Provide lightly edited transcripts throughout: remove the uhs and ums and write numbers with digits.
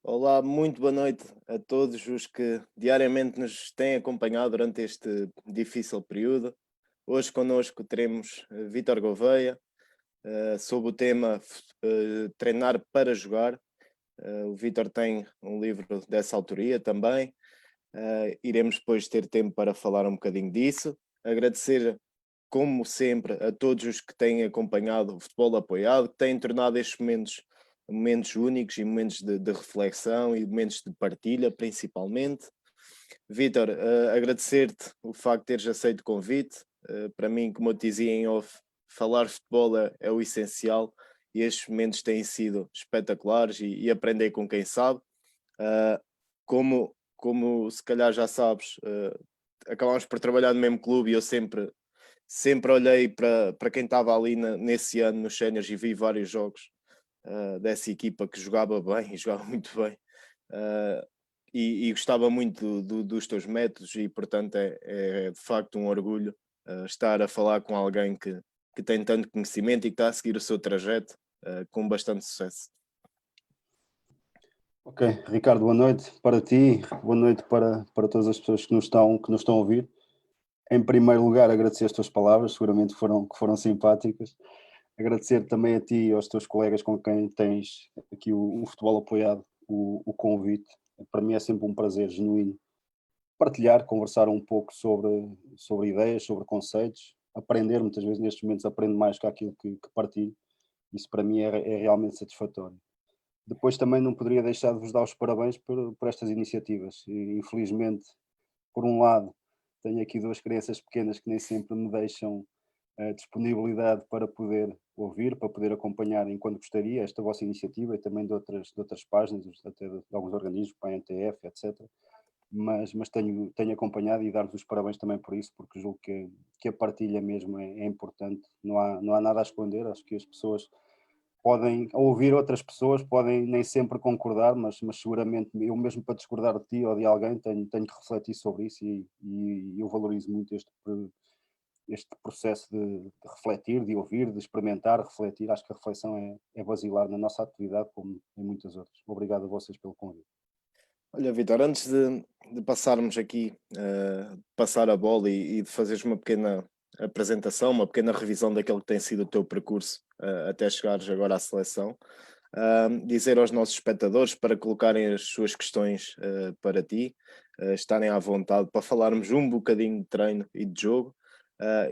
Olá, muito boa noite a todos os que diariamente nos têm acompanhado durante este difícil período. Hoje connosco teremos Vítor Gouveia, sob o tema Treinar para Jogar. O Vítor tem um livro dessa autoria também. Iremos depois ter tempo para falar um bocadinho disso. Agradecer, como sempre, a todos os que têm acompanhado o futebol apoiado, que têm tornado estes momentos únicos e momentos de reflexão e momentos de partilha, principalmente. Vítor, agradecer-te o facto de teres aceito o convite. Para mim, como eu te dizia em off, falar futebol é o essencial e estes momentos têm sido espetaculares e aprender com quem sabe. Uh, como se calhar já sabes, acabámos por trabalhar no mesmo clube e eu sempre olhei para quem estava ali nesse ano nos séniores e vi vários jogos dessa equipa que jogava bem e jogava muito bem. Uh, e gostava muito dos teus métodos e portanto é de facto um orgulho estar a falar com alguém que tem tanto conhecimento e que está a seguir o seu trajeto com bastante sucesso. Ok, Ricardo, boa noite para ti, boa noite para todas as pessoas que nos estão a ouvir. Em primeiro lugar, agradecer as tuas palavras, seguramente que foram simpáticas. Agradecer também a ti e aos teus colegas com quem tens aqui o Futebol Apoiado, o convite. Para mim é sempre um prazer genuíno partilhar, conversar um pouco sobre ideias, sobre conceitos, aprender. Muitas vezes nestes momentos aprendo mais que aquilo que partilho. Isso para mim é realmente satisfatório. Depois também não poderia deixar de vos dar os parabéns por estas iniciativas. E, infelizmente, por um lado, tenho aqui duas crianças pequenas que nem sempre me deixam disponibilidade para poder ouvir, para poder acompanhar enquanto gostaria esta vossa iniciativa e também de outras páginas, até de alguns organismos, para a NTF, etc. Mas tenho acompanhado e dar-vos os parabéns também por isso, porque julgo que a partilha mesmo é importante. Não há nada a esconder. Acho que as pessoas podem ouvir outras pessoas, podem nem sempre concordar, mas seguramente eu mesmo para discordar de ti ou de alguém tenho que refletir sobre isso e eu valorizo muito este processo de refletir, de ouvir, de experimentar, refletir. Acho que a reflexão é basilar na nossa atividade como em muitas outras. Obrigado a vocês pelo convite. Olha, Vitor, antes de passarmos aqui, passar a bola e de fazeres uma pequena apresentação, uma pequena revisão daquele que tem sido o teu percurso até chegares agora à seleção, dizer aos nossos espectadores para colocarem as suas questões para ti, estarem à vontade para falarmos um bocadinho de treino e de jogo,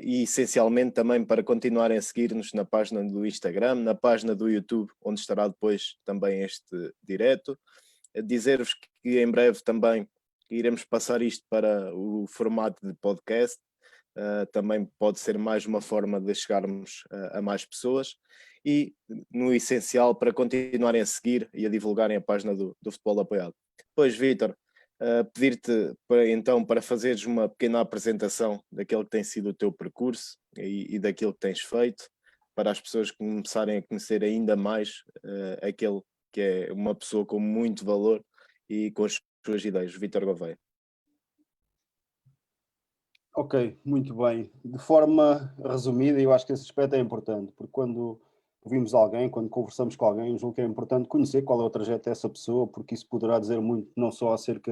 e essencialmente também para continuarem a seguir-nos na página do Instagram, na página do YouTube, onde estará depois também este direto. Dizer-vos que em breve também iremos passar isto para o formato de podcast. Também pode ser mais uma forma de chegarmos a mais pessoas e, no essencial, para continuarem a seguir e a divulgarem a página do Futebol Apoiado. Depois, Vítor, pedir-te então para fazeres uma pequena apresentação daquele que tem sido o teu percurso e daquilo que tens feito, para as pessoas começarem a conhecer ainda mais aquele que é uma pessoa com muito valor e com as suas ideias, Vítor Gouveia. Ok, muito bem. De forma resumida, eu acho que esse aspecto é importante, porque quando ouvimos alguém, quando conversamos com alguém, julgo que é importante conhecer qual é o trajeto dessa pessoa, porque isso poderá dizer muito, não só acerca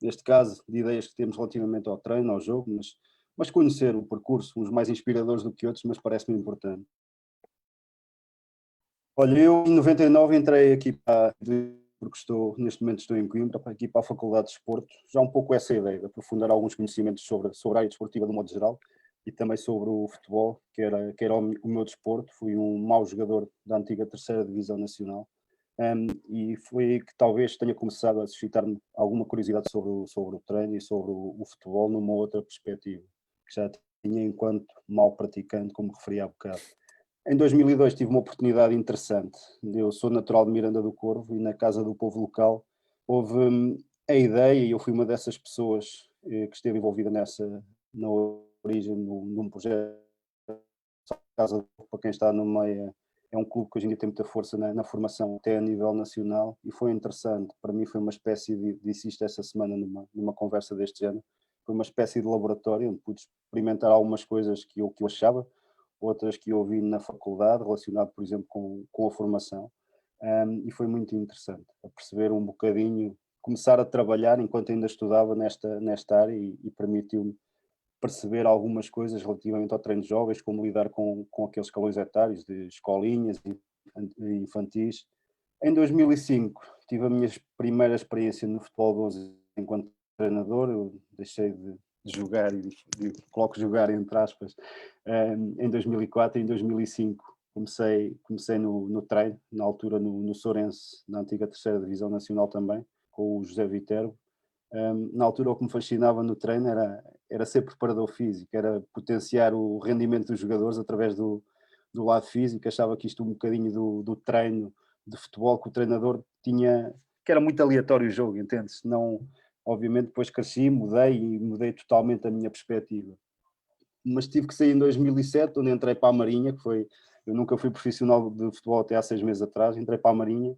neste caso, de ideias que temos relativamente ao treino, ao jogo, mas conhecer o percurso, uns mais inspiradores do que outros, mas parece-me importante. Olha, eu em 99 entrei aqui porque neste momento estou em Coimbra, aqui para a Faculdade de Desporto, já um pouco essa ideia de aprofundar alguns conhecimentos sobre a área desportiva de modo geral e também sobre o futebol, que era o meu desporto. Fui um mau jogador da antiga terceira divisão nacional, e foi aí que talvez tenha começado a suscitar-me alguma curiosidade sobre o treino e sobre o futebol numa outra perspectiva, que já tinha enquanto mau praticante, como referi há bocado. Em 2002 tive uma oportunidade interessante. Eu sou natural de Miranda do Corvo e na Casa do Povo Local houve a ideia, e eu fui uma dessas pessoas que esteve envolvida na origem num projeto. Casa do Povo, para quem está no meio, é um clube que hoje em dia tem muita força na formação, até a nível nacional, e foi interessante. Para mim foi uma espécie disse isto essa semana numa conversa deste género, foi uma espécie de laboratório onde pude experimentar algumas coisas que eu achava, outras que eu ouvi na faculdade, relacionado, por exemplo, com a formação. e foi muito interessante a perceber um bocadinho, começar a trabalhar enquanto ainda estudava nesta área e permitiu-me perceber algumas coisas relativamente ao treino de jovens, como lidar com aqueles escalões etários de escolinhas e infantis. Em 2005 tive a minha primeira experiência no futebol de 11 enquanto treinador. Eu deixei de jogar, coloco jogar entre aspas, em 2004. Em 2005 comecei no treino, na altura no Sourense, na antiga terceira divisão nacional também, com o José Viterbo. Na altura o que me fascinava no treino era ser preparador físico, era potenciar o rendimento dos jogadores através do lado físico. Achava que isto um bocadinho do treino de futebol que o treinador tinha, que era muito aleatório o jogo, entendes? Não, obviamente depois cresci, mudei totalmente a minha perspectiva. Mas tive que sair em 2007, onde entrei para a Marinha, eu nunca fui profissional de futebol até há 6 meses atrás, entrei para a Marinha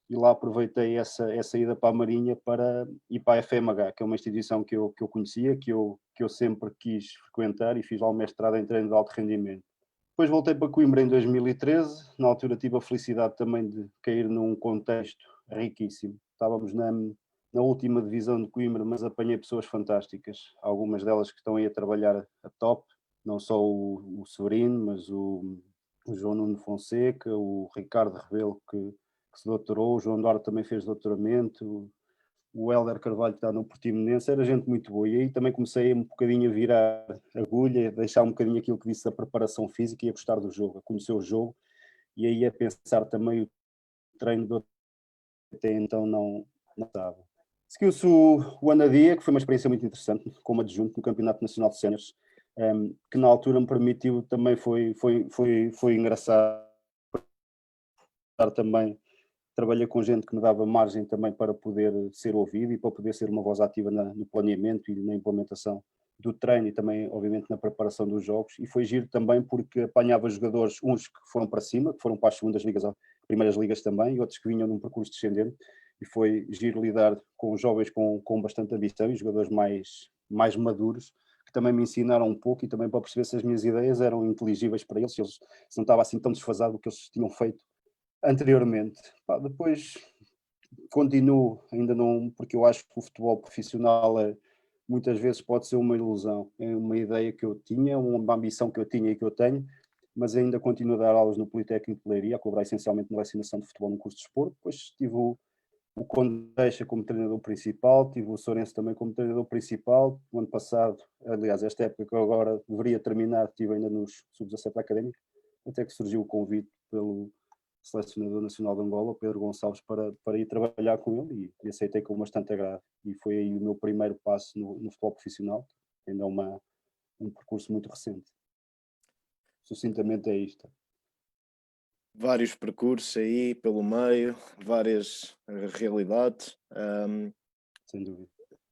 e lá aproveitei essa ida para a Marinha para ir para a FMH, que é uma instituição que eu conhecia, que eu sempre quis frequentar, e fiz lá um mestrado em treino de alto rendimento. Depois voltei para Coimbra em 2013, na altura tive a felicidade também de cair num contexto riquíssimo. Estávamos na última divisão de Coimbra, mas apanhei pessoas fantásticas, algumas delas que estão aí a trabalhar a top, não só o Severino, mas o João Nuno Fonseca, o Ricardo Rebelo, que se doutorou, o João Duarte também fez doutoramento, o Hélder Carvalho está no Portimonense, era gente muito boa. E aí também comecei um bocadinho a virar agulha, a deixar um bocadinho aquilo que disse da preparação física e a gostar do jogo, a conhecer o jogo, e aí a pensar também o treino do até então não estava. Seguiu-se o Anadia, que foi uma experiência muito interessante, como adjunto no Campeonato Nacional de Séniores, que na altura me permitiu, também foi engraçado também. Trabalhei com gente que me dava margem também para poder ser ouvido e para poder ser uma voz ativa no planeamento e na implementação do treino, e também, obviamente, na preparação dos jogos. E foi giro também porque apanhava jogadores, uns que foram para cima, que foram para as segundas ligas, primeiras ligas também, e outros que vinham num percurso descendente, e foi giro lidar com jovens com bastante ambição e jogadores mais maduros, que também me ensinaram um pouco, e também para perceber se as minhas ideias eram inteligíveis para eles, se não estava assim tão desfasado do que eles tinham feito anteriormente. Depois continuo, ainda não, porque eu acho que o futebol profissional muitas vezes pode ser uma ilusão, é uma ideia que eu tinha, uma ambição que eu tinha e que eu tenho, mas ainda continuo a dar aulas no Politécnico de Leiria, a colaborar essencialmente na lecionação de futebol no curso de desporto. Depois tive o Condeixa como treinador principal, tive o Sourense também como treinador principal. O ano passado, aliás, esta época que eu agora deveria terminar, estive ainda nos sub-17 académicos, até que surgiu o convite pelo selecionador nacional de Angola, Pedro Gonçalves, para ir trabalhar com ele, e aceitei com bastante agrado. E foi aí o meu primeiro passo no futebol profissional, ainda é um percurso muito recente. Sucintamente é isto. Vários percursos aí pelo meio, várias realidades, Sem dúvida.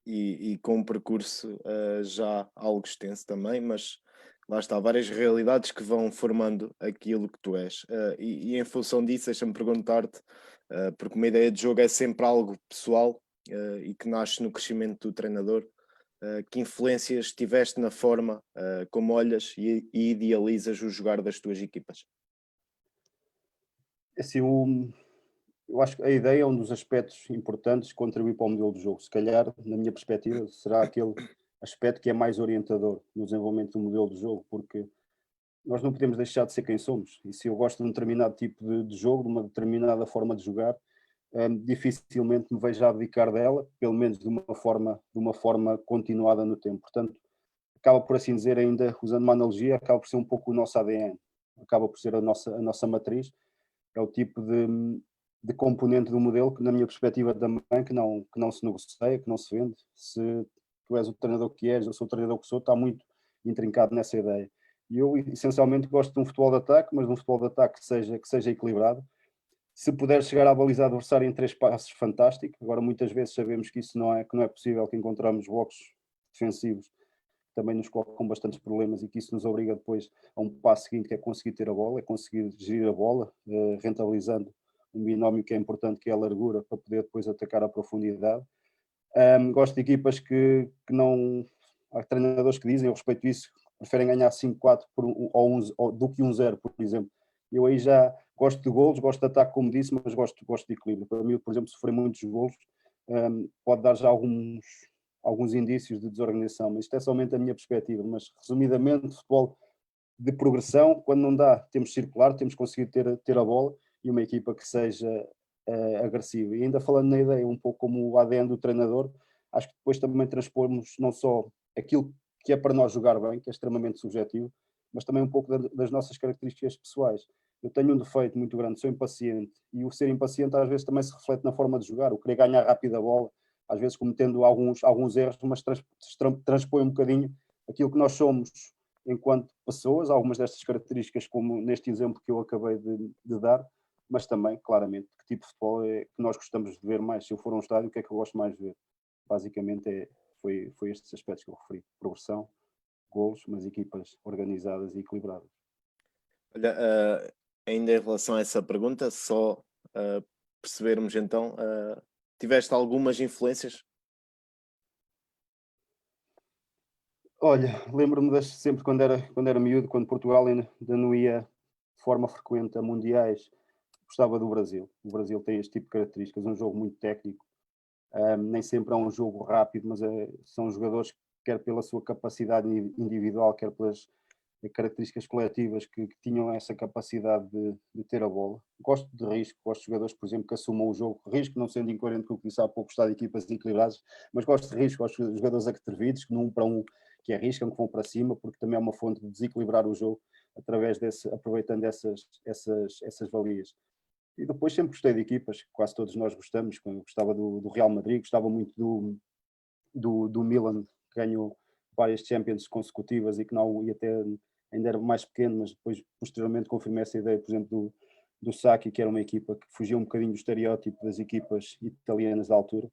e com um percurso já algo extenso também, mas lá está, várias realidades que vão formando aquilo que tu és. E em função disso, deixa-me perguntar-te, porque uma ideia de jogo é sempre algo pessoal e que nasce no crescimento do treinador. Que influências tiveste na forma como olhas e idealizas o jogar das tuas equipas? Assim, eu acho que a ideia é um dos aspectos importantes de contribuir para o modelo de jogo. Se calhar, na minha perspectiva, será aquele aspecto que é mais orientador no desenvolvimento do modelo de jogo, porque nós não podemos deixar de ser quem somos. E se eu gosto de um determinado tipo de jogo, de uma determinada forma de jogar, dificilmente me vejo a abdicar dela, pelo menos de uma forma continuada no tempo. Portanto, acaba por assim dizer, ainda usando uma analogia, acaba por ser um pouco o nosso ADN, acaba por ser a nossa matriz, é o tipo de componente do modelo que, na minha perspectiva também, que não se negocia, que não se vende. Se tu és o treinador que és, eu sou o treinador que sou, está muito intrincado nessa ideia. E eu, essencialmente, gosto de um futebol de ataque, mas de um futebol de ataque que seja equilibrado. Se puder chegar à baliza adversária em 3 passos, fantástico. Agora, muitas vezes sabemos que isso que não é possível, que encontramos blocos defensivos que também nos colocam bastantes problemas, e que isso nos obriga depois a um passo seguinte, que é conseguir ter a bola, é conseguir gerir a bola, rentabilizando um binómio que é importante, que é a largura, para poder depois atacar a profundidade. Gosto de equipas que não... Há treinadores que dizem, eu respeito isso, preferem ganhar 5-4 do que 1-0, por exemplo. Eu aí já Gosto de golos, gosto de ataque, como disse, mas gosto de equilíbrio. Para mim, por exemplo, sofrer muitos golos pode dar já alguns indícios de desorganização, mas isto é somente a minha perspectiva. Mas, resumidamente, futebol de progressão, quando não dá, temos circular, temos conseguido ter a bola e uma equipa que seja agressiva. E ainda falando na ideia, um pouco como o ADN do treinador, acho que depois também transpormos não só aquilo que é para nós jogar bem, que é extremamente subjetivo, mas também um pouco das nossas características pessoais. Eu tenho um defeito muito grande, sou impaciente, e o ser impaciente às vezes também se reflete na forma de jogar, o querer ganhar rápido a bola, às vezes cometendo alguns erros, mas transpõe um bocadinho aquilo que nós somos enquanto pessoas, algumas destas características, como neste exemplo que eu acabei de dar, mas também, claramente, que tipo de futebol é que nós gostamos de ver mais. Se eu for a um estádio, o que é que eu gosto mais de ver? Basicamente foi estes aspectos que eu referi: progressão, golos, mas equipas organizadas e equilibradas. Olha, ainda em relação a essa pergunta, só percebermos então, tiveste algumas influências? Olha, lembro-me sempre quando era miúdo, quando Portugal ainda não ia de forma frequente a mundiais, gostava do Brasil. O Brasil tem este tipo de características, um jogo muito técnico, nem sempre é um jogo rápido, mas são jogadores que, quer pela sua capacidade individual, quer pelas características coletivas que tinham essa capacidade de ter a bola. Gosto de risco, gosto de jogadores, por exemplo, que assumam o jogo. Risco, não sendo incoerente com o que disse há pouco, está de equipas equilibradas, mas gosto de risco, gosto de jogadores atrevidos, que num para um, que arriscam, que vão para cima, porque também é uma fonte de desequilibrar o jogo, aproveitando essas valias. E depois sempre gostei de equipas, que quase todos nós gostamos. Gostava do Real Madrid, gostava muito do Milan, que ganhou várias Champions consecutivas e que não, e até ainda era mais pequeno, mas depois posteriormente confirmei essa ideia, por exemplo, do Sacchi, que era uma equipa que fugia um bocadinho do estereótipo das equipas italianas da altura.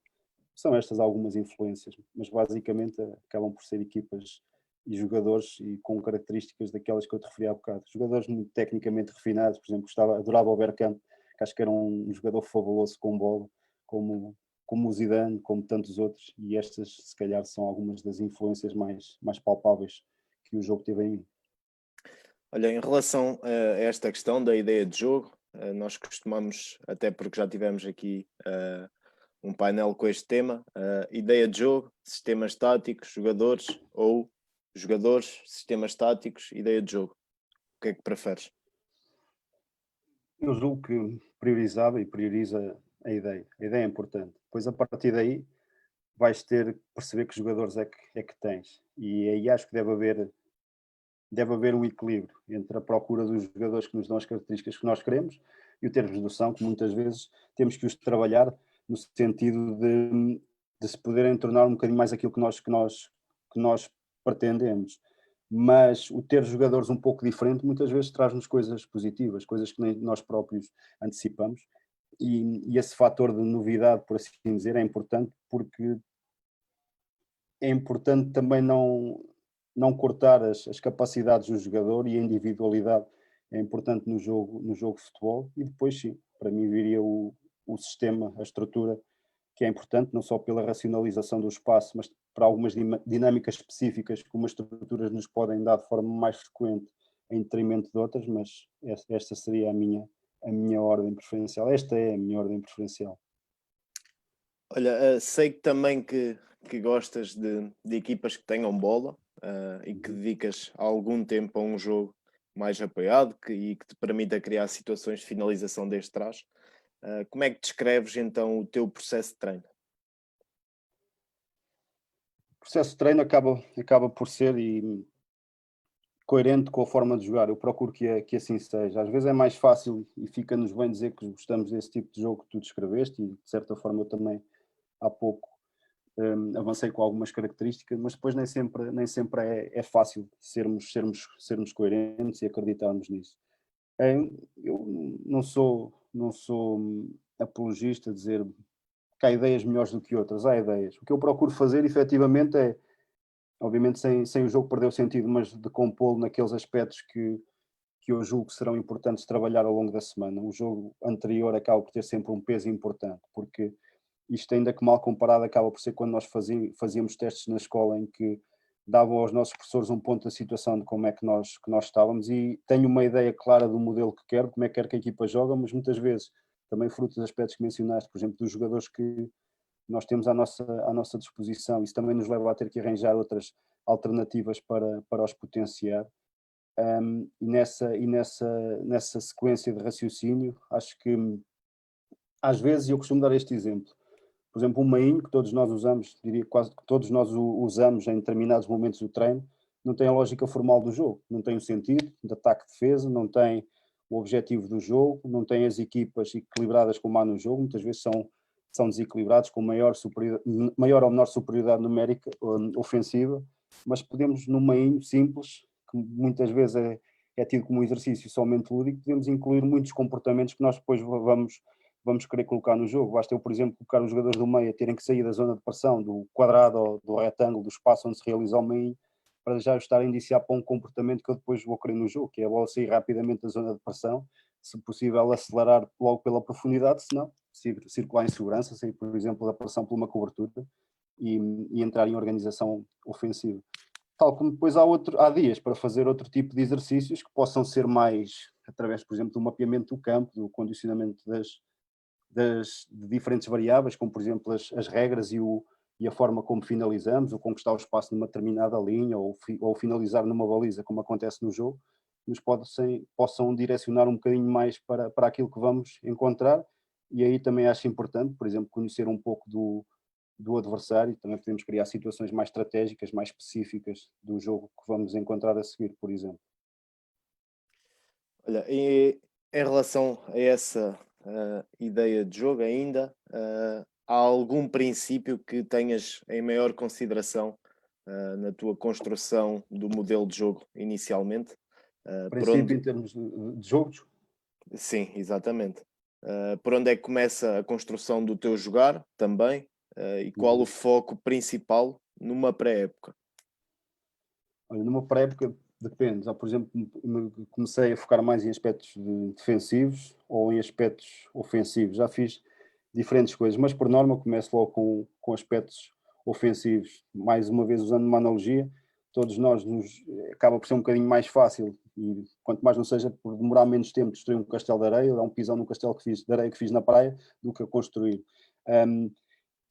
São estas algumas influências, mas basicamente acabam por ser equipas e jogadores e com características daquelas que eu te referi há bocado. Jogadores muito tecnicamente refinados, por exemplo, adorava o Bergkamp, que acho que era um jogador fabuloso com bola, como o Zidane, como tantos outros, e estas se calhar são algumas das influências mais palpáveis que o jogo teve em mim. Olha, em relação a esta questão da ideia de jogo, nós costumamos, até porque já tivemos aqui um painel com este tema, ideia de jogo, sistemas táticos, jogadores ou jogadores, sistemas táticos, ideia de jogo. O que é que preferes? Eu julgo que priorizava e prioriza a ideia. A ideia é importante. Depois, a partir daí, vais ter que perceber que jogadores é que tens. E aí acho que deve haver um equilíbrio entre a procura dos jogadores que nos dão as características que nós queremos e o termos noção que muitas vezes temos que os trabalhar no sentido de se poderem tornar um bocadinho mais aquilo que nós pretendemos. Mas o ter jogadores um pouco diferente muitas vezes traz-nos coisas positivas, coisas que nem nós próprios antecipamos, e esse fator de novidade, por assim dizer, é importante, porque é importante também não cortar as capacidades do jogador, e a individualidade é importante no jogo de futebol. E depois sim, para mim viria o sistema, a estrutura, que é importante não só pela racionalização do espaço, mas para algumas dinâmicas específicas que umas estruturas nos podem dar de forma mais frequente em detrimento de outras, mas esta seria a minha ordem preferencial. Esta é a minha ordem preferencial. Olha, sei que também que gostas de equipas que tenham bola, e que dedicas algum tempo a um jogo mais apoiado e que te permita criar situações de finalização desde trás. Como é que descreves então o teu processo de treino? O processo de treino acaba por ser coerente com a forma de jogar. Eu procuro que assim seja. Às vezes é mais fácil e fica-nos bem dizer que gostamos desse tipo de jogo que tu descreveste, e de certa forma eu também há pouco avancei com algumas características, mas depois nem sempre é fácil sermos coerentes e acreditarmos nisso. Eu não sou apologista a dizer que há ideias melhores do que outras. Há ideias. O que eu procuro fazer efetivamente é, obviamente sem o jogo perder o sentido, mas de compô-lo naqueles aspectos que eu julgo que serão importantes trabalhar ao longo da semana. O jogo anterior acaba por ter sempre um peso importante, porque isto, ainda que mal comparado, acaba por ser quando nós fazíamos testes na escola, em que davam aos nossos professores um ponto da situação de como é que nós estávamos, e tenho uma ideia clara do modelo que quero, como é que quero que a equipa joga, mas muitas vezes também fruto dos aspectos que mencionaste, por exemplo, dos jogadores que nós temos à nossa disposição, isso também nos leva a ter que arranjar outras alternativas para os potenciar. Nessa sequência de raciocínio, acho que às vezes eu costumo dar este exemplo. Por exemplo, um mainho que todos nós usamos, diria quase que todos nós usamos em determinados momentos do treino, não tem a lógica formal do jogo, não tem o sentido de ataque-defesa, não tem o objetivo do jogo, não tem as equipas equilibradas como há no jogo, muitas vezes são desequilibrados com maior ou menor superioridade numérica ofensiva, mas podemos, num mainho simples, que muitas vezes é tido como um exercício somente lúdico, podemos incluir muitos comportamentos que nós depois vamos querer colocar no jogo. Basta eu, por exemplo, colocar os jogadores do meio a terem que sair da zona de pressão, do quadrado ou do retângulo, do espaço onde se realiza o meio, para já estar a iniciar para um comportamento que eu depois vou querer no jogo, que é a bola sair rapidamente da zona de pressão, se possível acelerar logo pela profundidade, se não, circular em segurança, sair, por exemplo, da pressão por uma cobertura e entrar em organização ofensiva. Tal como depois há dias para fazer outro tipo de exercícios que possam ser mais, através, por exemplo, do mapeamento do campo, do condicionamento de diferentes variáveis, como por exemplo as regras e a forma como finalizamos, ou conquistar o espaço numa determinada linha, ou finalizar numa baliza, como acontece no jogo, nos possam direcionar um bocadinho mais para aquilo que vamos encontrar. E aí também acho importante, por exemplo, conhecer um pouco do adversário, também podemos criar situações mais estratégicas, mais específicas do jogo que vamos encontrar a seguir, por exemplo. Olha, e em relação a essa ideia de jogo ainda, há algum princípio que tenhas em maior consideração na tua construção do modelo de jogo inicialmente? Por Princípio onde, em termos de jogos. sim, exatamente. Por onde é que começa a construção do teu jogar também? E qual o Uhum. foco principal numa pré-época? Olha, numa pré-época depende. Já, por exemplo, comecei a focar mais em aspectos defensivos ou em aspectos ofensivos. Já fiz diferentes coisas, mas por norma começo logo com aspectos ofensivos. Mais uma vez, usando uma analogia, todos nós acaba por ser um bocadinho mais fácil, e quanto mais não seja por demorar menos tempo destruir um castelo de areia, ou dar um pisão num castelo de areia que fiz na praia, do que a construir. Um,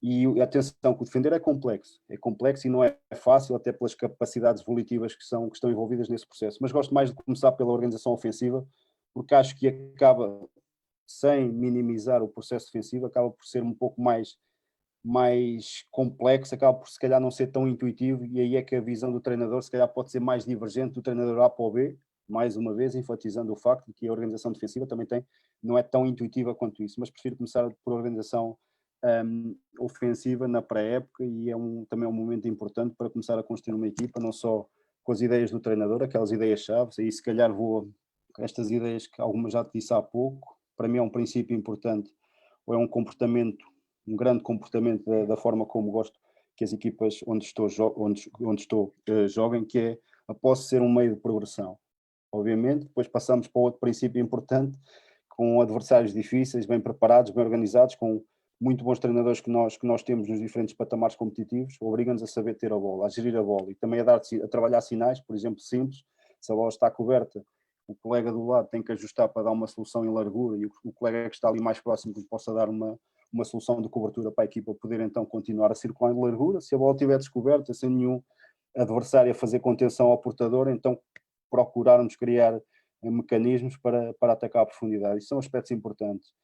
e atenção, que o defender é complexo e não é fácil, até pelas capacidades volitivas que estão envolvidas nesse processo. Mas gosto mais de começar pela organização ofensiva, porque acho que acaba, sem minimizar o processo defensivo, acaba por ser um pouco mais complexo, acaba por se calhar não ser tão intuitivo, e aí é que a visão do treinador se calhar pode ser mais divergente do treinador A para o B, mais uma vez enfatizando o facto de que a organização defensiva também não é tão intuitiva quanto isso, mas prefiro começar por organização ofensiva na pré-época, e também é um momento importante para começar a construir uma equipa, não só com as ideias do treinador, aquelas ideias-chave, aí se calhar vou estas ideias que algumas já te disse há pouco, para mim é um princípio importante, ou é um grande comportamento da forma como gosto que as equipas onde estou joguem, que é a posse ser um meio de progressão. Obviamente, depois passamos para outro princípio importante, com adversários difíceis, bem preparados, bem organizados, com muito bons treinadores que nós temos nos diferentes patamares competitivos, obrigam-nos a saber ter a bola, a gerir a bola e também a trabalhar sinais, por exemplo, simples. Se a bola está coberta, o colega do lado tem que ajustar para dar uma solução em largura, e o colega que está ali mais próximo que possa dar uma solução de cobertura para a equipa poder então continuar a circular em largura. Se a bola estiver descoberta, sem nenhum adversário a fazer contenção ao portador, então procurarmos criar mecanismos para atacar a profundidade. Isso são aspectos importantes.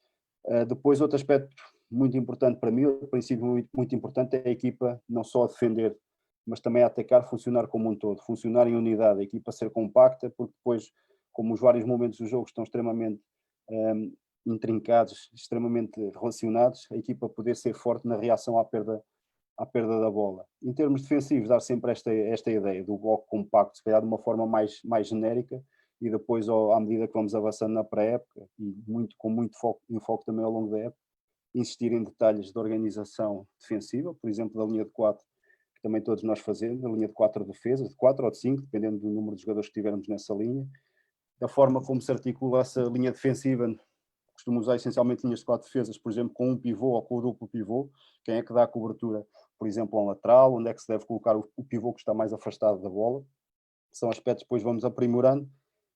Depois, outro aspecto muito importante para mim, outro princípio muito importante, é a equipa não só a defender, mas também a atacar, funcionar como um todo, funcionar em unidade, a equipa ser compacta, porque depois, como os vários momentos do jogo estão extremamente intrincados, extremamente relacionados, a equipa poder ser forte na reação à perda da bola. Em termos defensivos, dar sempre esta ideia do bloco compacto, se calhar de uma forma mais genérica, e depois, à medida que vamos avançando na pré-época, e com muito enfoque também ao longo da época, insistir em detalhes de organização defensiva, por exemplo, da linha de 4, que também todos nós fazemos, a linha de 4 defesas, de 4 ou de 5, dependendo do número de jogadores que tivermos nessa linha, da forma como se articula essa linha defensiva. Costumo usar essencialmente linhas de 4 defesas, por exemplo, com um pivô ou com o duplo pivô, quem é que dá a cobertura por exemplo, um lateral, onde é que se deve colocar o pivô que está mais afastado da bola. São aspectos que depois vamos aprimorando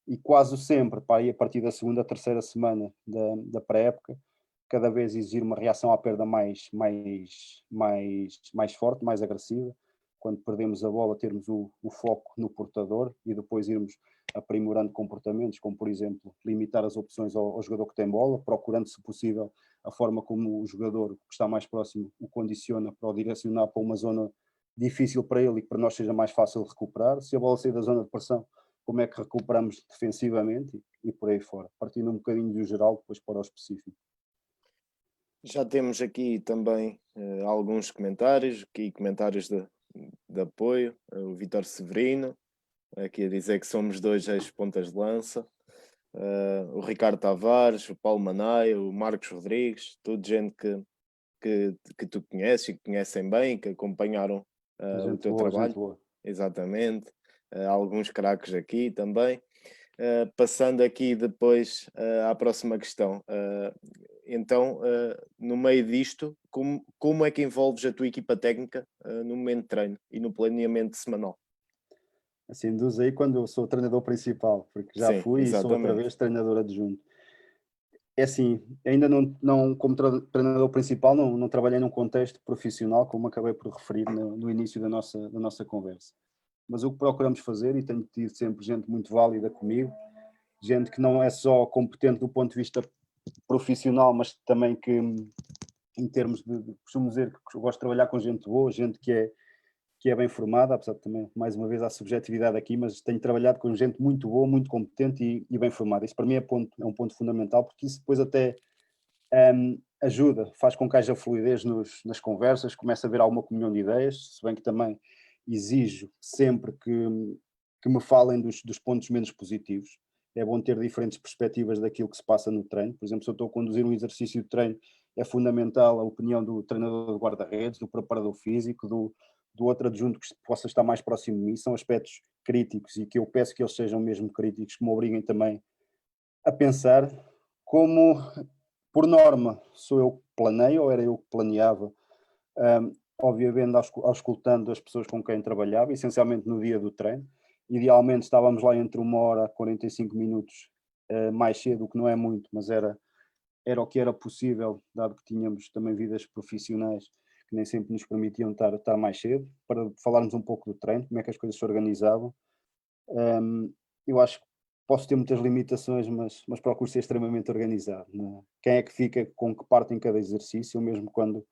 e quase sempre, para aí a partir da segunda, terceira semana da pré-época, cada vez exigir uma reação à perda mais forte, mais agressiva. Quando perdemos a bola, termos o foco no portador e depois irmos aprimorando comportamentos, como por exemplo, limitar as opções ao jogador que tem bola, procurando, se possível, a forma como o jogador que está mais próximo o condiciona para o direcionar para uma zona difícil para ele e que para nós seja mais fácil de recuperar. Se a bola sair da zona de pressão, como é que recuperamos defensivamente e por aí fora, partindo um bocadinho do geral depois para o específico. Já temos aqui também alguns comentários, comentários de apoio. O Vítor Severino, aqui a dizer que somos 2 ex-pontas de lança. O Ricardo Tavares, o Paulo Manaia, o Marcos Rodrigues, tudo gente que tu conheces e que conhecem bem, que acompanharam o teu trabalho. Boa. Exatamente. Alguns craques aqui também. Passando aqui depois à próxima questão. Então, no meio disto, como é que envolves a tua equipa técnica no momento de treino e no planeamento semanal? Assim, induz aí quando eu sou o treinador principal, porque já Sim, fui e sou outra exatamente. vez treinador adjunto. É assim, ainda não como treinador principal, não trabalhei num contexto profissional, como acabei por referir no início da nossa conversa. Mas o que procuramos fazer, e tenho tido sempre gente muito válida comigo, gente que não é só competente do ponto de vista profissional, mas também que, em termos costumo dizer que eu gosto de trabalhar com gente boa, gente que é bem formada, apesar de também, mais uma vez, há subjetividade aqui, mas tenho trabalhado com gente muito boa, muito competente e bem formada. Isso para mim é um ponto fundamental, porque isso depois até ajuda, faz com que haja fluidez nas conversas, começa a haver alguma comunhão de ideias, se bem que também exijo sempre que me falem dos pontos menos positivos. É bom ter diferentes perspectivas daquilo que se passa no treino. Por exemplo, se eu estou a conduzir um exercício de treino, é fundamental a opinião do treinador de guarda-redes, do preparador físico, do outro adjunto que possa estar mais próximo de mim. São aspectos críticos e que eu peço que eles sejam mesmo críticos, que me obriguem também a pensar como, por norma, sou eu que planeio ou era eu que planeava, obviamente auscultando as pessoas com quem trabalhava, essencialmente no dia do treino. Idealmente estávamos lá entre 1 hora a 45 minutos mais cedo, o que não é muito, mas era o que era possível, dado que tínhamos também vidas profissionais que nem sempre nos permitiam estar mais cedo, para falarmos um pouco do treino, como é que as coisas se organizavam. Eu acho que posso ter muitas limitações, mas procuro ser extremamente organizado. Né? Quem é que fica com que parte em cada exercício, eu mesmo quando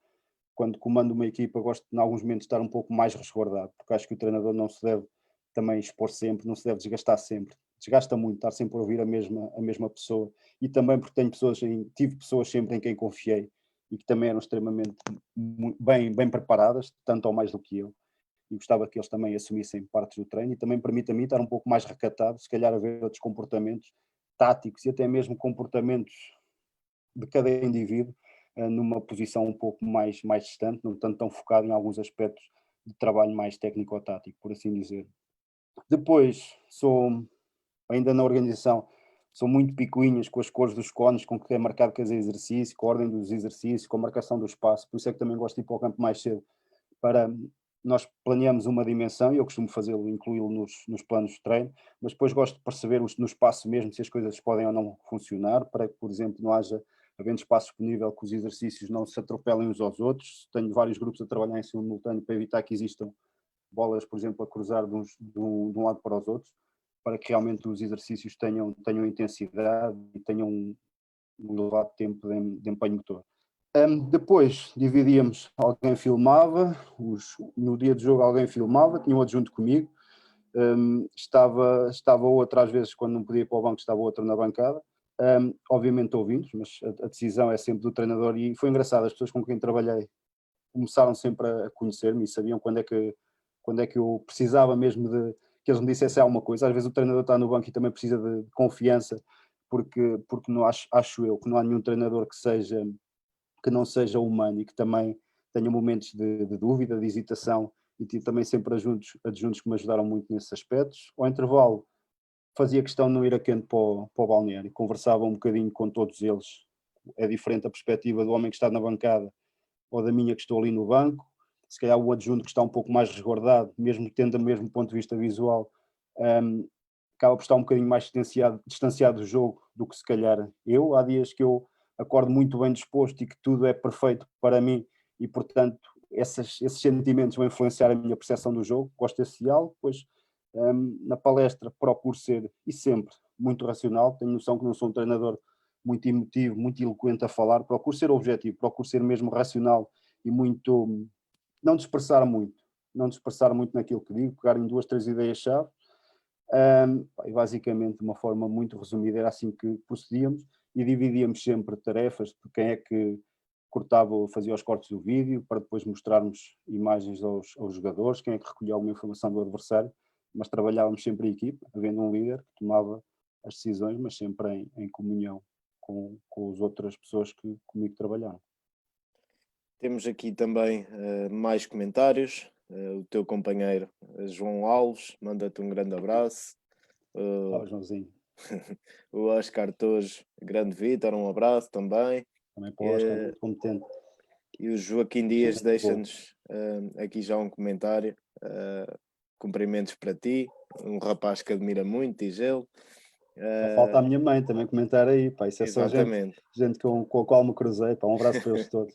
comando uma equipa, gosto em alguns momentos de estar um pouco mais resguardado, porque acho que o treinador não se deve também expor sempre, não se deve desgastar sempre. Desgasta muito estar sempre a ouvir a mesma pessoa, e também porque tive pessoas sempre em quem confiei e que também eram extremamente bem preparadas, tanto ou mais do que eu, e gostava que eles também assumissem partes do treino, e também permite a mim estar um pouco mais recatado, se calhar a ver outros comportamentos táticos e até mesmo comportamentos de cada indivíduo numa posição um pouco mais distante, não tanto tão focado em alguns aspectos de trabalho mais técnico-tático, por assim dizer. Depois, ainda na organização, sou muito picuinhas com as cores dos cones, com que é marcado cada exercício, com a ordem dos exercícios, com a marcação do espaço, por isso é que também gosto de ir para o campo mais cedo, para nós planeamos uma dimensão, e eu costumo fazê-lo, incluí-lo nos planos de treino, mas depois gosto de perceber no espaço mesmo se as coisas podem ou não funcionar, para que, por exemplo, não haja, havendo espaço disponível, que os exercícios não se atropelem uns aos outros. Tenho vários grupos a trabalhar em simultâneo para evitar que existam bolas, por exemplo, a cruzar de um lado para os outros, para que realmente os exercícios tenham intensidade e tenham um elevado tempo de empenho motor. Depois dividíamos, alguém filmava, no dia de jogo alguém filmava, tinha um adjunto comigo, estava outro às vezes, quando não podia ir para o banco, estava outro na bancada, obviamente ouvindo, mas a decisão é sempre do treinador, e foi engraçado, as pessoas com quem trabalhei começaram sempre a conhecer-me e sabiam quando é que eu precisava mesmo de que eles me dissessem alguma coisa. Às vezes o treinador está no banco e também precisa de confiança, porque não acho eu que não há nenhum treinador que não seja humano e que também tenha momentos de dúvida, de hesitação, e tive também sempre adjuntos que me ajudaram muito nesses aspectos. Ao intervalo, fazia questão de não ir a quente para o balneário, conversava um bocadinho com todos eles. É diferente a perspectiva do homem que está na bancada ou da minha que estou ali no banco, se calhar o adjunto que está um pouco mais resguardado, mesmo tendo o mesmo ponto de vista visual, acaba por estar um bocadinho mais distanciado do jogo do que se calhar eu. Há dias que eu acordo muito bem disposto e que tudo é perfeito para mim e, portanto, esses sentimentos vão influenciar a minha percepção do jogo. Gosto desse diálogo, depois na palestra procuro ser, e sempre, muito racional. Tenho noção que não sou um treinador muito emotivo, muito eloquente a falar, procuro ser objetivo, procuro ser mesmo racional e muito, não dispersar muito, naquilo que digo, pegar em 2, 3 ideias-chave. E basicamente, de uma forma muito resumida, era assim que procedíamos e dividíamos sempre tarefas de quem é que cortava ou fazia os cortes do vídeo para depois mostrarmos imagens aos jogadores, quem é que recolhia alguma informação do adversário, mas trabalhávamos sempre em equipa, havendo um líder que tomava as decisões, mas sempre em comunhão com as outras pessoas que comigo trabalharam. Temos aqui também mais comentários. O teu companheiro João Alves manda-te um grande abraço. Joãozinho. O Oscar Tojo, grande Vítor, um abraço também. Também para o Oscar, muito competente. E o Joaquim Dias deixa-nos aqui já um comentário. Cumprimentos para ti, um rapaz que admira muito, diz ele. Só falta a minha mãe também comentar aí, pá. Isso é exatamente. só gente com a qual me cruzei, pá. Um abraço para eles todos.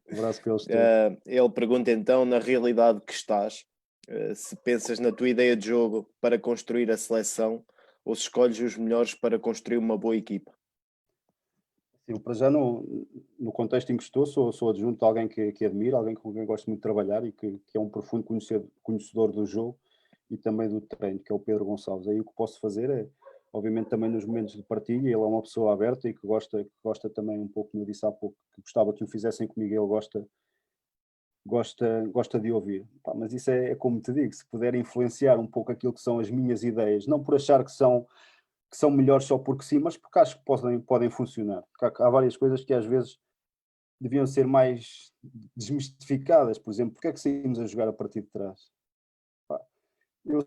Um abraço para eles todos. Ele pergunta então, na realidade que estás, se pensas na tua ideia de jogo para construir a seleção ou se escolhes os melhores para construir uma boa equipa. Eu, para já, no contexto em que estou, sou adjunto de alguém que admiro, alguém com quem gosto muito de trabalhar e que é um profundo conhecedor do jogo e também do treino, que é o Pedro Gonçalves. Aí o que posso fazer é, obviamente, também nos momentos de partilha, ele é uma pessoa aberta e que gosta também um pouco, como eu disse há pouco, que gostava que o fizessem comigo, ele gosta de ouvir. Pá, mas isso é como te digo, se puder influenciar um pouco aquilo que são as minhas ideias, não por achar que são melhores só porque sim, mas porque acho que podem funcionar. Porque há várias coisas que às vezes deviam ser mais desmistificadas. Por exemplo, porque é que saímos a jogar a partir de trás? Pá,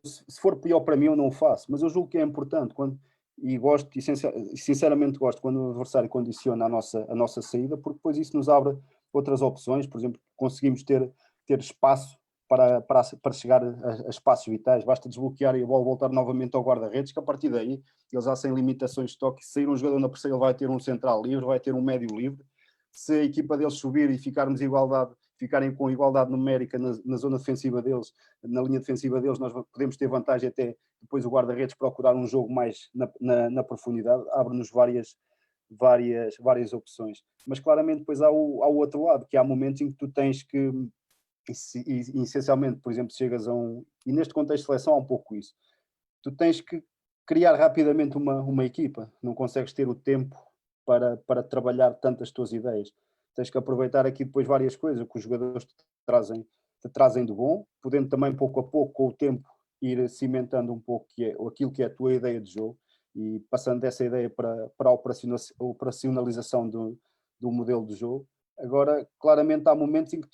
se for pior para mim, eu não o faço, mas eu julgo que é importante e gosto, e sinceramente gosto, quando o adversário condiciona a nossa saída, porque depois isso nos abre outras opções. Por exemplo, conseguimos ter espaço para chegar a espaços vitais, basta desbloquear e a bola voltar novamente ao guarda-redes, que a partir daí eles já sem limitações de toque, se sair um jogador na pressão, ele vai ter um central livre, vai ter um médio livre. Se a equipa deles subir e ficarem com igualdade numérica na zona defensiva deles, na linha defensiva deles, nós podemos ter vantagem até depois o guarda-redes procurar um jogo mais na profundidade, abre-nos várias opções. Mas claramente depois há o outro lado, que há momentos em que tu tens que, e essencialmente, por exemplo, chegas e neste contexto de seleção há um pouco isso, tu tens que criar rapidamente uma equipa, não consegues ter o tempo para trabalhar tantas tuas ideias. Tens que aproveitar aqui depois várias coisas que os jogadores te trazem de bom, podendo também pouco a pouco, com o tempo, ir cimentando um pouco aquilo que é a tua ideia de jogo e passando dessa ideia para a operacionalização do modelo de jogo. Agora, claramente há momentos em que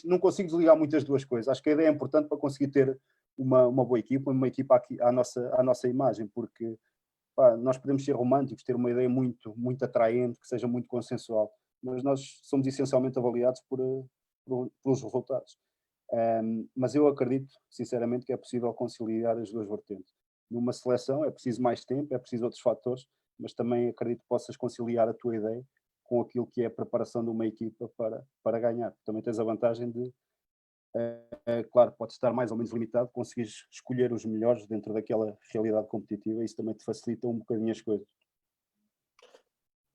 não consigo desligar muitas duas coisas. Acho que a ideia é importante para conseguir ter uma boa equipa, uma equipa aqui à nossa imagem, porque nós podemos ser românticos, ter uma ideia muito, muito atraente, que seja muito consensual, mas nós somos essencialmente avaliados pelos resultados. Mas eu acredito, sinceramente, que é possível conciliar as duas vertentes. Numa seleção é preciso mais tempo, é preciso outros fatores, mas também acredito que possas conciliar a tua ideia com aquilo que é a preparação de uma equipa para ganhar. Também tens a vantagem de, claro, pode estar mais ou menos limitado, conseguires escolher os melhores dentro daquela realidade competitiva e isso também te facilita um bocadinho as coisas.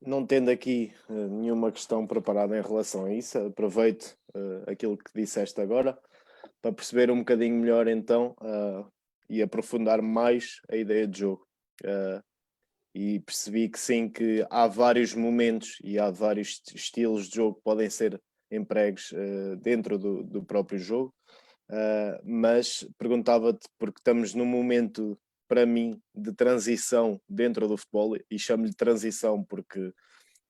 Não tendo aqui nenhuma questão preparada em relação a isso, aproveito aquilo que disseste agora para perceber um bocadinho melhor então e aprofundar mais a ideia de jogo. E percebi que sim, que há vários momentos e há vários estilos de jogo que podem ser empregos dentro do próprio jogo, mas perguntava-te, porque estamos num momento, para mim, de transição dentro do futebol, e chamo-lhe transição porque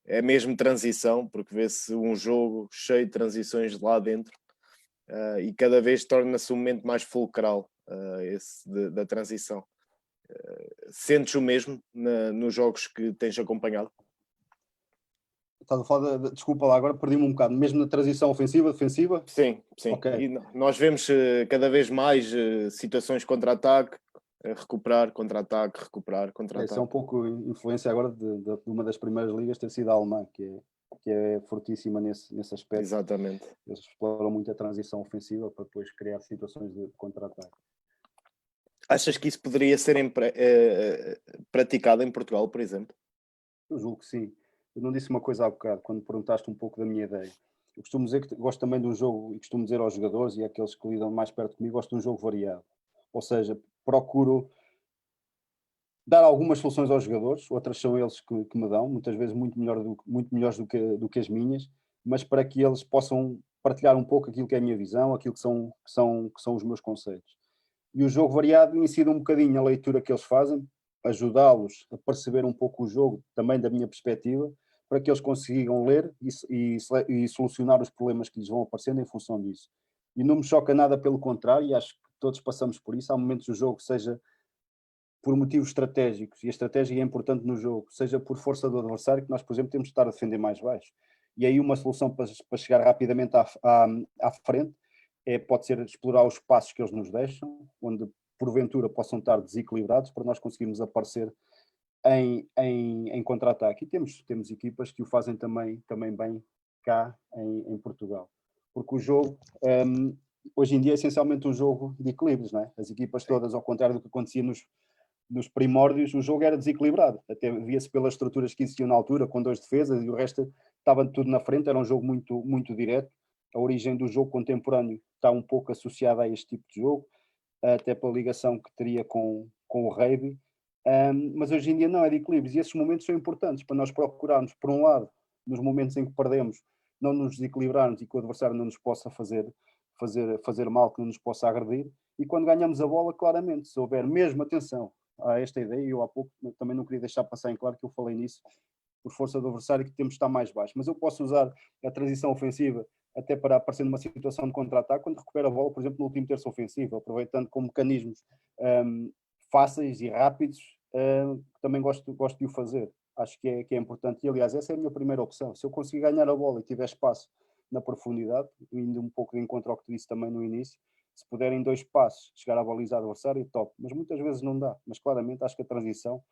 é mesmo transição, porque vê-se um jogo cheio de transições lá dentro, e cada vez torna-se um momento mais fulcral da transição. Sentes o mesmo nos jogos que tens acompanhado? estás a falar desculpa lá, agora perdi-me um bocado, mesmo na transição ofensiva, defensiva? Sim, sim. Ok. E nós vemos cada vez mais situações contra-ataque, recuperar, contra-ataque, recuperar, Isso é contra-ataque. um pouco influência agora de uma das primeiras ligas ter sido a alemã, que é fortíssima nesse aspecto. Exatamente. Eles exploram muito a transição ofensiva para depois criar situações de contra-ataque. Achas que isso poderia ser praticado em Portugal, por exemplo? Eu julgo que sim. Eu não disse uma coisa há bocado, quando perguntaste um pouco da minha ideia. Eu costumo dizer que gosto também de um jogo, e costumo dizer aos jogadores e àqueles que lidam mais perto comigo, gosto de um jogo variado. Ou seja, procuro dar algumas soluções aos jogadores, outras são eles que me dão, muitas vezes muito melhores do que as minhas, mas para que eles possam partilhar um pouco aquilo que é a minha visão, aquilo que são os meus conceitos. E o jogo variado incide um bocadinho a leitura que eles fazem, ajudá-los a perceber um pouco o jogo, também da minha perspectiva, para que eles consigam ler e solucionar os problemas que lhes vão aparecendo em função disso. E não me choca nada, pelo contrário, e acho que todos passamos por isso. Há momentos do jogo, seja por motivos estratégicos, e a estratégia é importante no jogo, seja por força do adversário, que nós, por exemplo, temos de estar a defender mais baixo. E aí uma solução para chegar rapidamente à frente pode ser explorar os espaços que eles nos deixam, onde porventura possam estar desequilibrados, para nós conseguirmos aparecer em contra-ataque. E temos equipas que o fazem também bem cá em Portugal. Porque o jogo, hoje em dia, é essencialmente um jogo de equilíbrios, não é? As equipas todas, ao contrário do que acontecia nos primórdios, o jogo era desequilibrado. Até via-se pelas estruturas que existiam na altura, com 2 defesas e o resto estava tudo na frente, era um jogo muito, muito direto. A origem do jogo contemporâneo está um pouco associada a este tipo de jogo, até pela ligação que teria com o rugby. Mas hoje em dia não, é de equilíbrios, e esses momentos são importantes para nós procurarmos, por um lado, nos momentos em que perdemos, não nos desequilibrarmos e que o adversário não nos possa fazer mal, que não nos possa agredir, e quando ganhamos a bola, claramente, se houver mesmo atenção a esta ideia, e eu há pouco também não queria deixar passar em claro que eu falei nisso, por força do adversário, que temos de estar mais baixo, mas eu posso usar a transição ofensiva até para aparecer numa situação de contra-ataque, quando recupera a bola, por exemplo, no último terço ofensivo, aproveitando com mecanismos fáceis e rápidos, que também gosto de o fazer. Acho que é importante, e aliás, essa é a minha primeira opção. Se eu conseguir ganhar a bola e tiver espaço na profundidade, indo um pouco de encontro ao que tu disse também no início, se puder em 2 passos chegar à baliza adversária, top. Mas muitas vezes não dá. Mas claramente acho que a transição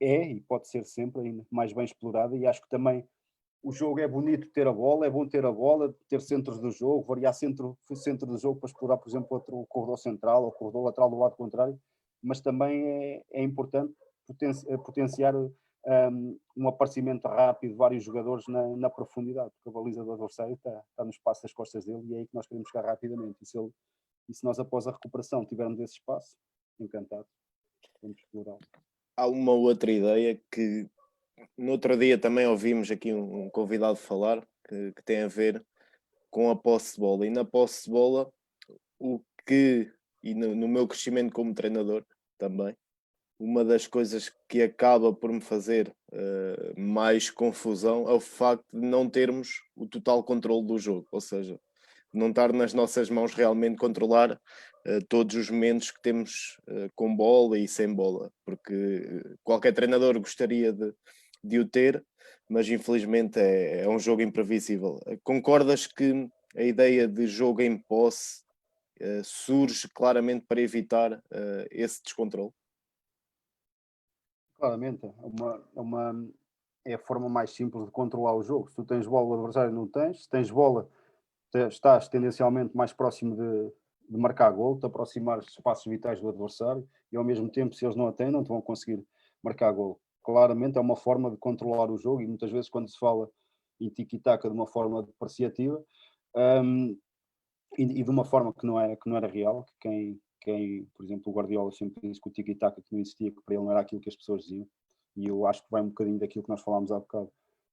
e pode ser sempre ainda mais bem explorada, e acho que também o jogo é bonito ter a bola, é bom ter a bola, ter centros do jogo, variar centro do jogo para explorar, por exemplo, o corredor central ou o corredor lateral do lado contrário, mas também é importante potenciar um aparecimento rápido de vários jogadores na profundidade, porque a baliza do adversário está no espaço das costas dele, e é aí que nós queremos chegar rapidamente. E se nós, após a recuperação, tivermos esse espaço, encantado, vamos explorá-lo. Há uma outra ideia que no outro dia também ouvimos aqui um convidado falar, que tem a ver com a posse de bola. E na posse de bola, e no meu crescimento como treinador também, uma das coisas que acaba por me fazer mais confusão é o facto de não termos o total controle do jogo, ou seja, não estar nas nossas mãos realmente controlar todos os momentos que temos com bola e sem bola, porque qualquer treinador gostaria de o ter, mas infelizmente é um jogo imprevisível. Concordas que a ideia de jogo em posse surge claramente para evitar esse descontrole? Claramente, é a forma mais simples de controlar o jogo. Se tu tens bola, o adversário não tens. Se tens bola, estás tendencialmente mais próximo de marcar gol, de aproximar os espaços vitais do adversário, e ao mesmo tempo, se eles não a têm, não te vão conseguir marcar gol. Claramente é uma forma de controlar o jogo, e muitas vezes quando se fala em tiki-taka de uma forma depreciativa, um, e de uma forma que não era real, que por exemplo, o Guardiola sempre disse que o tiki-taka que não existia, que para ele não era aquilo que as pessoas diziam, e eu acho que vai um bocadinho daquilo que nós falámos há bocado,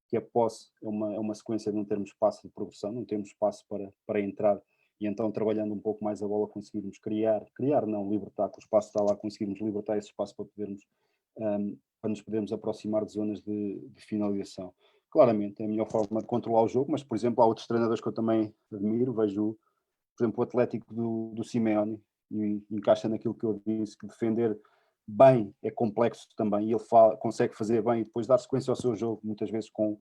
que a posse é uma sequência de não termos espaço de progressão, não temos espaço para entrar, e então trabalhando um pouco mais a bola conseguirmos criar não, libertar, que o espaço está lá, conseguirmos libertar esse espaço para nos podermos aproximar de zonas de finalização. Claramente é a melhor forma de controlar o jogo, mas por exemplo há outros treinadores que eu também admiro, vejo por exemplo, o Atlético do Simeone, e encaixa naquilo que eu disse, que defender bem é complexo também, e ele consegue fazer bem e depois dar sequência ao seu jogo, muitas vezes com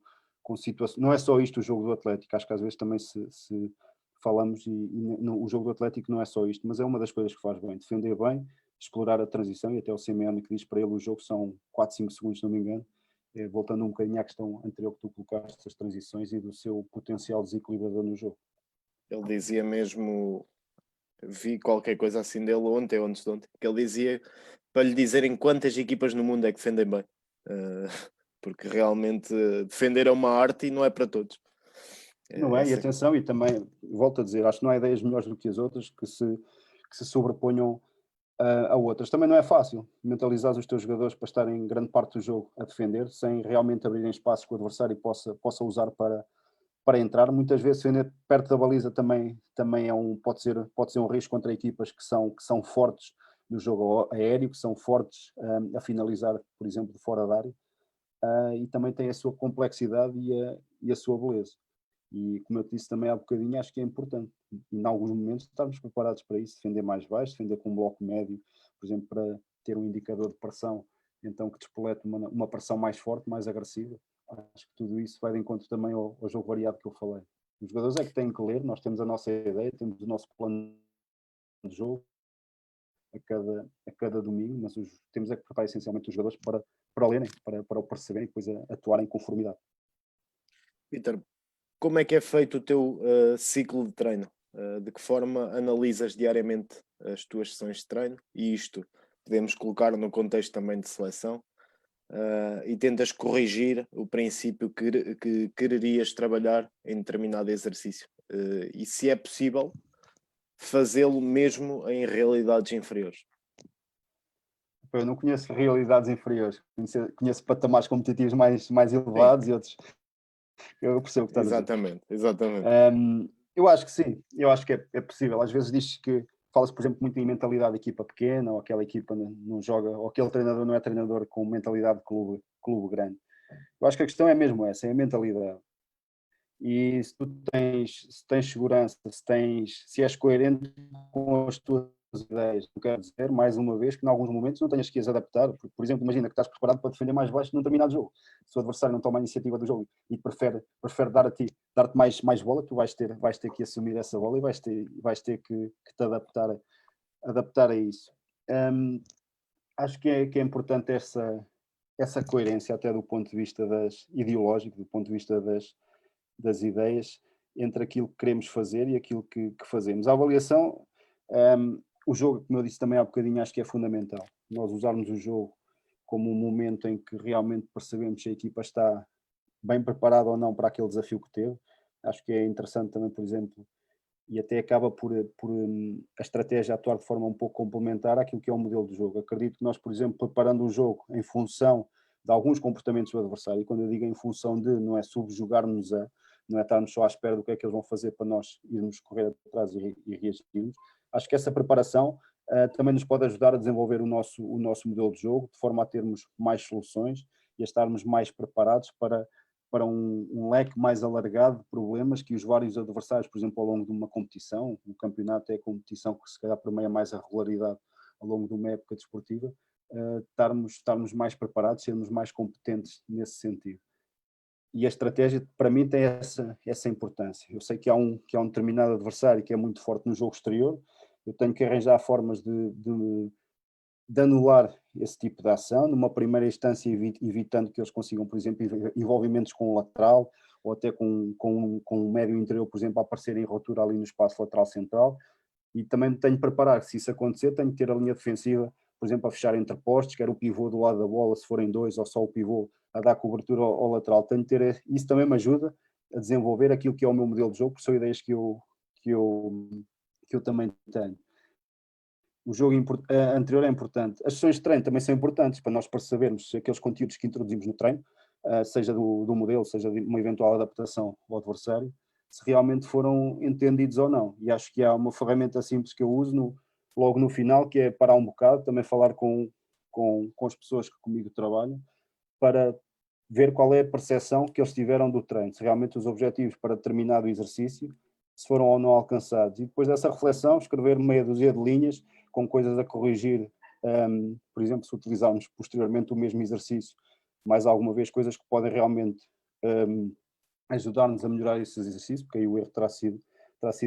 com situações. Não é só isto o jogo do Atlético, acho que às vezes também se falamos o jogo do Atlético não é só isto, mas é uma das coisas que faz bem, defender bem, explorar a transição, e até o Simeone que diz para ele o jogo são 4, 5 segundos, se não me engano, voltando um bocadinho à questão anterior que tu colocaste, das transições e do seu potencial desequilibrador no jogo. Ele dizia mesmo, vi qualquer coisa assim dele ontem ou antes de ontem, que ele dizia para lhe dizerem quantas equipas no mundo é que defendem bem. Porque realmente defender é uma arte e não é para todos. Não é? E atenção, e também, volto a dizer, acho que não há ideias melhores do que as outras que se sobreponham a outras. Também não é fácil mentalizar os teus jogadores para estarem grande parte do jogo a defender, sem realmente abrirem espaços que o adversário possa usar para entrar. Muitas vezes defender perto da baliza também pode ser um risco contra equipas que são fortes no jogo aéreo, que são fortes a finalizar, por exemplo, de fora da área, e também tem a sua complexidade e a sua beleza. E como eu te disse também há bocadinho, acho que é importante, em alguns momentos, estarmos preparados para isso, defender mais baixo, defender com um bloco médio, por exemplo, para ter um indicador de pressão, então que despolete uma pressão mais forte, mais agressiva. Acho que tudo isso vai de encontro também ao jogo variado que eu falei. Os jogadores é que têm que ler, nós temos a nossa ideia, temos o nosso plano de jogo a cada domingo, mas temos é que preparar essencialmente os jogadores para lerem, para o perceberem e depois atuarem em conformidade. Vítor, como é que é feito o teu ciclo de treino? De que forma analisas diariamente as tuas sessões de treino? E isto podemos colocar no contexto também de seleção. E tentas corrigir o princípio que quererias trabalhar em determinado exercício. E se é possível, fazê-lo mesmo em realidades inferiores. Eu não conheço realidades inferiores, conheço patamares competitivos mais elevados. Sim. E outros. Eu percebo o que estás a dizer. Exatamente. Eu acho que sim, eu acho que é possível. Às vezes diz que fala-se, por exemplo, muito em mentalidade de equipa pequena, ou aquela equipa não joga, ou aquele treinador não é treinador com mentalidade de clube grande. Eu acho que a questão é mesmo essa, é a mentalidade. E se tu tens segurança, se és coerente com as tuas ideias, não quero dizer, mais uma vez, que em alguns momentos não tenhas que as adaptar. Por exemplo, imagina que estás preparado para defender mais baixo num determinado jogo. Se o adversário não toma a iniciativa do jogo e prefere dar-te mais bola, tu vais ter que assumir essa bola e vais ter que te adaptar a isso. Acho que é importante essa coerência, até do ponto de vista ideológico, do ponto de vista das ideias, entre aquilo que queremos fazer e aquilo que fazemos. A avaliação, o jogo, como eu disse também há bocadinho, acho que é fundamental. Nós usarmos o jogo como um momento em que realmente percebemos se a equipa está bem preparada ou não para aquele desafio que teve. Acho que é interessante também, por exemplo, e até acaba por a estratégia atuar de forma um pouco complementar àquilo que é o modelo de jogo. Acredito que nós, por exemplo, preparando o jogo em função de alguns comportamentos do adversário, e quando eu digo em função de, não é subjugar-nos não é estarmos só à espera do que é que eles vão fazer para nós irmos correr atrás e reagirmos. Acho que essa preparação também nos pode ajudar a desenvolver o nosso modelo de jogo, de forma a termos mais soluções e a estarmos mais preparados para um leque mais alargado de problemas que os vários adversários, por exemplo, ao longo de uma competição, o campeonato é a competição que se calhar permeia mais a regularidade ao longo de uma época desportiva, estarmos mais preparados, sermos mais competentes nesse sentido. E a estratégia, para mim, tem essa importância. Eu sei que há um determinado adversário que é muito forte no jogo exterior, eu tenho que arranjar formas de anular esse tipo de ação, numa primeira instância evitando que eles consigam, por exemplo, envolvimentos com o lateral, ou até com o médio interior, por exemplo, a aparecer em ruptura ali no espaço lateral central, e também me tenho de preparar que se isso acontecer, tenho que ter a linha defensiva, por exemplo, a fechar entre postos, quer o pivô do lado da bola, se forem dois, ou só o pivô a dar cobertura ao lateral. Tenho de ter, isso também me ajuda a desenvolver aquilo que é o meu modelo de jogo, porque são ideias que eu também tenho. O jogo anterior é importante. As sessões de treino também são importantes para nós percebermos se aqueles conteúdos que introduzimos no treino, seja do modelo, seja de uma eventual adaptação ao adversário, se realmente foram entendidos ou não. E acho que há uma ferramenta simples que eu uso logo no final, que é parar um bocado, também falar com as pessoas que comigo trabalham, para ver qual é a percepção que eles tiveram do treino, se realmente os objetivos para determinado exercício se foram ou não alcançados. E depois dessa reflexão, escrever meia dúzia de linhas com coisas a corrigir, por exemplo, se utilizarmos posteriormente o mesmo exercício, mais alguma vez, coisas que podem realmente ajudar-nos a melhorar esses exercícios, porque aí o erro terá sido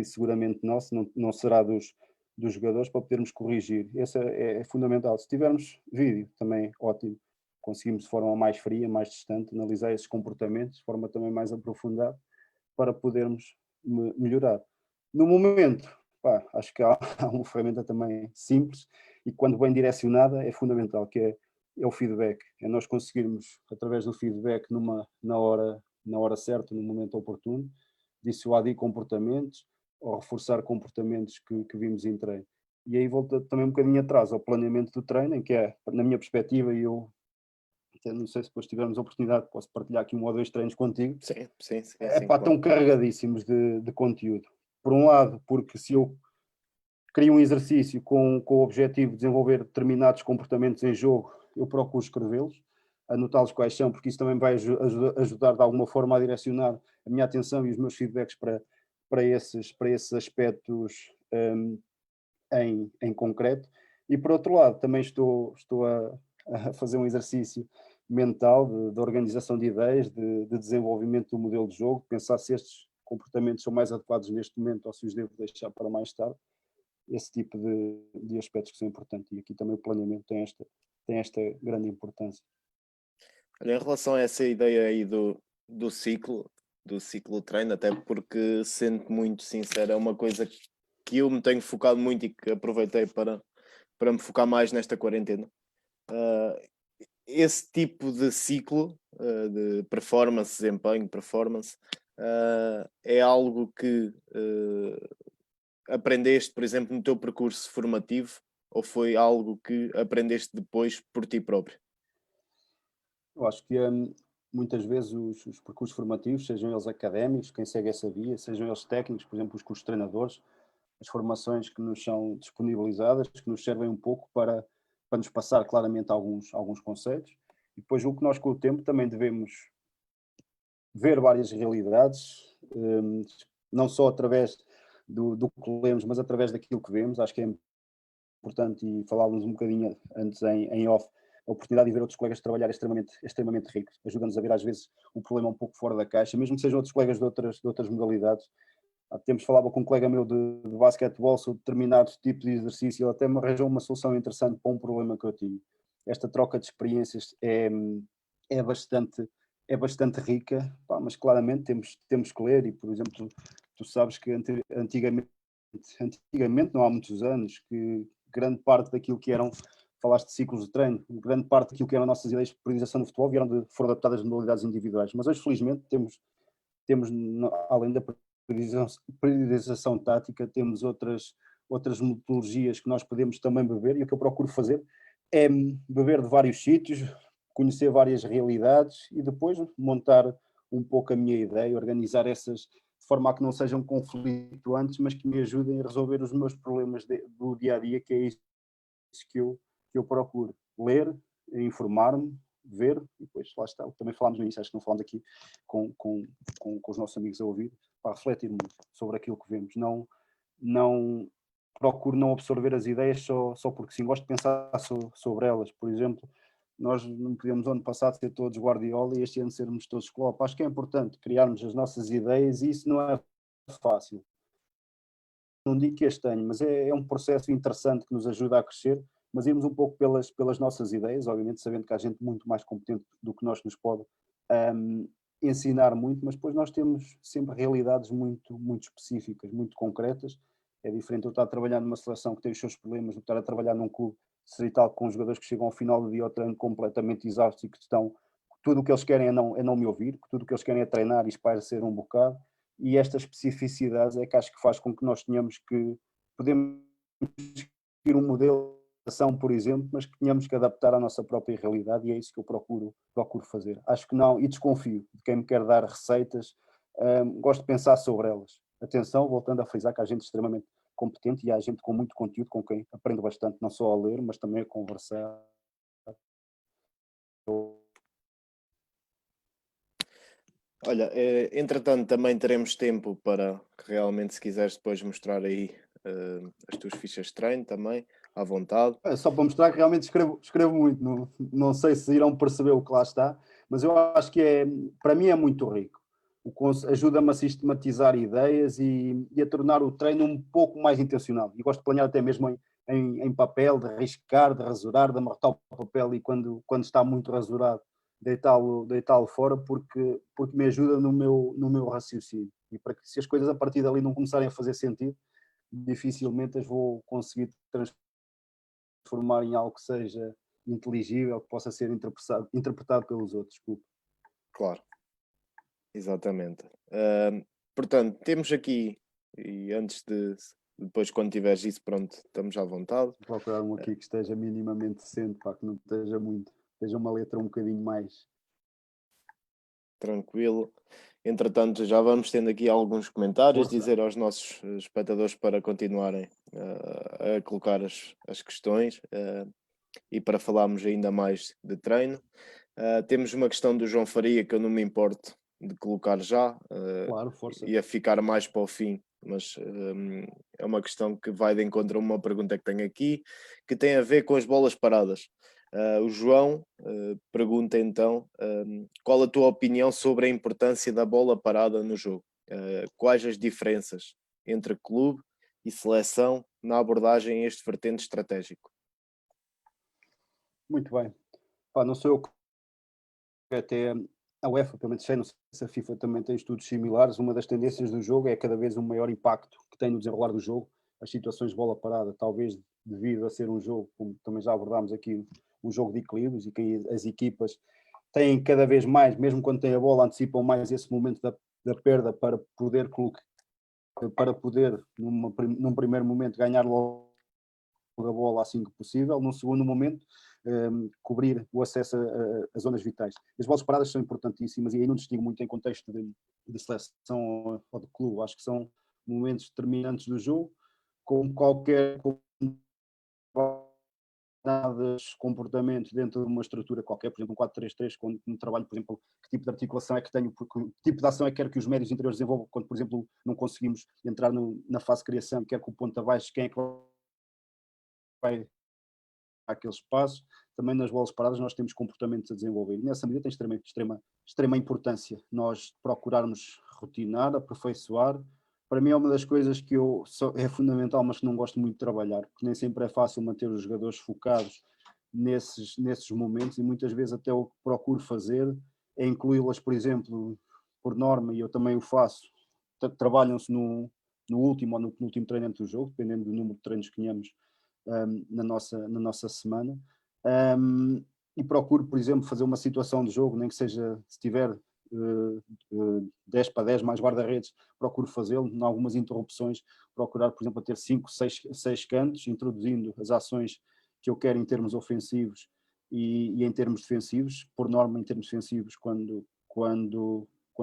seguramente nosso, não será dos jogadores, para podermos corrigir. Esse é fundamental. Se tivermos vídeo, também ótimo. Conseguimos de forma mais fria, mais distante, analisar esses comportamentos de forma também mais aprofundada para podermos melhorar. No momento, pá, acho que há, há uma ferramenta também simples e quando bem direcionada é fundamental, que é o feedback. É nós conseguirmos, através do feedback, na hora certa, no momento oportuno, dissuadir comportamentos ou reforçar comportamentos que vimos em treino. E aí volta também um bocadinho atrás ao planeamento do treino, em que é, na minha perspectiva, e eu até não sei se depois tivermos a oportunidade, posso partilhar aqui 1 ou 2 treinos contigo, Sim, sim, sim, é sim, pá, claro. estão carregadíssimos de conteúdo. Por um lado, porque se eu crio um exercício com o objetivo de desenvolver determinados comportamentos em jogo, eu procuro escrevê-los, anotá-los quais são, porque isso também vai ajudar de alguma forma a direcionar a minha atenção e os meus feedbacks para esses aspectos em concreto. E por outro lado, também estou a fazer um exercício mental de organização de ideias, de desenvolvimento do modelo de jogo, pensar se estes comportamentos são mais adequados neste momento ou se os devo deixar para mais tarde, esse tipo de aspectos que são importantes. E aqui também o planeamento tem esta grande importância. Olha, em relação a essa ideia aí do ciclo, do ciclo de treino, até porque, sendo muito sincero, é uma coisa que eu me tenho focado muito e que aproveitei para me focar mais nesta quarentena. Ah, esse tipo de ciclo de performance, desempenho, performance, é algo que aprendeste, por exemplo, no teu percurso formativo ou foi algo que aprendeste depois por ti próprio? Eu acho que muitas vezes os percursos formativos, sejam eles académicos, quem segue essa via, sejam eles técnicos, por exemplo, os cursos de treinadores, as formações que nos são disponibilizadas, que nos servem um pouco para nos passar claramente alguns conceitos. E depois o que nós com o tempo também devemos ver várias realidades, não só através do que lemos, mas através daquilo que vemos. Acho que é importante, e falávamos um bocadinho antes em off, a oportunidade de ver outros colegas trabalhar é extremamente rico. Ajuda-nos a ver às vezes o problema um pouco fora da caixa, mesmo que sejam outros colegas de outras modalidades. Há tempos falava com um colega meu de basquetebol sobre determinado tipo de exercício, ele até me arranjou uma solução interessante para um problema que eu tinha. Esta troca de experiências é bastante, é bastante rica, pá, mas claramente temos que ler e, por exemplo, tu sabes que antigamente, não há muitos anos, que grande parte daquilo que eram, falaste de ciclos de treino, grande parte daquilo que eram nossas ideias de priorização no futebol foram adaptadas de modalidades individuais, mas hoje felizmente temos além da priorização tática, temos outras metodologias que nós podemos também beber, e o que eu procuro fazer é beber de vários sítios, conhecer várias realidades e depois montar um pouco a minha ideia, organizar essas de forma a que não sejam conflituantes, mas que me ajudem a resolver os meus problemas do dia a dia, que é isso que eu procuro. Ler, informar-me, ver, e depois lá está. Também falámos no início, acho que não falámos aqui com os nossos amigos a ouvir, para refletir muito sobre aquilo que vemos. Não procuro não absorver as ideias só porque sim, gosto de pensar sobre elas. Por exemplo, nós não podíamos ano passado ser todos Guardiola e este ano sermos todos Klopp. Acho que é importante criarmos as nossas ideias e isso não é fácil. Não digo que este ano, mas é um processo interessante que nos ajuda a crescer, mas irmos um pouco pelas nossas ideias, obviamente sabendo que há gente muito mais competente do que nós nos pode ensinar muito, mas depois nós temos sempre realidades muito específicas, muito concretas. É diferente eu estar a trabalhar numa seleção que tem os seus problemas do que estar a trabalhar num clube distrital com jogadores que chegam ao final do dia ao treino completamente exaustos e que estão. Tudo o que eles querem é não me ouvir, tudo o que eles querem é treinar e espairecer um bocado, e estas especificidades é que acho que faz com que nós tenhamos que podemos seguir um modelo de ação, por exemplo, mas que tenhamos que adaptar à nossa própria realidade, e é isso que eu procuro fazer. Acho que não, e desconfio de quem me quer dar receitas, gosto de pensar sobre elas. Atenção, voltando a frisar que há gente extremamente competente e há gente com muito conteúdo, com quem aprendo bastante, não só a ler, mas também a conversar. Olha, entretanto também teremos tempo para que realmente, se quiseres depois mostrar aí as tuas fichas de treino também, à vontade. É só para mostrar que realmente escrevo muito, não sei se irão perceber o que lá está, mas eu acho que para mim é muito rico. ajuda-me a sistematizar ideias e a tornar o treino um pouco mais intencional. E gosto de planear até mesmo em papel, de arriscar, de rasurar, de amarrar o papel e quando está muito rasurado, deitá-lo fora, porque me ajuda no meu raciocínio. E para que, se as coisas a partir dali não começarem a fazer sentido, dificilmente as vou conseguir transformar em algo que seja inteligível, que possa ser interpretado pelos outros. Desculpa. Claro, exatamente. Portanto, temos aqui, e antes de, depois quando tiveres isso pronto, estamos à vontade. Vou procurar um aqui que esteja minimamente decente, para que não esteja muito, esteja uma letra um bocadinho mais. Tranquilo. Entretanto, já vamos tendo aqui alguns comentários, Força. dizer aos nossos espectadores para continuarem a colocar as questões e para falarmos ainda mais de treino. Temos uma questão do João Faria que eu não me importo de colocar já, Claro, força. ia ficar mais para o fim, mas é uma questão que vai de encontro a uma pergunta que tenho aqui, que tem a ver com as bolas paradas. O João pergunta então qual a tua opinião sobre a importância da bola parada no jogo? Quais as diferenças entre clube e seleção na abordagem a este vertente estratégico? Muito bem. Pá, não sou eu que até a UEFA, pelo menos sei, não sei se a FIFA também tem estudos similares. Uma das tendências do jogo é cada vez um maior impacto que tem no desenrolar do jogo, as situações de bola parada, talvez devido a ser um jogo, como também já abordámos aqui, um jogo de equilíbrios e que as equipas têm cada vez mais, mesmo quando têm a bola, antecipam mais esse momento da perda para poder num primeiro momento, ganhar logo a bola assim que possível, num segundo momento, cobrir o acesso a zonas vitais. As bolas paradas são importantíssimas e aí não distingo muito em contexto de seleção ou de clube, acho que são momentos determinantes do jogo, com qualquer comportamentos dentro de uma estrutura qualquer, por exemplo, um 4-3-3, quando trabalho, por exemplo, que tipo de articulação é que tenho, que tipo de ação é que quero que os médios interiores desenvolvam, quando, por exemplo, não conseguimos entrar na fase de criação, quer que o ponto abaixo, quem é que vai àquele espaço. Também nas bolas paradas nós temos comportamentos a desenvolver, e nessa medida tem extrema importância nós procurarmos rotinar, aperfeiçoar. Para mim é uma das coisas que é fundamental, mas que não gosto muito de trabalhar, porque nem sempre é fácil manter os jogadores focados nesses momentos, e muitas vezes até o que procuro fazer é incluí-las, por exemplo, por norma, e eu também o faço, trabalham-se no último ou no penúltimo treino antes do jogo, dependendo do número de treinos que tenhamos na nossa semana, e procuro, por exemplo, fazer uma situação de jogo, nem que seja, se tiver 10 para 10 mais guarda-redes, procuro fazê-lo, em algumas interrupções, procurar, por exemplo, a ter 5, 6 cantos, introduzindo as ações que eu quero em termos ofensivos e em termos defensivos. Por norma, em termos defensivos, quando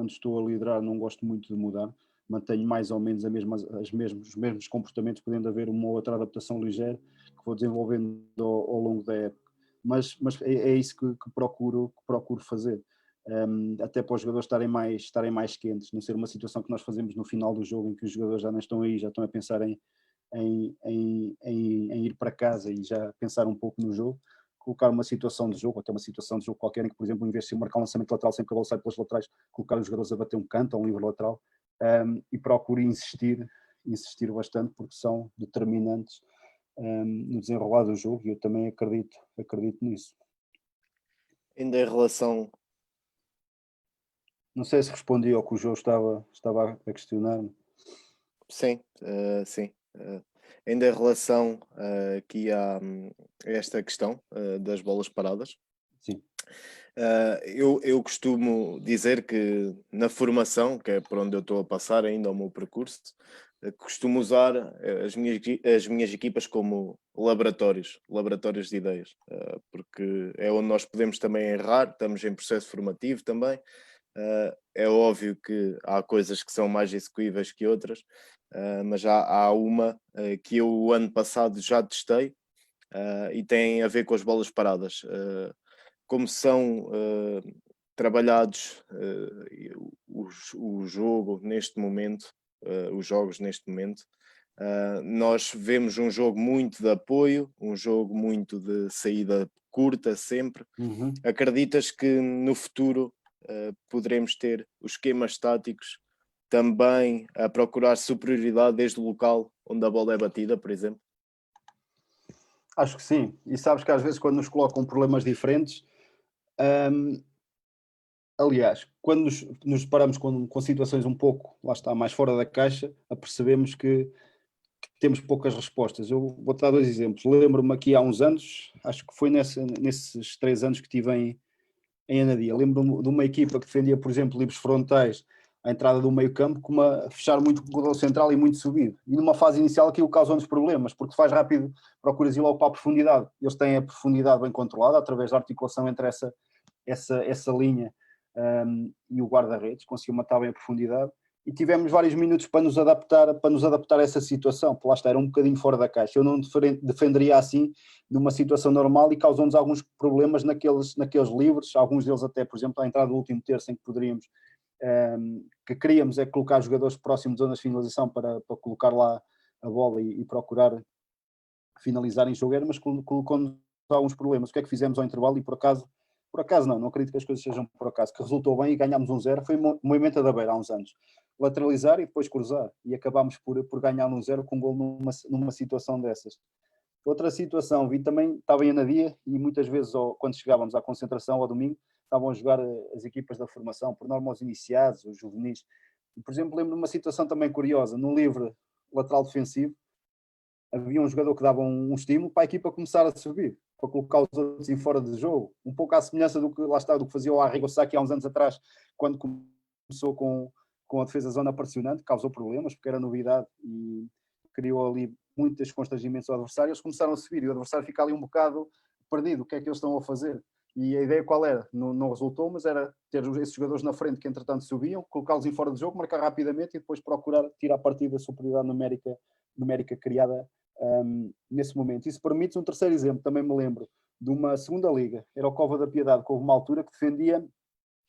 estou a liderar, não gosto muito de mudar, mantenho mais ou menos os mesmos comportamentos, podendo haver uma ou outra adaptação ligeira que vou desenvolvendo ao longo da época. Mas é isso que procuro fazer. Até para os jogadores estarem mais quentes, não ser uma situação que nós fazemos no final do jogo em que os jogadores já não estão aí, já estão a pensar em ir para casa e já pensar um pouco no jogo. Colocar uma situação de jogo, ou até uma situação de jogo qualquer, em que, por exemplo, em vez de marcar um lançamento lateral sempre que a bola sai pelas laterais, colocar os jogadores a bater um canto ou um livre lateral, e procuro insistir bastante, porque são determinantes no desenrolar do jogo, e eu também acredito nisso. Ainda em relação. Não sei se respondi ao que o João estava a questionar-me. Sim, sim. Ainda em relação aqui a esta questão das bolas paradas, Sim. eu costumo dizer que na formação, que é por onde eu estou a passar ainda ao meu percurso, costumo usar as minhas equipas como laboratórios de ideias, porque é onde nós podemos também errar, estamos em processo formativo também. É óbvio que há coisas que são mais execuíveis que outras, mas há uma que eu o ano passado já testei e tem a ver com as bolas paradas. Como são trabalhados o jogo neste momento, os jogos neste momento, nós vemos um jogo muito de apoio, um jogo muito de saída curta sempre. Uhum. Acreditas que no futuro poderemos ter os esquemas táticos também a procurar superioridade desde o local onde a bola é batida, por exemplo? Acho que sim. E sabes que às vezes quando nos colocam problemas diferentes, aliás, quando nos deparamos com situações um pouco, lá está, mais fora da caixa, apercebemos que temos poucas respostas. Eu vou dar 2 exemplos. Lembro-me aqui há uns anos, acho que foi nesses 3 anos que estive em Anadia. Lembro-me de uma equipa que defendia, por exemplo, livros frontais à entrada do meio campo, com fechar muito o corredor central e muito subido. E numa fase inicial aquilo causou-nos problemas, porque faz rápido, procuras ir logo para a profundidade. Eles têm a profundidade bem controlada, através da articulação entre essa linha e o guarda-redes, conseguiu matar bem a profundidade. E tivemos vários minutos para nos adaptar a essa situação, porque lá está, era um bocadinho fora da caixa. Eu não defenderia assim numa situação normal e causou-nos alguns problemas naqueles livros, alguns deles até, por exemplo, à entrada do último terço em que poderíamos, que queríamos é colocar jogadores próximos de zonas de finalização para colocar lá a bola e procurar finalizar em jogo, mas colocou-nos alguns problemas. O que é que fizemos ao intervalo? E por acaso não acredito que as coisas sejam por acaso, que resultou bem e ganhámos 1-0, foi o Moimenta da Beira há uns anos. Lateralizar e depois cruzar. E acabámos por ganhar 1-0 com um gol numa situação dessas. Outra situação, vi também, estava em Anadia e muitas vezes quando chegávamos à concentração ao domingo, estavam a jogar as equipas da formação, por norma os iniciados, os juvenis. E, por exemplo, lembro de uma situação também curiosa, no livre lateral defensivo, havia um jogador que dava um estímulo para a equipa começar a subir, para colocar os outros em fora de jogo, um pouco à semelhança do que fazia o Arrigo Sacchi há uns anos atrás, quando começou com a defesa zona pressionante, causou problemas, porque era novidade e criou ali muitos constrangimentos ao adversário. Eles começaram a subir e o adversário fica ali um bocado perdido, o que é que eles estão a fazer? E a ideia qual era? Não resultou, mas era ter esses jogadores na frente que entretanto subiam, colocá-los em fora de jogo, marcar rapidamente e depois procurar tirar partido da superioridade numérica criada nesse momento. Isso permite um terceiro exemplo, também me lembro de uma segunda liga, era o Cova da Piedade, que houve uma altura que defendia,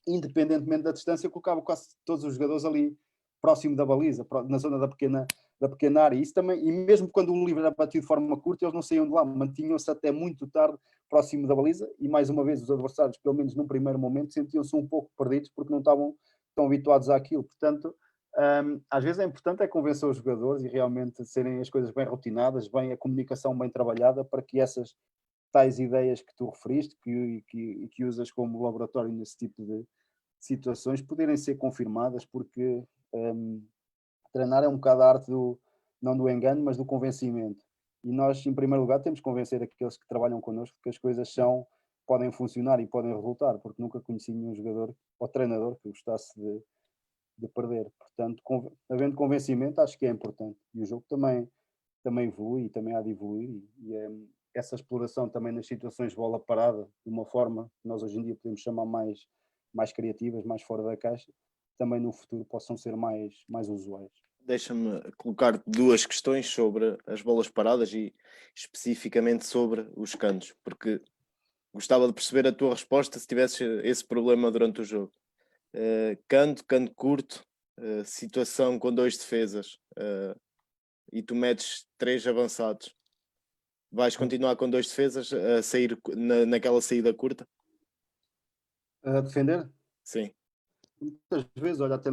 independentemente da distância, colocava quase todos os jogadores ali próximo da baliza, na zona da pequena área. Isso também, e mesmo quando o livro era batido de forma curta, eles não saíam de lá, mantinham-se até muito tarde próximo da baliza, e mais uma vez os adversários, pelo menos num primeiro momento, sentiam-se um pouco perdidos porque não estavam tão habituados àquilo. Portanto, às vezes é importante convencer os jogadores e realmente serem as coisas bem rotinadas, bem a comunicação bem trabalhada, para que essas tais ideias que tu referiste, que usas como laboratório nesse tipo de situações, poderem ser confirmadas, porque treinar é um bocado a arte não do engano, mas do convencimento. E nós, em primeiro lugar, temos que convencer aqueles que trabalham connosco que as coisas podem funcionar e podem resultar, porque nunca conheci nenhum jogador ou treinador que gostasse de perder. Portanto, havendo convencimento, acho que é importante. E o jogo também evolui e também há de evoluir. Essa exploração também nas situações de bola parada, de uma forma que nós hoje em dia podemos chamar mais criativas, mais fora da caixa, também no futuro possam ser mais usuais. Deixa-me colocar 2 questões sobre as bolas paradas e especificamente sobre os cantos, porque gostava de perceber a tua resposta se tivesse esse problema durante o jogo. Canto curto, situação com 2 defesas e tu metes 3 avançados. Vais continuar com 2 defesas a sair naquela saída curta? A defender? Sim. Muitas vezes, olha, até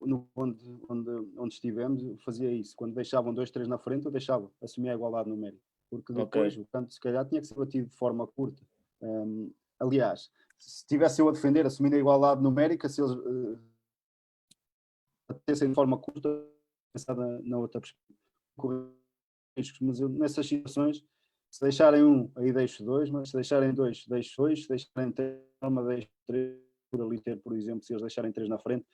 onde estivemos, fazia isso. Quando deixavam 2, 3 na frente, eu deixava, assumia a igualdade numérica. Porque depois o canto, se calhar, tinha que ser batido de forma curta. Aliás, se tivesse eu a defender, assumindo a igualdade numérica, se eles batessem de forma curta, pensada na outra perspectiva. Mas eu, nessas situações, se deixarem um, aí deixo 2, mas se deixarem 2, deixo 2, se deixarem 3, deixo 3, por ali ter, por exemplo, se eles deixarem 3 na frente,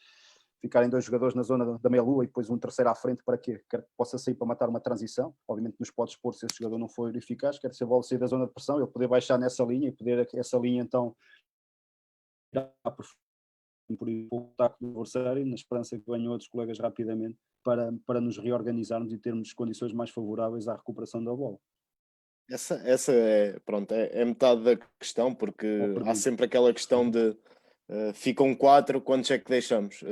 ficarem 2 jogadores na zona da meia-lua e depois um terceiro à frente, para quê? Quer que possa sair para matar uma transição, obviamente nos pode expor se esse jogador não for eficaz, quer se a bola sair da zona de pressão, ele poder baixar nessa linha e poder essa linha então por o ataque do adversário, na esperança que venham outros colegas rapidamente para nos reorganizarmos e termos condições mais favoráveis à recuperação da bola. Essa é, pronto, é metade da questão, porque há sempre aquela questão de ficam 4, quantos é que deixamos?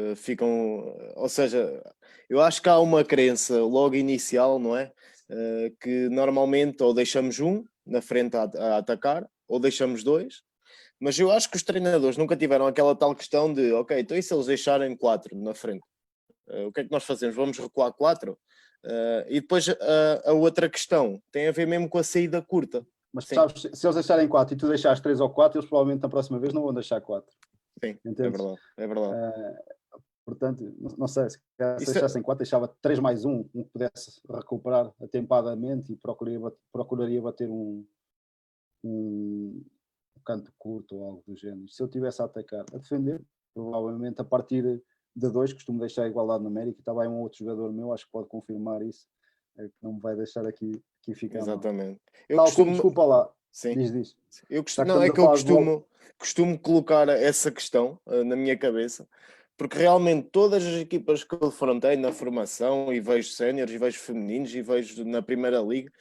Ou seja, eu acho que há uma crença logo inicial, não é? Que normalmente ou deixamos um na frente a atacar, ou deixamos 2, Mas eu acho que os treinadores nunca tiveram aquela tal questão de, ok, então e se eles deixarem 4 na frente? O que é que nós fazemos? Vamos recuar 4? E depois a outra questão tem a ver mesmo com a saída curta. Mas Sim, sabes, se eles deixarem 4 e tu deixares 3 ou 4, eles provavelmente na próxima vez não vão deixar 4. sim, é Entendes? verdade, é verdade. Portanto, não sei, se Isso é, deixassem 4, deixava 3 mais um que pudesse recuperar atempadamente e procuraria bater um canto curto ou algo do género. Se eu tivesse a atacar, a defender, provavelmente a partir de 2 costumo deixar a igualdade numérica, e está bem um outro jogador meu, acho que pode confirmar isso, que não me vai deixar aqui ficar mal. exatamente. Eu Tal como, costumo, desculpa lá, sim, diz. Já que não, estamos é a que eu falar de bola, costumo colocar essa questão na minha cabeça, porque realmente todas as equipas que eu defrontei na formação, e vejo séniores, e vejo femininos, e vejo na Primeira Liga,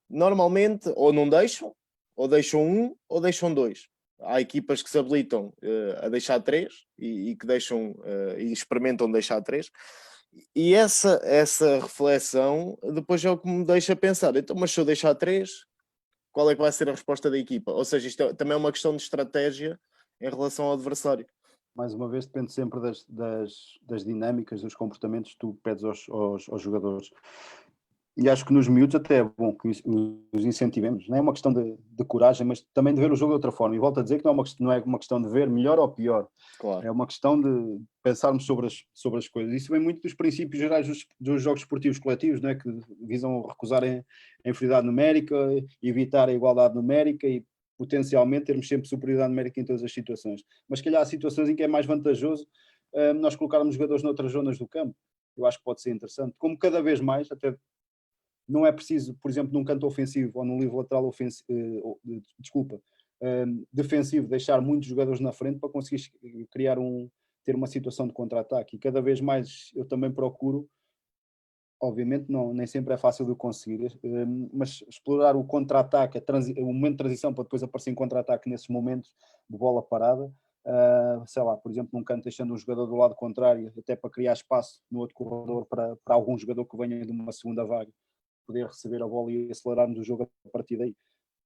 normalmente ou não deixam, ou deixam um, ou deixam dois. Há equipas que se habilitam a deixar três e que deixam e experimentam deixar três. E essa reflexão depois é o que me deixa pensar. Então, mas se eu deixar três, qual é que vai ser a resposta da equipa? Ou seja, isto também é uma questão de estratégia em relação ao adversário. mais uma vez, depende sempre das dinâmicas, dos comportamentos que tu pedes aos jogadores. E acho que nos miúdos até é bom que os incentivemos. Não é uma questão de coragem, mas também de ver o jogo de outra forma. E volto a dizer que não é uma questão de ver melhor ou pior. Claro. É uma questão de pensarmos sobre as coisas. Isso vem muito dos princípios gerais dos jogos esportivos coletivos, não é? Que visam recusar a inferioridade numérica, evitar a igualdade numérica e potencialmente termos sempre superioridade numérica em todas as situações. Mas se calhar há situações em que é mais vantajoso nós colocarmos jogadores noutras zonas do campo. Eu acho que pode ser interessante. Como cada vez mais, até não é preciso, por exemplo, num canto ofensivo ou num livro lateral defensivo, deixar muitos jogadores na frente para conseguir ter uma situação de contra-ataque. E cada vez mais eu também procuro, obviamente nem sempre é fácil de conseguir, mas explorar o contra-ataque, o momento de transição para depois aparecer em contra-ataque nesses momentos de bola parada. Sei lá, por exemplo, num canto deixando um jogador do lado contrário, até para criar espaço no outro corredor para algum jogador que venha de uma segunda vaga poder receber a bola e acelerarmos o jogo a partir daí.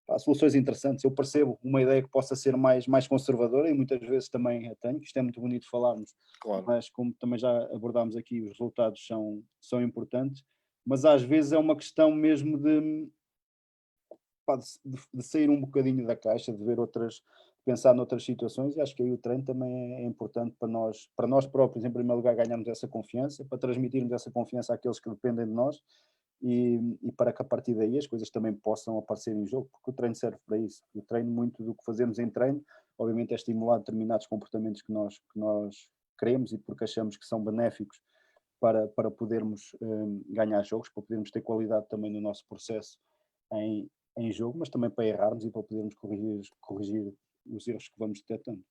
Há soluções interessantes. Eu percebo uma ideia que possa ser mais conservadora e muitas vezes também a tenho, isto é muito bonito falarmos, Claro. mas como também já abordámos aqui, os resultados são importantes, mas às vezes é uma questão mesmo de sair um bocadinho da caixa, de ver pensar noutras situações, e acho que aí o treino também é importante para nós próprios, em primeiro lugar, ganharmos essa confiança, para transmitirmos essa confiança àqueles que dependem de nós, e para que a partir daí as coisas também possam aparecer em jogo, porque o treino serve para isso. O treino, muito do que fazemos em treino, obviamente é estimular determinados comportamentos que nós queremos e porque achamos que são benéficos para podermos ganhar jogos, para podermos ter qualidade também no nosso processo em jogo, mas também para errarmos e para podermos corrigir os erros que vamos detectando.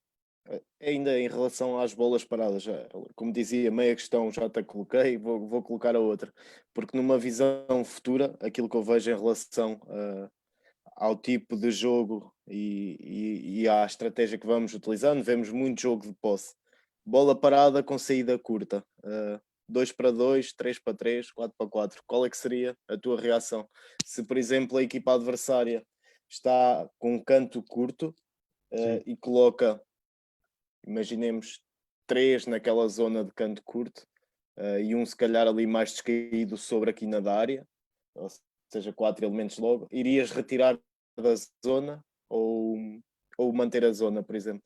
Ainda em relação às bolas paradas, como dizia, meia questão já te coloquei, vou colocar a outra, porque numa visão futura, aquilo que eu vejo em relação ao tipo de jogo e à estratégia que vamos utilizando, vemos muito jogo de posse. Bola parada com saída curta, 2 para 2, 3 para 3, 4 para 4. Qual é que seria a tua reação? Se, por exemplo, a equipa adversária está com um canto curto e coloca, imaginemos, 3 naquela zona de canto curto e um se calhar ali mais descaído sobre a quina da área, ou seja, 4 elementos logo, irias retirar da zona ou manter a zona, por exemplo?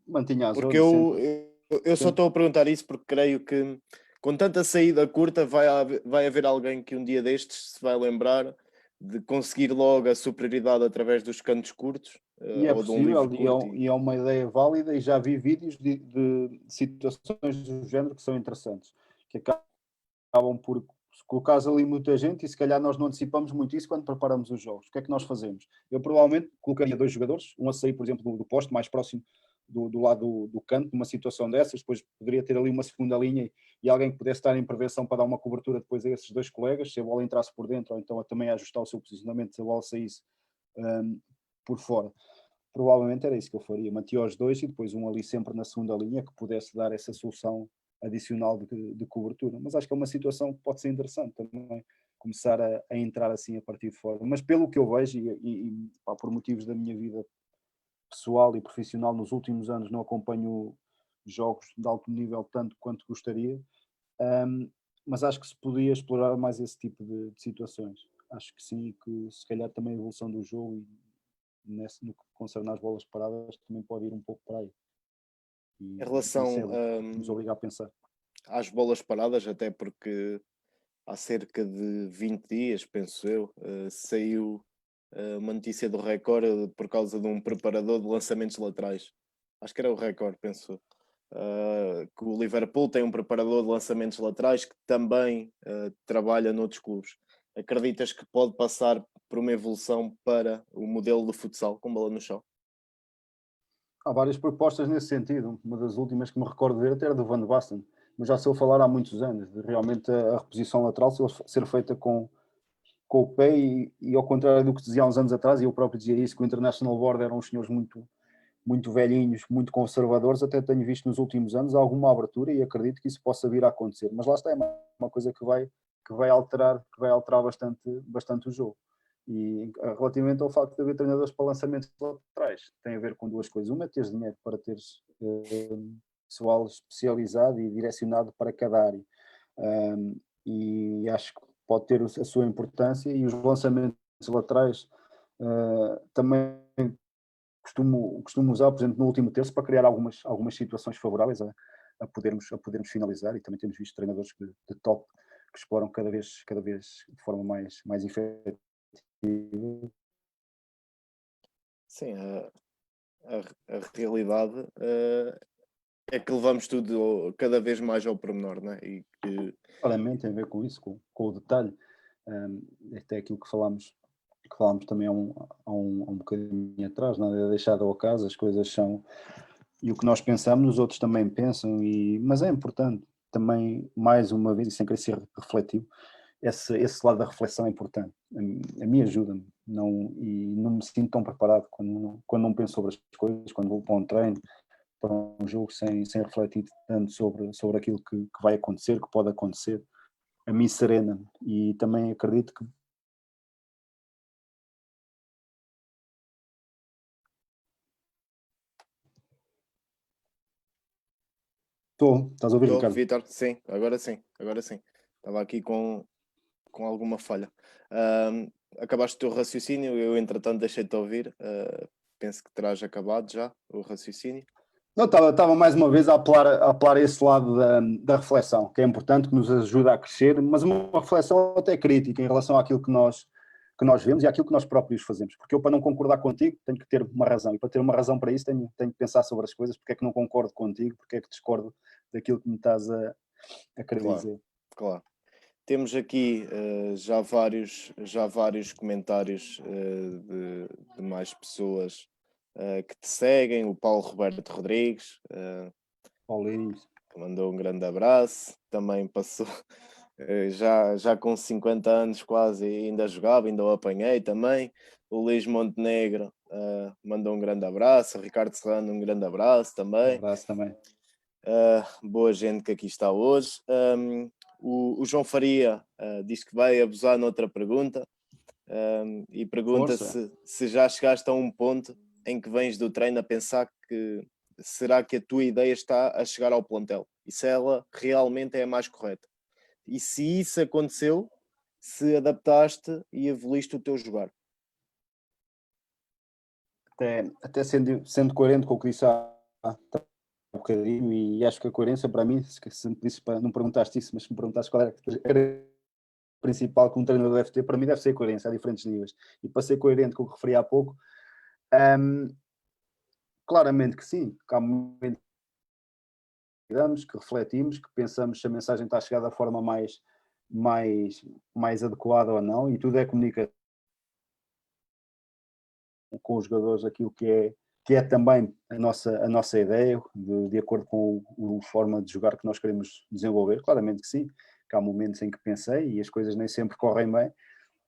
Mantinha a Porque zona sempre. eu só estou a perguntar isso porque creio que com tanta saída curta vai haver alguém que um dia destes se vai lembrar de conseguir logo a superioridade através dos cantos curtos E é ou de um livro possível, curto. e é uma ideia válida, e já vi vídeos de situações do género que são interessantes, que acabam por se colocares ali muita gente e se calhar nós não antecipamos muito isso quando preparamos os jogos. O que é que nós fazemos? Eu provavelmente colocaria dois jogadores, um a sair, por exemplo, do posto mais próximo do lado do canto, numa situação dessas, depois poderia ter ali uma segunda linha e alguém que pudesse estar em prevenção para dar uma cobertura depois a esses dois colegas, se a bola entrasse por dentro, ou então também ajustar o seu posicionamento se a bola saísse por fora. Provavelmente era isso que eu faria, mantia os dois e depois um ali sempre na segunda linha que pudesse dar essa solução adicional de cobertura, mas acho que é uma situação que pode ser interessante também, começar a entrar assim a partir de fora, mas pelo que eu vejo pá, por motivos da minha vida pessoal e profissional nos últimos anos não acompanho jogos de alto nível tanto quanto gostaria, mas acho que se podia explorar mais esse tipo de situações. Acho que sim, que se calhar também a evolução do jogo e no que concerne às bolas paradas também pode ir um pouco para aí. Em E isso é relação o que nos obriga a pensar. às bolas paradas, até porque há cerca de 20 dias, penso eu, saiu uma notícia do Record por causa de um preparador de lançamentos laterais. Acho que era o Record, penso eu. Que o Liverpool tem um preparador de lançamentos laterais que também trabalha noutros clubes. Acreditas que pode passar por uma evolução para o modelo de futsal com bola no chão? Há várias propostas nesse sentido. Uma das últimas que me recordo de ver até era do Van Basten, mas já sou a falar há muitos anos, de realmente a reposição lateral ser feita com o pé e ao contrário do que se dizia há uns anos atrás, e eu próprio dizia isso, que o International Board eram uns senhores muito velhinhos, muito conservadores, até tenho visto nos últimos anos alguma abertura e acredito que isso possa vir a acontecer. Mas lá está, é uma coisa que vai alterar bastante o jogo. E relativamente ao facto de haver treinadores para lançamentos laterais, tem a ver com duas coisas. Uma é teres dinheiro para teres pessoal especializado e direcionado para cada área. E acho que pode ter a sua importância e os lançamentos laterais também costumo usar, por exemplo, no último terço para criar algumas situações favoráveis a podermos finalizar e também temos visto treinadores de top que exploram cada vez de forma mais efetiva. Sim, a realidade é que levamos tudo cada vez mais ao pormenor, não é? E que Claramente tem a ver com isso, com o detalhe, até aquilo que falámos também há um bocadinho atrás, nada é deixado ao acaso, as coisas são, e o que nós pensamos, os outros também pensam, mas é importante também, mais uma vez, e sem querer ser refletivo, esse lado da reflexão é importante. A mim ajuda-me, e não me sinto tão preparado quando não penso sobre as coisas, quando vou para um treino, para um jogo sem refletir tanto sobre aquilo que vai acontecer, que pode acontecer. A mim serena, e também acredito que estás a ouvir, estou, Ricardo? Vitor, sim, agora sim, agora sim. Estava aqui com alguma falha. Ahm, Acabaste o teu raciocínio, eu entretanto deixei-te ouvir. Penso que terás acabado já o raciocínio. Não, estava mais uma vez a apelar esse lado da reflexão, que é importante, que nos ajuda a crescer, mas uma reflexão até crítica em relação àquilo que nós vemos e àquilo que nós próprios fazemos. Porque eu, para não concordar contigo, tenho que ter uma razão. E para ter uma razão para isso, tenho que pensar sobre as coisas, porque é que não concordo contigo, porque é que discordo daquilo que me estás a querer Claro, dizer. claro. Temos aqui já vários comentários de mais pessoas que te seguem. O Paulo Roberto Rodrigues, Paulinho, que mandou um grande abraço. Também passou, já com 50 anos quase, e ainda jogava, ainda o apanhei também. O Luís Montenegro mandou um grande abraço. O Ricardo Serrano, um grande abraço um também. abraço também. Boa gente que aqui está hoje. O João Faria diz que vai abusar noutra pergunta e pergunta Força. se já chegaste a um ponto em que vens do treino a pensar que será que a tua ideia está a chegar ao plantel e se ela realmente é a mais correta. E se isso aconteceu, se adaptaste e evoluíste o teu jogar. Até sendo coerente com o que disse há um bocadinho, e acho que a coerência para mim, se me disse, não perguntaste isso, mas se me perguntaste qual era o principal que um treinador deve ter, para mim deve ser coerência a diferentes níveis. E para ser coerente com o que referi há pouco, claramente que sim, que há momentos que refletimos, que pensamos se a mensagem está a chegar da forma mais adequada ou não, e tudo é comunicação com os jogadores, aquilo que é também a nossa ideia, de acordo com a forma de jogar que nós queremos desenvolver. Claramente que sim, que há momentos em que pensei e as coisas nem sempre correm bem,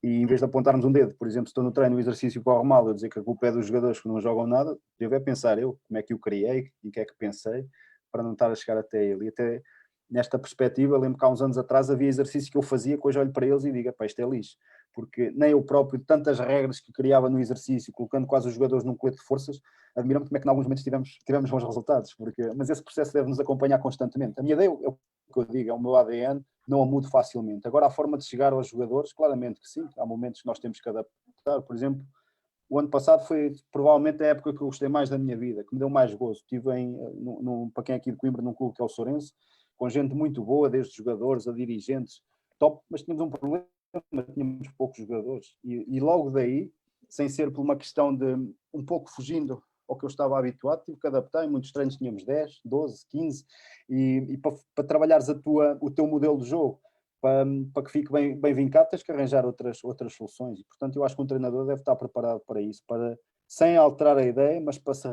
e em vez de apontarmos um dedo, por exemplo, se estou no treino e o exercício corre mal, eu dizer que a culpa é dos jogadores que não jogam nada, devo é pensar eu, como é que o criei e o que é que pensei, para não estar a chegar até ele. E até nesta perspectiva, lembro que há uns anos atrás havia exercícios que eu fazia, que hoje olho para eles e digo, pá, isto é lixo. porque nem eu próprio, tantas regras que criava no exercício, colocando quase os jogadores num colete de forças, admiro-me como é que em alguns momentos tivemos bons resultados, mas esse processo deve nos acompanhar constantemente. A minha ideia, é o que eu digo, é o meu ADN, não a mudo facilmente. Agora, a forma de chegar aos jogadores, claramente que sim, há momentos que nós temos que adaptar. Por exemplo, o ano passado foi provavelmente a época que eu gostei mais da minha vida, que me deu mais gozo. Estive para quem é aqui de Coimbra, num clube que é o Sourense, com gente muito boa, desde jogadores a dirigentes, top, mas tínhamos um problema, tínhamos poucos jogadores. E logo daí, sem ser por uma questão de um pouco fugindo ao que eu estava habituado, tive que adaptar. Em muitos treinos tínhamos 10, 12, 15, e para trabalhares o teu modelo de jogo, para que fique bem vincado, tens que arranjar outras soluções. E, portanto, eu acho que um treinador deve estar preparado para isso, sem alterar a ideia, mas para se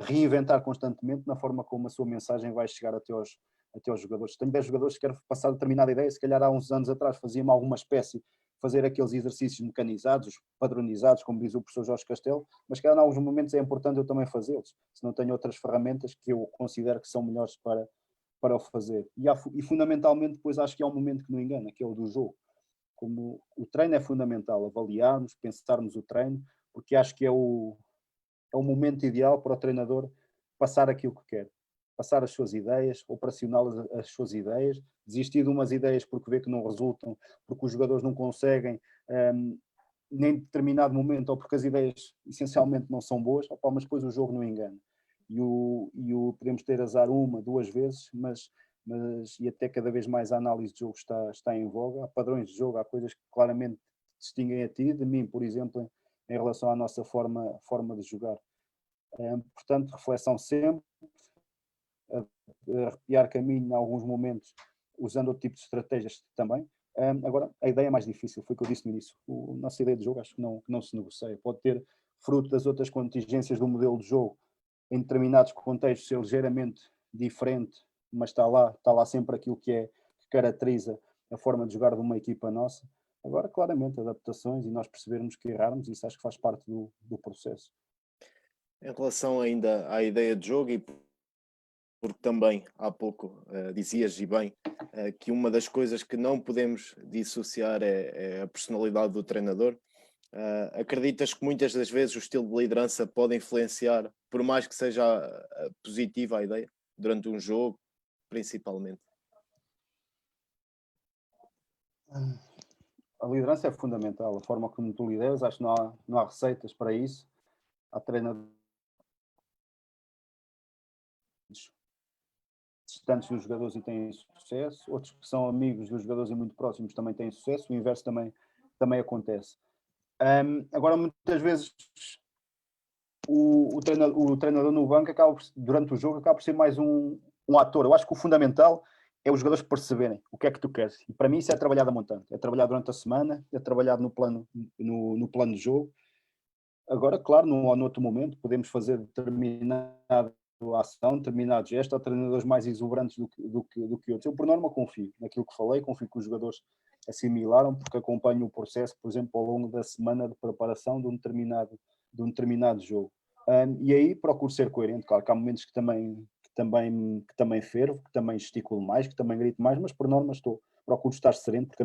reinventar constantemente na forma como a sua mensagem vai chegar até aos jogadores. Tenho 10 jogadores que querem passar determinada ideia, se calhar há uns anos atrás faziam alguma espécie, fazer aqueles exercícios mecanizados, padronizados, como diz o professor Jorge Castelo, mas que em alguns momentos é importante eu também fazê-los, se não tenho outras ferramentas que eu considero que são melhores para o fazer. E fundamentalmente, depois acho que há um momento que não engana, que é o do jogo. Como o treino é fundamental, avaliarmos, pensarmos o treino, porque acho que é o momento ideal para o treinador passar aquilo que quer, passar as suas ideias, operacionar as suas ideias, desistir de umas ideias porque vê que não resultam, porque os jogadores não conseguem, nem em determinado momento, ou porque as ideias essencialmente não são boas, mas depois o jogo não engana. Podemos ter azar uma, duas vezes, mas e até cada vez mais a análise de jogo está em voga. Há padrões de jogo, há coisas que claramente distinguem a ti, de mim, por exemplo, em relação à nossa forma de jogar. Portanto, reflexão sempre, arrepiar caminho em alguns momentos, usando outro tipo de estratégias também. Agora, a ideia é mais difícil, foi o que eu disse no início. A nossa ideia de jogo acho que não se negocia. Pode ter fruto das outras contingências do modelo de jogo, em determinados contextos ser ligeiramente diferente, mas está lá sempre aquilo que caracteriza a forma de jogar de uma equipa nossa. Agora, claramente, adaptações e nós percebermos que errarmos, isso acho que faz parte do processo. Em relação ainda à ideia de jogo, e porque também há pouco dizias e bem que uma das coisas que não podemos dissociar é a personalidade do treinador. Acreditas que muitas das vezes o estilo de liderança pode influenciar, por mais que seja positiva a ideia, durante um jogo, principalmente? A liderança é fundamental, a forma como tu lideras, acho que não há receitas para isso. Há treinadores distantes dos jogadores e têm sucesso, outros que são amigos dos jogadores e muito próximos também têm sucesso, o inverso também acontece. Agora, muitas vezes, o treinador no banco, durante o jogo, acaba por ser mais um ator. Eu acho que o fundamental é os jogadores perceberem o que é que tu queres. E para mim isso é trabalhado a montante. É trabalhado durante a semana, é trabalhado no plano de jogo. Agora, claro, num ou noutro momento, podemos fazer determinada ação, determinado gesto. Há treinadores mais exuberantes do que outros. Eu, por norma, confio naquilo que falei, confio que os jogadores assimilaram, porque acompanho o processo, por exemplo, ao longo da semana de preparação de um determinado jogo. E aí procuro ser coerente. Claro que há momentos que também fervo, que também gesticulo mais, que também grito mais, mas por norma procuro estar sereno, porque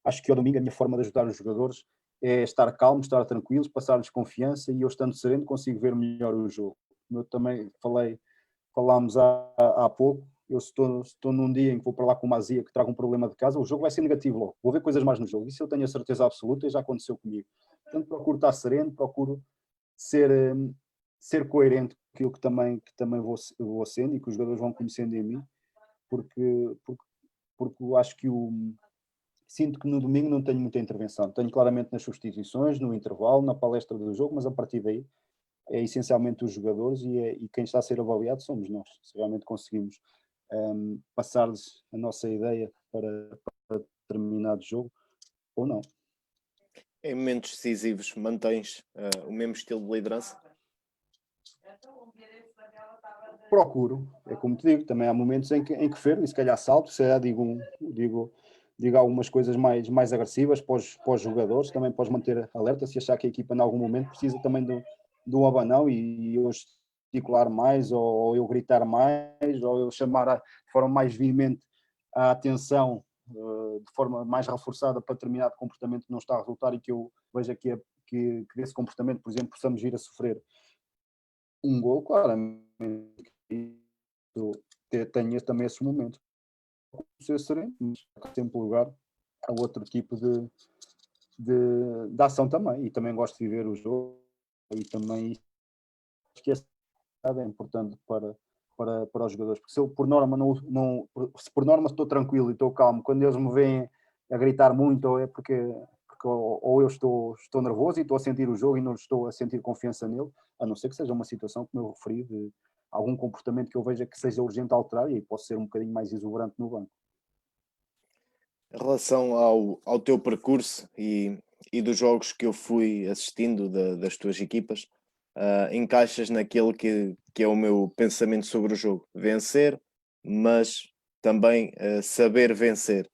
acho que ao domingo a minha forma de ajudar os jogadores é estar calmo, estar tranquilos, passar-lhes confiança, e eu estando sereno consigo ver melhor o jogo. Eu também falámos há pouco, eu estou num dia em que vou para lá com uma azia que traga um problema de casa, o jogo vai ser negativo logo, vou ver coisas mais no jogo, isso eu tenho a certeza absoluta e já aconteceu comigo. Portanto, procuro estar sereno, procuro ser coerente com aquilo que também vou sendo e que os jogadores vão conhecendo em mim, porque eu acho que sinto que no domingo não tenho muita intervenção. Tenho claramente nas substituições, no intervalo, na palestra do jogo, mas a partir daí é essencialmente os jogadores e quem está a ser avaliado somos nós. Se realmente conseguimos passar-lhes a nossa ideia para determinado jogo ou não. Em momentos decisivos, mantens o mesmo estilo de liderança? Procuro, é como te digo, também há momentos em que fervo e se calhar salto, se calhar digo algumas coisas mais agressivas para os jogadores, também podes manter alerta se achar que a equipa em algum momento precisa também de um abanão e eu gesticular mais, ou eu gritar mais, ou eu chamar de forma mais veemente a atenção de forma mais reforçada para determinado comportamento que não está a resultar e que eu veja que desse comportamento, por exemplo, possamos ir a sofrer um gol, claramente tenho também esses momentos. Ser sereno, mas sempre lugar a outro tipo de ação também, e também gosto de viver o jogo, e também acho que é importante para os jogadores, porque se eu por norma se por norma estou tranquilo e estou calmo, quando eles me veem a gritar muito, ou é porque ou eu estou nervoso e estou a sentir o jogo e não estou a sentir confiança nele, a não ser que seja uma situação, como eu referi, de algum comportamento que eu veja que seja urgente alterar, e aí posso ser um bocadinho mais exuberante no banco. Em relação ao teu percurso e dos jogos que eu fui assistindo das tuas equipas, encaixas naquele que é o meu pensamento sobre o jogo. Vencer, mas também saber vencer.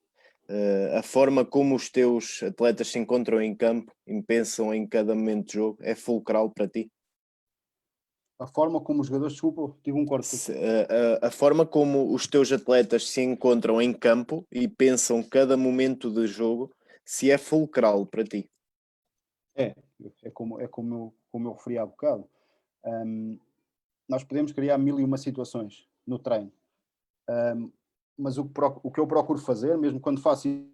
A forma como os teus atletas se encontram em campo e pensam em cada momento de jogo é fulcral para ti? A forma como os jogadores, desculpa, tive um corte. A forma como os teus atletas se encontram em campo e pensam cada momento de jogo, se é fulcral para ti. É como eu referi há bocado. Nós podemos criar mil e uma situações no treino, mas o que eu procuro fazer, mesmo quando faço isso,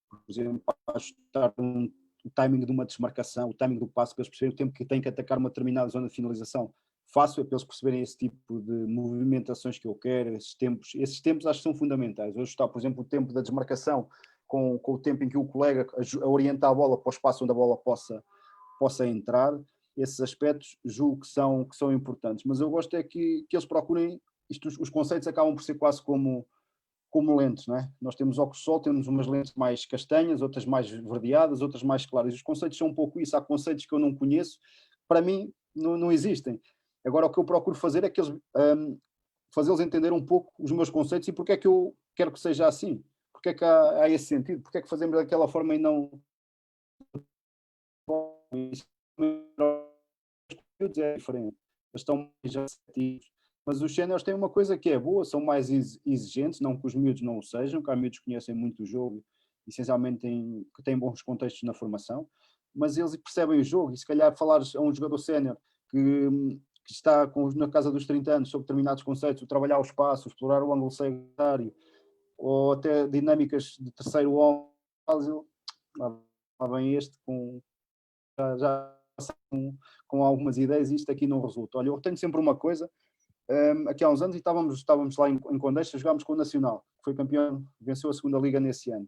por exemplo, ajustar o timing de uma desmarcação, o timing do passo, para eles perceberem o tempo que têm que atacar uma determinada zona de finalização. Faço é para eles perceberem esse tipo de movimentações que eu quero, esses tempos acho que são fundamentais. Hoje está, por exemplo, o tempo da desmarcação com o tempo em que o colega a orienta a bola para o espaço onde a bola possa entrar. Esses aspectos julgo que são importantes, mas eu gosto é que eles procurem os conceitos acabam por ser quase como lentes, não é? Nós temos óculos de sol, temos umas lentes mais castanhas, outras mais verdeadas, outras mais claras. Os conceitos são um pouco isso. Há conceitos que eu não conheço, para mim não existem. Agora, o que eu procuro fazer é que eles, fazê-los entender um pouco os meus conceitos e porque é que eu quero que seja assim. Porque é que há esse sentido? Porque é que fazemos daquela forma e não... É diferente. Eles estão mais ativos. Mas os séniores têm uma coisa que é boa, são mais exigentes, não que os miúdos não o sejam, que há miúdos que conhecem muito o jogo, essencialmente que têm bons contextos na formação, mas eles percebem o jogo, e se calhar falares a um jogador sénior que está na casa dos 30 anos sobre determinados conceitos, trabalhar o espaço, explorar o ângulo secundário, ou até dinâmicas de terceiro homem, lá vem este já com algumas ideias e isto aqui não resulta. Olha, eu tenho sempre uma coisa, aqui há uns anos, e estávamos lá em Condeixa, jogámos com o Nacional, que foi campeão, venceu a segunda Liga nesse ano.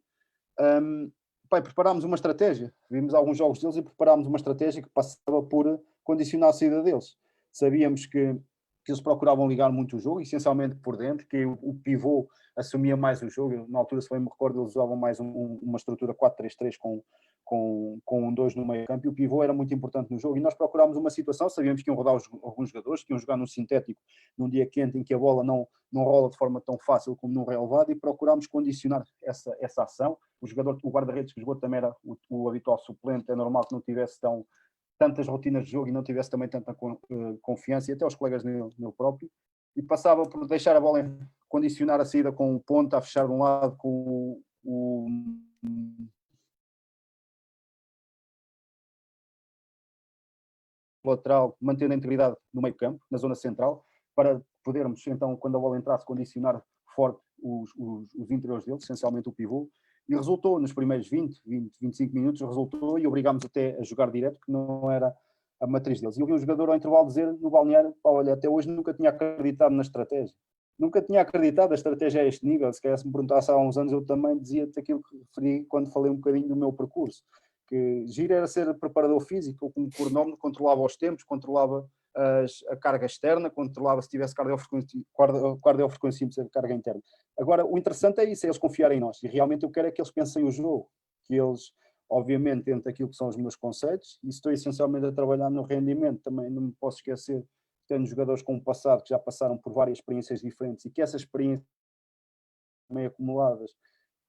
Preparámos uma estratégia, vimos alguns jogos deles e preparámos uma estratégia que passava por condicionar a saída deles. Sabíamos que eles procuravam ligar muito o jogo, essencialmente por dentro, que o pivô assumia mais o jogo. Eu, na altura, se bem me recordo, eles usavam mais uma estrutura 4-3-3 com um 2 no meio campo, e o pivô era muito importante no jogo, e nós procurámos uma situação, sabíamos que iam rodar alguns jogadores, que iam jogar num sintético, num dia quente, em que a bola não rola de forma tão fácil como num relevado, e procurámos condicionar essa ação. O guarda-redes que jogou também era o habitual suplente, é normal que não tivesse tantas rotinas de jogo e não tivesse também tanta confiança, e até os colegas nele próprio, e passava por deixar a bola condicionar a saída com o ponta, a fechar de um lado com o lateral, mantendo a integridade no meio campo, na zona central, para podermos, então, quando a bola entrasse, condicionar forte os interiores deles, essencialmente o pivô, e resultou nos primeiros 25 minutos, resultou, e obrigámos até a jogar direto, que não era a matriz deles. E eu vi um jogador ao intervalo dizer no balneário, olha, até hoje nunca tinha acreditado na estratégia. Nunca tinha acreditado, a estratégia a este nível. Se calhar se me perguntasse há uns anos, eu também dizia-te aquilo que referi quando falei um bocadinho do meu percurso. Que giro era ser preparador físico, como cronómetro, controlava os tempos, controlava a carga externa, controlava se tivesse cardiofrequência, carga interna. Agora, o interessante é isso, é eles confiarem em nós, e realmente eu quero é que eles pensem o jogo, que eles, obviamente, dentro daquilo que são os meus conceitos, e estou essencialmente a trabalhar no rendimento, também não me posso esquecer que tenho jogadores com um passado que já passaram por várias experiências diferentes, e que essas experiências também acumuladas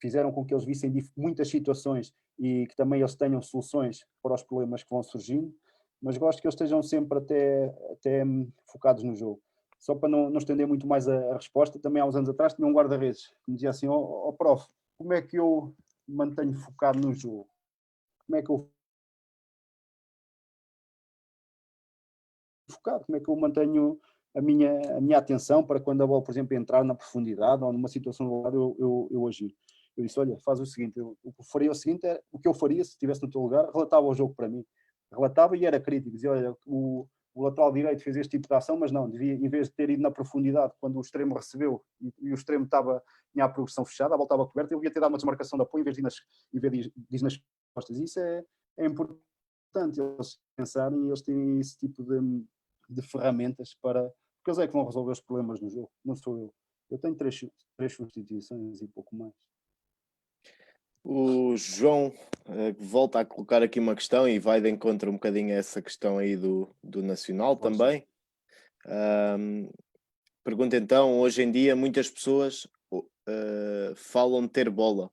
fizeram com que eles vissem muitas situações e que também eles tenham soluções para os problemas que vão surgindo, mas gosto que eles estejam sempre até focados no jogo. só para não estender muito mais a resposta, também há uns anos atrás tinha um guarda-redes que me dizia assim, prof, como é que eu me mantenho focado no jogo? Como é que eu focado? Como é que eu mantenho a minha atenção para quando a bola, por exemplo, entrar na profundidade ou numa situação do lado eu agir? Eu disse, olha, faz o seguinte, o que faria o seguinte é, o que eu faria se estivesse no teu lugar, relatava o jogo para mim. Relatava e era crítico, dizia, olha, o lateral direito fez este tipo de ação, mas não, devia, em vez de ter ido na profundidade quando o extremo recebeu e o extremo tinha a progressão fechada, a bola estava coberta, ele devia ter dado uma desmarcação de apoio em vez de ir nas costas. Isso é importante eles pensarem e eles terem esse tipo de ferramentas para... Porque eles é que vão resolver os problemas no jogo, não sou eu. Eu tenho três substituições e pouco mais. O João volta a colocar aqui uma questão e vai de encontro um bocadinho a essa questão aí do Nacional também. Pergunta então, hoje em dia muitas pessoas falam de ter bola,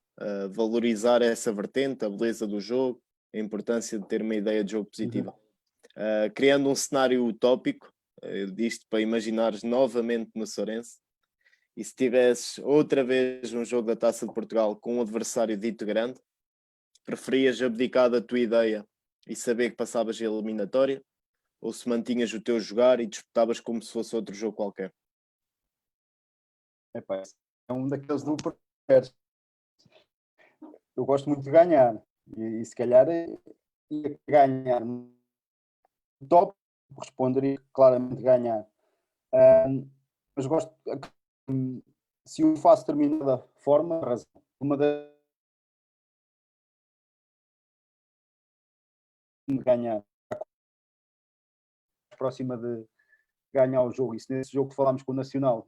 valorizar essa vertente, a beleza do jogo, a importância de ter uma ideia de jogo positiva. Criando um cenário utópico, disto para imaginares novamente no Sorense, e se tivesses outra vez um jogo da Taça de Portugal com um adversário dito grande, preferias abdicar da tua ideia e saber que passavas a eliminatória, ou se mantinhas o teu jogar e disputavas como se fosse outro jogo qualquer? É um daqueles do perto. Eu gosto muito de ganhar e se calhar ia ganhar top, responderia claramente ganhar. Mas gosto, se o faço de determinada forma, uma das de ganhar, próxima de ganhar o jogo. E se nesse jogo que falámos com o Nacional,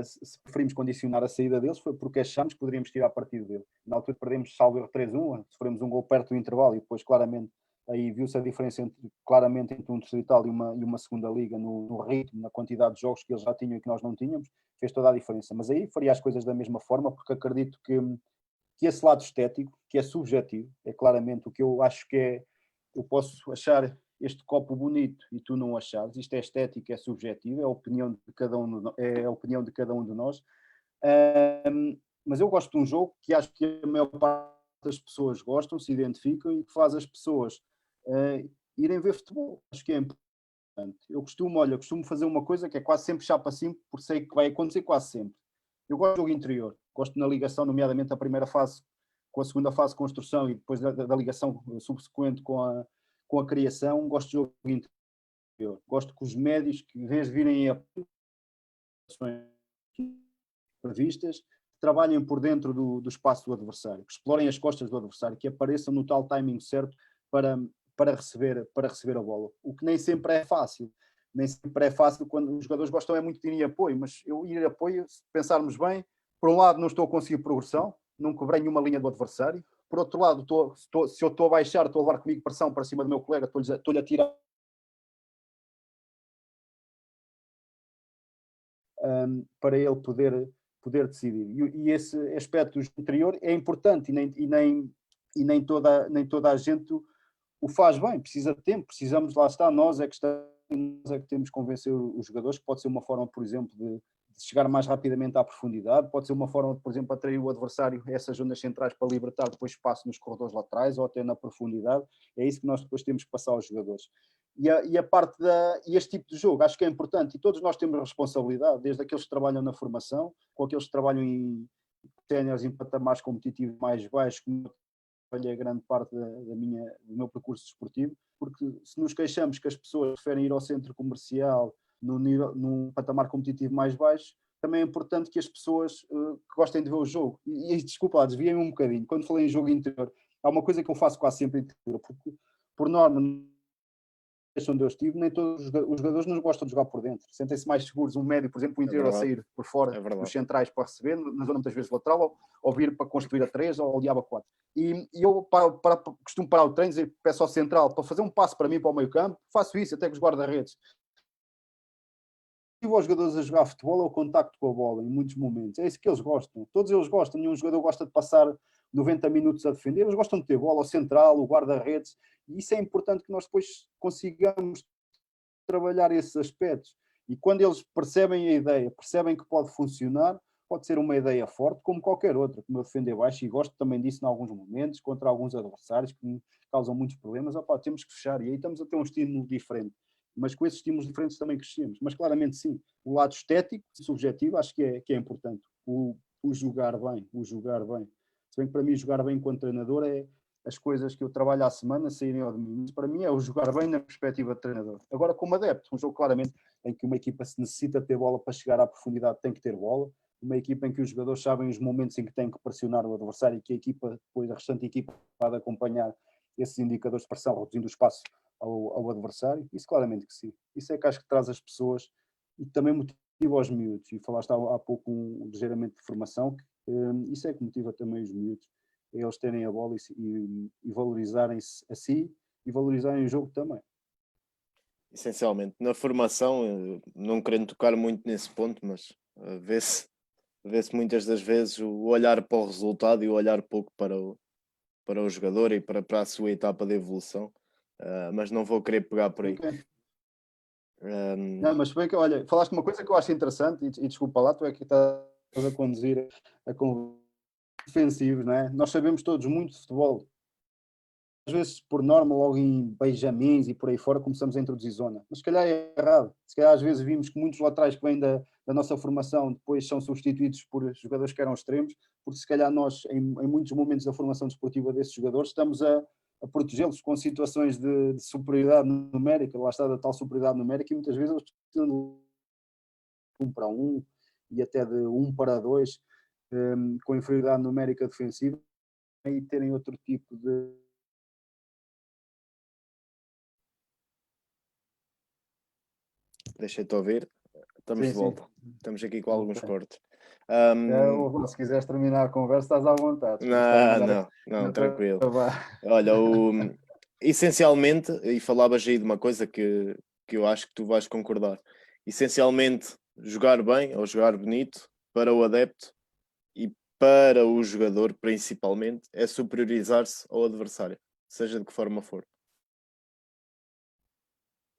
se preferimos condicionar a saída deles, foi porque achámos que poderíamos tirar partido dele. Na altura perdemos, salvo erro, 3-1, sofremos um gol perto do intervalo e depois claramente aí viu-se a diferença claramente entre um distrital e uma segunda liga no ritmo, na quantidade de jogos que eles já tinham e que nós não tínhamos, fez toda a diferença. Mas aí faria as coisas da mesma forma, porque acredito que esse lado estético, que é subjetivo, é claramente o que eu acho que é, eu posso achar este copo bonito e tu não achares, isto é estético, é subjetivo, é a opinião de cada um de nós. Mas eu gosto de um jogo que acho que a maior parte das pessoas gostam, se identificam e que faz as pessoas irem ver futebol. Acho que é importante. Eu costumo fazer uma coisa que é quase sempre chapa simples, porque sei que vai acontecer quase sempre. Eu gosto do jogo interior, gosto na ligação, nomeadamente a primeira fase com a segunda fase de construção e depois da ligação subsequente com a criação, gosto de jogo interior. Gosto que os médios, que em vez de virem a previstas, trabalhem por dentro do espaço do adversário, que explorem as costas do adversário, que apareçam no tal timing certo para receber a bola. O que nem sempre é fácil. Nem sempre é fácil quando os jogadores gostam muito de ir em apoio, mas eu ir em apoio, se pensarmos bem, por um lado não estou a conseguir progressão, não quebrei nenhuma linha do adversário, por outro lado, se eu estou a baixar, estou a levar comigo pressão para cima do meu colega, estou-lhe a tirar para ele poder decidir. E esse aspecto interior é importante e nem toda a gente o faz bem, precisa de tempo, precisamos, lá está, nós é que temos que convencer os jogadores, que pode ser uma forma, por exemplo, de chegar mais rapidamente à profundidade, pode ser uma forma de, por exemplo, atrair o adversário a essas zonas centrais para libertar depois espaço nos corredores laterais ou até na profundidade, é isso que nós depois temos que passar aos jogadores. E este tipo de jogo acho que é importante e todos nós temos responsabilidade, desde aqueles que trabalham na formação, com aqueles que trabalham em téniores em patamares competitivos mais baixos, como olha grande parte do meu percurso desportivo, porque se nos queixamos que as pessoas preferem ir ao centro comercial num patamar competitivo mais baixo, também é importante que as pessoas que gostem de ver o jogo, e desculpa lá, desviei-me um bocadinho, quando falei em jogo interior, há uma coisa que eu faço quase sempre interior, porque por norma onde eu estive, nem todos os jogadores não gostam de jogar por dentro. Sentem-se mais seguros, um médio, por exemplo, o interior a sair por fora dos centrais para receber, na zona muitas vezes lateral, ou vir para construir a 3 ou aliar a 4. E eu costumo parar o treino e peço ao central para fazer um passo para mim, para o meio campo, faço isso até com os guarda-redes. E os jogadores a jogar futebol é o contacto com a bola, em muitos momentos. É isso que eles gostam. Todos eles gostam. Nenhum jogador gosta de passar 90 minutos a defender. Eles gostam de ter bola, o central, o guarda-redes. E isso é importante que nós depois consigamos trabalhar esses aspectos. E quando eles percebem a ideia, percebem que pode funcionar, pode ser uma ideia forte, como qualquer outra, como eu defender baixo, e gosto também disso em alguns momentos, contra alguns adversários que me causam muitos problemas, temos que fechar, e aí estamos a ter um estímulo diferente. Mas com esses estímulos diferentes também crescemos. Mas claramente sim, o lado estético, subjetivo, acho que é importante. O jogar bem, o jogar bem. Se bem que para mim jogar bem enquanto treinador é as coisas que eu trabalho à semana saírem ao domingo. Mas para mim é o jogar bem na perspectiva de treinador. Agora, como adepto, um jogo claramente em que uma equipa se necessita ter bola para chegar à profundidade, tem que ter bola. Uma equipa em que os jogadores sabem os momentos em que têm que pressionar o adversário e que a equipa, depois a restante equipa, pode acompanhar esses indicadores de pressão, reduzindo o espaço ao adversário. Isso claramente que sim. Isso é que acho que traz as pessoas e também motiva os miúdos. E falaste há pouco ligeiramente de formação, isso é que motiva também os miúdos, é eles terem a bola e valorizarem-se a si e valorizarem o jogo também. Essencialmente, na formação, não querendo tocar muito nesse ponto, mas vê-se muitas das vezes o olhar para o resultado e o olhar pouco para o jogador e para a sua etapa de evolução, mas não vou querer pegar por aí. Okay. Não, mas bem que, olha, falaste uma coisa que eu acho interessante, e desculpa lá, tu é que estás a conduzir a defensivos, não é? Nós sabemos todos muito de futebol. Às vezes, por norma, logo em benjamins e por aí fora, começamos a introduzir zona. Mas se calhar é errado. Se calhar às vezes vimos que muitos laterais que vêm da nossa formação depois são substituídos por jogadores que eram extremos, porque se calhar nós, em muitos momentos da formação desportiva desses jogadores, estamos a protegê-los com situações de superioridade numérica, lá está da tal superioridade numérica, e muitas vezes eles precisam de 1 para 1 e até de 1 para 2, com inferioridade numérica defensiva, e terem outro tipo de... Deixa-te ouvir. Estamos Sim, de volta. sim. Estamos aqui com alguns cortes. Se quiseres terminar a conversa, estás à vontade. Não, tranquilo. Olha, essencialmente, e falavas aí de uma coisa que eu acho que tu vais concordar. Essencialmente, jogar bem ou jogar bonito para o adepto e para o jogador, principalmente, é superiorizar-se ao adversário, seja de que forma for.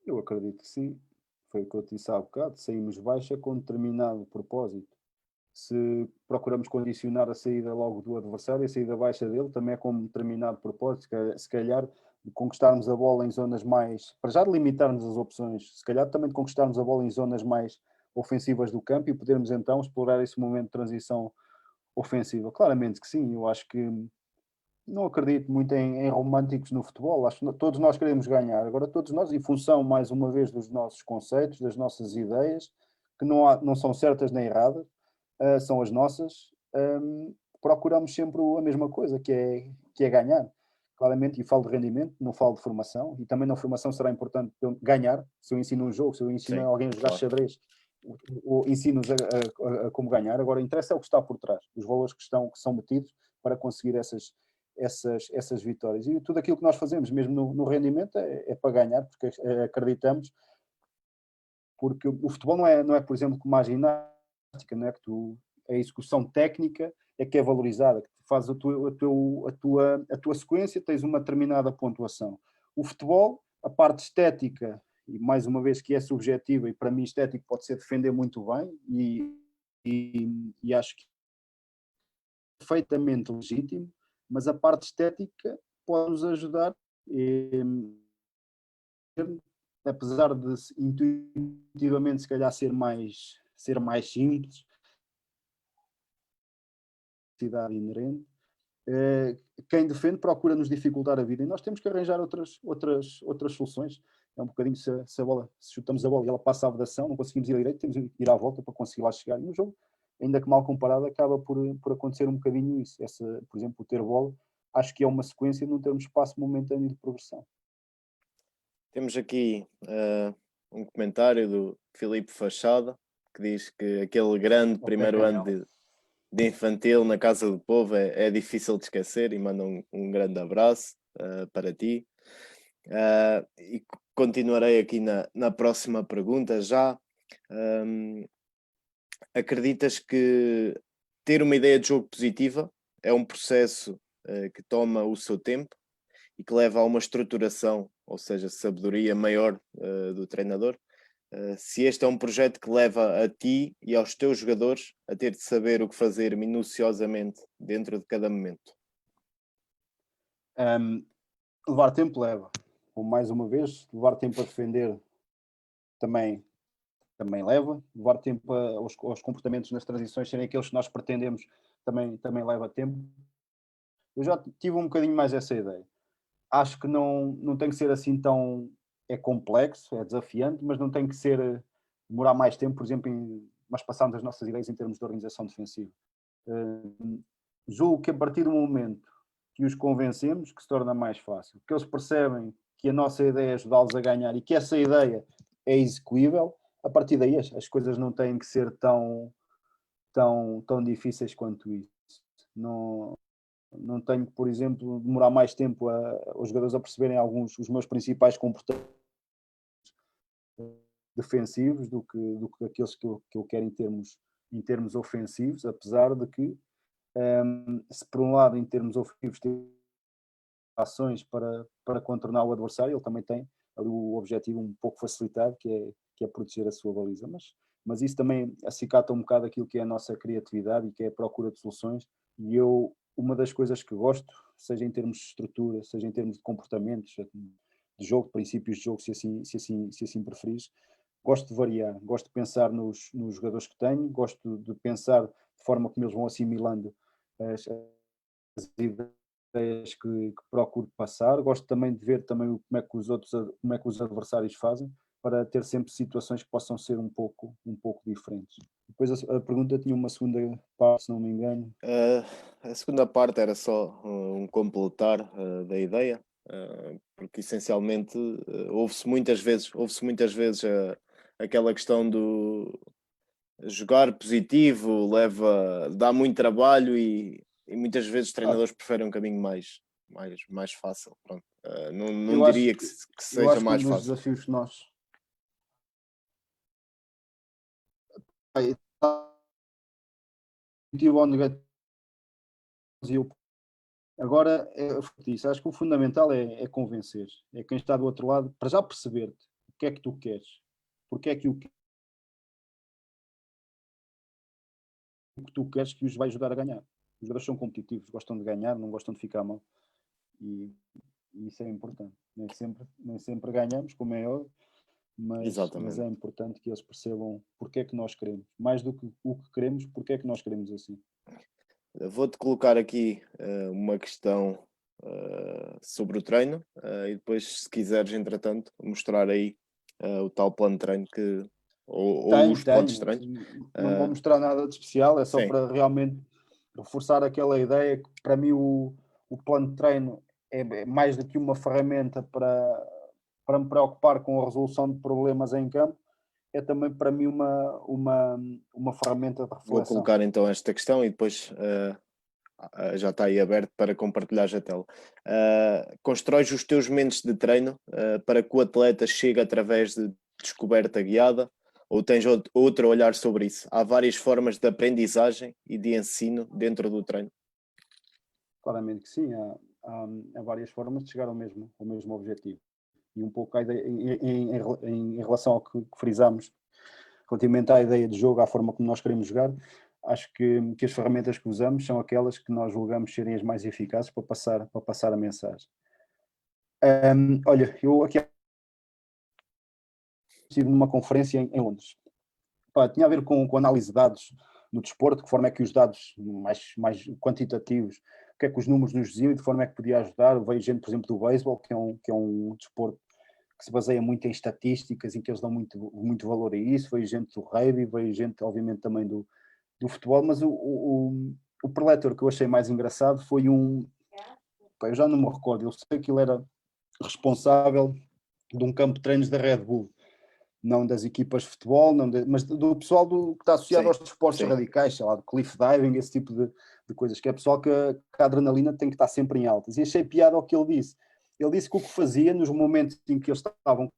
Eu acredito que sim. Foi o que eu te disse há bocado. Saímos baixa com determinado propósito. Se procuramos condicionar a saída logo do adversário, a saída baixa dele, também é com um determinado propósito. Se calhar de conquistarmos a bola em zonas mais... Para já de limitarmos as opções. Se calhar também de conquistarmos a bola em zonas mais ofensivas do campo e podermos então explorar esse momento de transição ofensiva. Claramente que sim. Eu acho que não acredito muito em românticos no futebol. Acho que todos nós queremos ganhar. Agora, todos nós, em função, mais uma vez, dos nossos conceitos, das nossas ideias, que não são certas nem erradas, são as nossas, procuramos sempre a mesma coisa, que é ganhar. Claramente, e falo de rendimento, não falo de formação, e também na formação será importante ganhar. Se eu ensino um jogo, se eu ensino alguém a jogar xadrez, ensino-os a como ganhar. Agora, interessa é o que está por trás, os valores que são metidos para conseguir essas vitórias. E tudo aquilo que nós fazemos, mesmo no rendimento, é para ganhar, porque acreditamos, porque o futebol não é, por exemplo, como a ginástica, não é que a execução técnica é que é valorizada, que tu fazes a tua sequência, tens uma determinada pontuação. O futebol, a parte estética, e mais uma vez que é subjetiva, e para mim estético pode ser defender muito bem, e acho que é perfeitamente legítimo, mas a parte estética pode nos ajudar, apesar de intuitivamente se calhar ser mais simples, cidade inerente, quem defende procura nos dificultar a vida e nós temos que arranjar outras soluções. É um bocadinho se chutamos a bola e ela passa a vedação, não conseguimos ir à direita, temos que ir à volta para conseguir lá chegar. E no jogo, ainda que mal comparado, acaba por acontecer um bocadinho isso. Por exemplo, o ter bola, acho que é uma sequência de não termos espaço momentâneo de progressão. Temos aqui um comentário do Filipe Fachada, que diz que aquele grande primeiro ano de infantil na Casa do Povo é difícil de esquecer, e manda um grande abraço para ti. E continuarei aqui na próxima pergunta já. Acreditas que ter uma ideia de jogo positiva é um processo que toma o seu tempo e que leva a uma estruturação, ou seja, sabedoria maior do treinador? se este é um projeto que leva a ti e aos teus jogadores a ter de saber o que fazer minuciosamente dentro de cada momento. Levar tempo leva. Ou mais uma vez, levar tempo a defender também leva. Levar tempo aos comportamentos nas transições serem aqueles que nós pretendemos também leva tempo. Eu já tive um bocadinho mais essa ideia. Acho que não tem que ser assim tão... É complexo, é desafiante, mas não tem que ser demorar mais tempo, por exemplo, nós passarmos as nossas ideias em termos de organização defensiva. Julgo que a partir do momento que os convencemos, que se torna mais fácil, que eles percebem que a nossa ideia é ajudá-los a ganhar e que essa ideia é execuível, a partir daí as coisas não têm que ser tão difíceis quanto isso. Não tenho que, por exemplo, demorar mais tempo aos jogadores a perceberem os meus principais comportamentos defensivos do que aqueles que eu quero em termos ofensivos, apesar de que, se por um lado, em termos ofensivos, tem ações para contornar o adversário, ele também tem ali o objetivo um pouco facilitado, que é proteger a sua baliza. Mas isso também acicata um bocado aquilo que é a nossa criatividade e que é a procura de soluções. E uma das coisas que gosto, seja em termos de estrutura, seja em termos de comportamentos, de jogo, de princípios de jogo, se assim preferires, gosto de variar, gosto de pensar nos jogadores que tenho, gosto de pensar de forma como eles vão assimilando as ideias que procuro passar, gosto também de ver também como é que os adversários fazem, para ter sempre situações que possam ser um pouco diferentes. Depois a pergunta tinha uma segunda parte, se não me engano. A segunda parte era só um completar da ideia, porque essencialmente ouve-se muitas vezes aquela questão do jogar positivo dá muito trabalho e muitas vezes os treinadores preferem um caminho mais fácil. Pronto. Não diria que eu seja acho que um mais dos fácil. desafios que nós positivo ou negativo, agora isso. Acho que o fundamental é convencer, é quem está do outro lado para já perceber-te o que é que tu queres, porque é que o que tu queres que os vai ajudar a ganhar. Os jogadores são competitivos, gostam de ganhar, não gostam de ficar mal, e isso é importante. Nem sempre ganhamos, como é óbvio, mas é Exatamente. importante que eles percebam porque é que nós queremos, mais do que o que queremos, porque é que nós queremos assim. Vou-te colocar aqui uma questão sobre o treino e depois, se quiseres, entretanto, mostrar aí o tal plano de treino ou os planos de Tenho. treino. Não vou mostrar nada de especial, é só Sim, para realmente reforçar aquela ideia que, para mim, o plano de treino é mais do que uma ferramenta para me preocupar com a resolução de problemas em campo, é também para mim uma ferramenta de vou reflexão. colocar então esta questão e depois já está aí aberto para compartilhar a tela. Constróis os teus momentos de treino para que o atleta chegue através de descoberta guiada ou tens outro olhar sobre isso? Há várias formas de aprendizagem e de ensino dentro do treino. Claramente que sim, há várias formas de chegar ao mesmo objetivo. E um pouco a ideia, em relação ao que frisámos, relativamente à ideia de jogo, à forma como nós queremos jogar, acho que as ferramentas que usamos são aquelas que nós julgamos serem as mais eficazes para passar a mensagem. Olha, eu aqui estive numa conferência em Londres. Tinha a ver com análise de dados no desporto, de que forma é que os dados mais quantitativos, o que é que os números nos diziam e de forma é que podia ajudar. Eu vejo gente, por exemplo, do beisebol, que é um desporto que se baseia muito em estatísticas, em que eles dão muito valor a isso. Vejo gente do rugby, vejo gente, obviamente, também do futebol, mas o preletor que eu achei mais engraçado foi eu já não me recordo, eu sei que ele era responsável de um campo de treinos da Red Bull, não das equipas de futebol, mas do pessoal que está associado Sim, aos desportos sim. radicais, sei lá, do cliff diving, esse tipo de coisas, que é pessoal que a adrenalina tem que estar sempre em altas. E achei piada ao que ele disse. Ele disse que o que fazia nos momentos em que eles estavam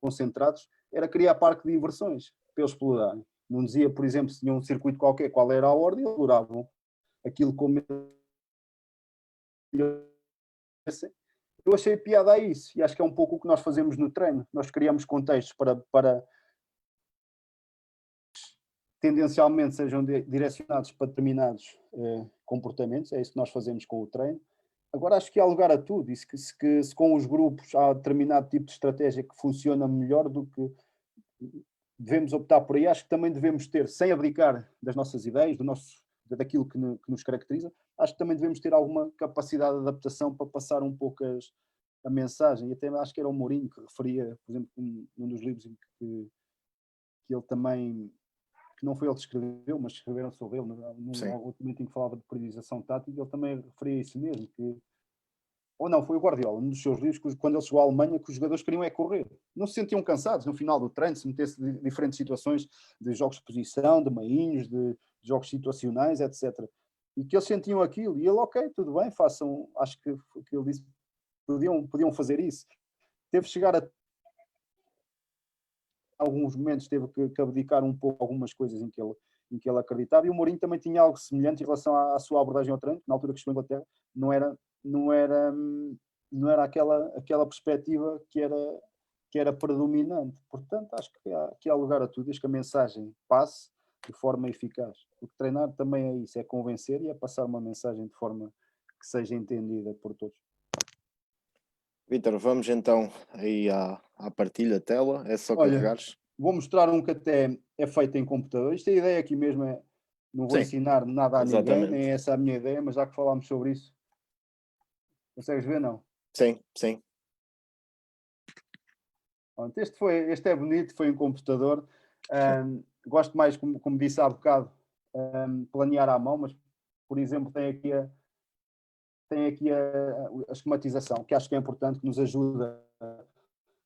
concentrados era criar parque de diversões para eles explorarem. Não dizia, por exemplo, se tinha um circuito qualquer, qual era a ordem, eles exploravam aquilo como eu achei piada a isso, e acho que é um pouco o que nós fazemos no treino. Nós criamos contextos para tendencialmente sejam direcionados para determinados comportamentos, é isso que nós fazemos com o treino. Agora acho que há lugar a tudo, e se com os grupos há determinado tipo de estratégia que funciona melhor do que devemos optar por aí, acho que também devemos ter, sem abdicar das nossas ideias, daquilo que nos caracteriza, acho que também devemos ter alguma capacidade de adaptação para passar um pouco a mensagem, e até acho que era o Mourinho que referia, por exemplo, num dos livros em que ele também, que não foi ele que escreveu, mas escreveram sobre ele, num outro momento em que falava de periodização tática, ele também referia isso mesmo, ou não, foi o Guardiola, num dos seus livros, quando ele chegou à Alemanha, que os jogadores queriam correr. Não se sentiam cansados no final do treino, se metesse de diferentes situações de jogos de posição, de meinhos, de jogos situacionais, etc. E que eles sentiam aquilo, e ele, ok, tudo bem, façam, acho que ele disse, podiam fazer isso. Teve que chegar a alguns momentos, teve que abdicar um pouco algumas coisas em que ele acreditava, e o Mourinho também tinha algo semelhante em relação à sua abordagem ao treino, que na altura que chegou à Inglaterra, não era aquela perspectiva que era predominante. Portanto, acho que há lugar a tudo, desde que a mensagem passe de forma eficaz. Porque treinar também é isso, é convencer e é passar uma mensagem de forma que seja entendida por todos. Vítor, vamos então aí à partilha tela, é só carregares. Vou mostrar um que até é feito em computador. Isto é a ideia aqui mesmo, não vou ensinar nada a ninguém, nem essa é a minha ideia, mas já que falámos sobre isso, consegues ver, não? Sim. Este é bonito, foi em computador. Gosto mais, como disse há bocado, planear à mão, mas, por exemplo, tem aqui a esquematização, que acho que é importante, que nos ajuda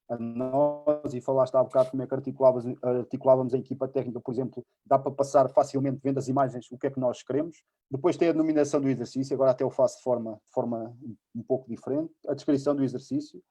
a nós, e falaste há bocado como é que articulávamos a equipa técnica, por exemplo, dá para passar facilmente, vendo as imagens, o que é que nós queremos. Depois tem a denominação do exercício, agora até eu faço de forma um pouco diferente, a descrição do exercício,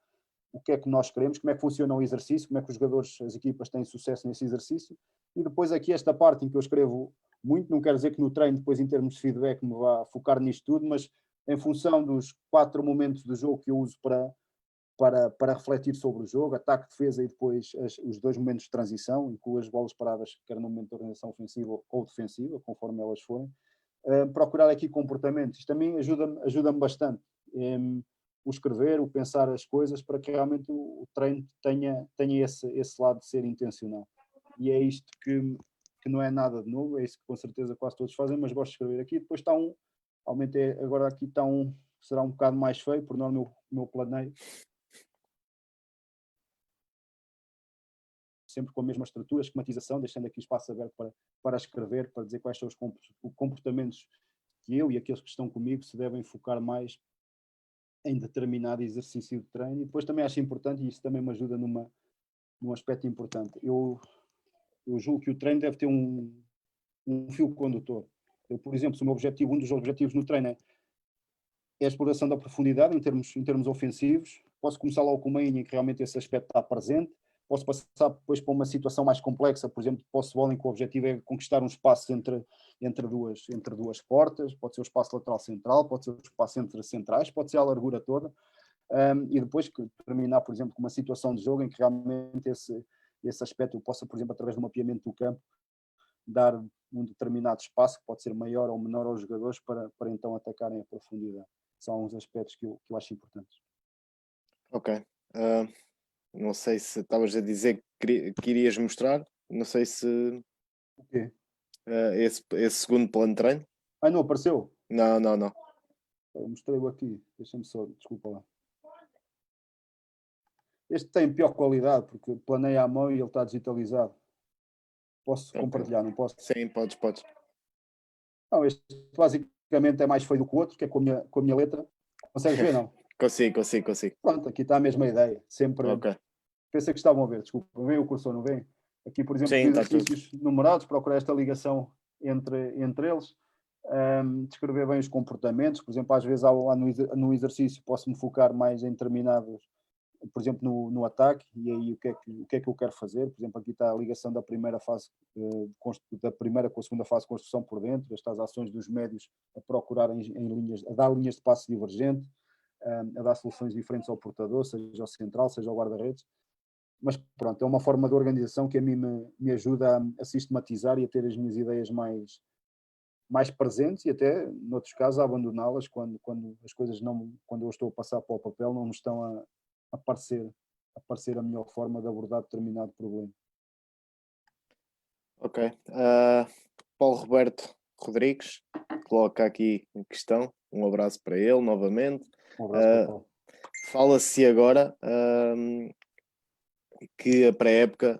o que é que nós queremos, como é que funciona o exercício, como é que os jogadores, as equipas têm sucesso nesse exercício, e depois aqui esta parte em que eu escrevo muito, não quer dizer que no treino, depois em termos de feedback, me vá focar nisto tudo, mas em função dos 4 momentos do jogo que eu uso para refletir sobre o jogo, ataque, defesa e depois os 2 momentos de transição, incluo as bolas paradas, quer no momento de organização ofensiva ou defensiva, conforme elas forem, procurar aqui comportamentos. Isto também ajuda-me bastante. O escrever, o pensar as coisas, para que realmente o treino tenha esse lado de ser intencional. E é isto que não é nada de novo, é isso que com certeza quase todos fazem, mas gosto de escrever aqui. Depois está agora aqui está será um bocado mais feio, por norma o meu planeio. Sempre com a mesma estrutura, esquematização, deixando aqui espaço aberto para escrever, para dizer quais são os comportamentos que eu e aqueles que estão comigo se devem focar mais em determinado exercício de treino. E depois também acho importante, e isso também me ajuda num aspecto importante, eu julgo que o treino deve ter um fio condutor. Eu, por exemplo, se o meu objetivo, um dos objetivos no treino é a exploração da profundidade em termos ofensivos, posso começar logo com uma linha em que realmente esse aspecto está presente, posso passar depois para uma situação mais complexa, por exemplo, posso em que o objetivo é conquistar um espaço entre duas portas, pode ser o espaço lateral central, pode ser o espaço entre centrais, pode ser a largura toda, e depois terminar, por exemplo, com uma situação de jogo em que realmente esse aspecto eu possa, por exemplo, através do mapeamento do campo, dar um determinado espaço, que pode ser maior ou menor aos jogadores, para então atacarem a profundidade. São uns aspectos que eu acho importantes. Ok. Não sei se estavas a dizer que irias mostrar, não sei se O quê? Esse segundo plano de treino. Não apareceu? Não. Eu mostrei-o aqui, deixa-me só, desculpa lá. Este tem pior qualidade, porque planeia à mão e ele está digitalizado. Posso compartilhar, não posso? Sim, podes. Não, este basicamente é mais feio do que o outro, que é com a minha letra. Consegues ver, não? Consigo. Pronto, aqui está a mesma ideia. Sempre. Ok. Pensei que estavam a ver, desculpa. Vem o cursor, não vem? Aqui, por exemplo, Sim, os exercícios numerados, procurar esta ligação entre eles. Descrever bem os comportamentos. Por exemplo, às vezes no exercício posso-me focar mais em determinados, por exemplo, no ataque, e aí o que é que eu quero fazer. Por exemplo, aqui está a ligação da primeira fase, da primeira com a segunda fase de construção por dentro, estas ações dos médios a procurar em linhas, a dar linhas de passe divergente, a dar soluções diferentes ao portador, seja ao central, seja ao guarda-redes. mas pronto, é uma forma de organização que a mim me ajuda a sistematizar e a ter as minhas ideias mais presentes e até, noutros casos, a abandoná-las quando as coisas não, quando eu estou a passar para o papel, não me estão a parecer a melhor forma de abordar determinado problema. Ok. Paulo Roberto Rodrigues coloca aqui em questão. Um abraço para ele novamente. Um abraço para o Paulo. Fala-se agora que a pré-época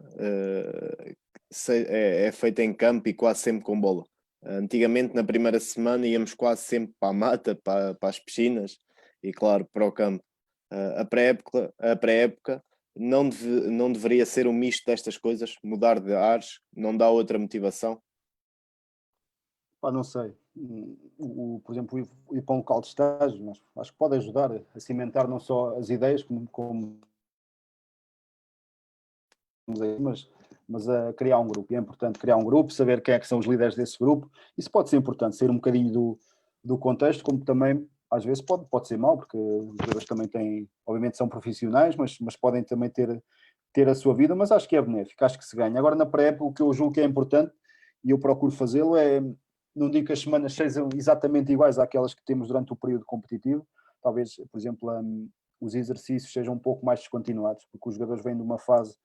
é feita em campo e quase sempre com bola. Antigamente, na primeira semana, íamos quase sempre para a mata, para as piscinas e, claro, para o campo. A pré-época não deveria ser um misto destas coisas, mudar de ares, não dá outra motivação. Pá, não sei. Por exemplo, ir para um local de estágio, mas acho que pode ajudar a cimentar não só as ideias, mas a criar um grupo. E é importante criar um grupo, saber quem é que são os líderes desse grupo. Isso pode ser importante, sair um bocadinho do contexto, como também às vezes pode ser mau, porque os jogadores também têm, obviamente são profissionais, mas podem também ter a sua vida, mas acho que é benéfico, acho que se ganha. Agora, na pré-época, o que eu julgo que é importante, e eu procuro fazê-lo, não digo que as semanas sejam exatamente iguais àquelas que temos durante o período competitivo, talvez, por exemplo, os exercícios sejam um pouco mais descontinuados, porque os jogadores vêm de uma fase,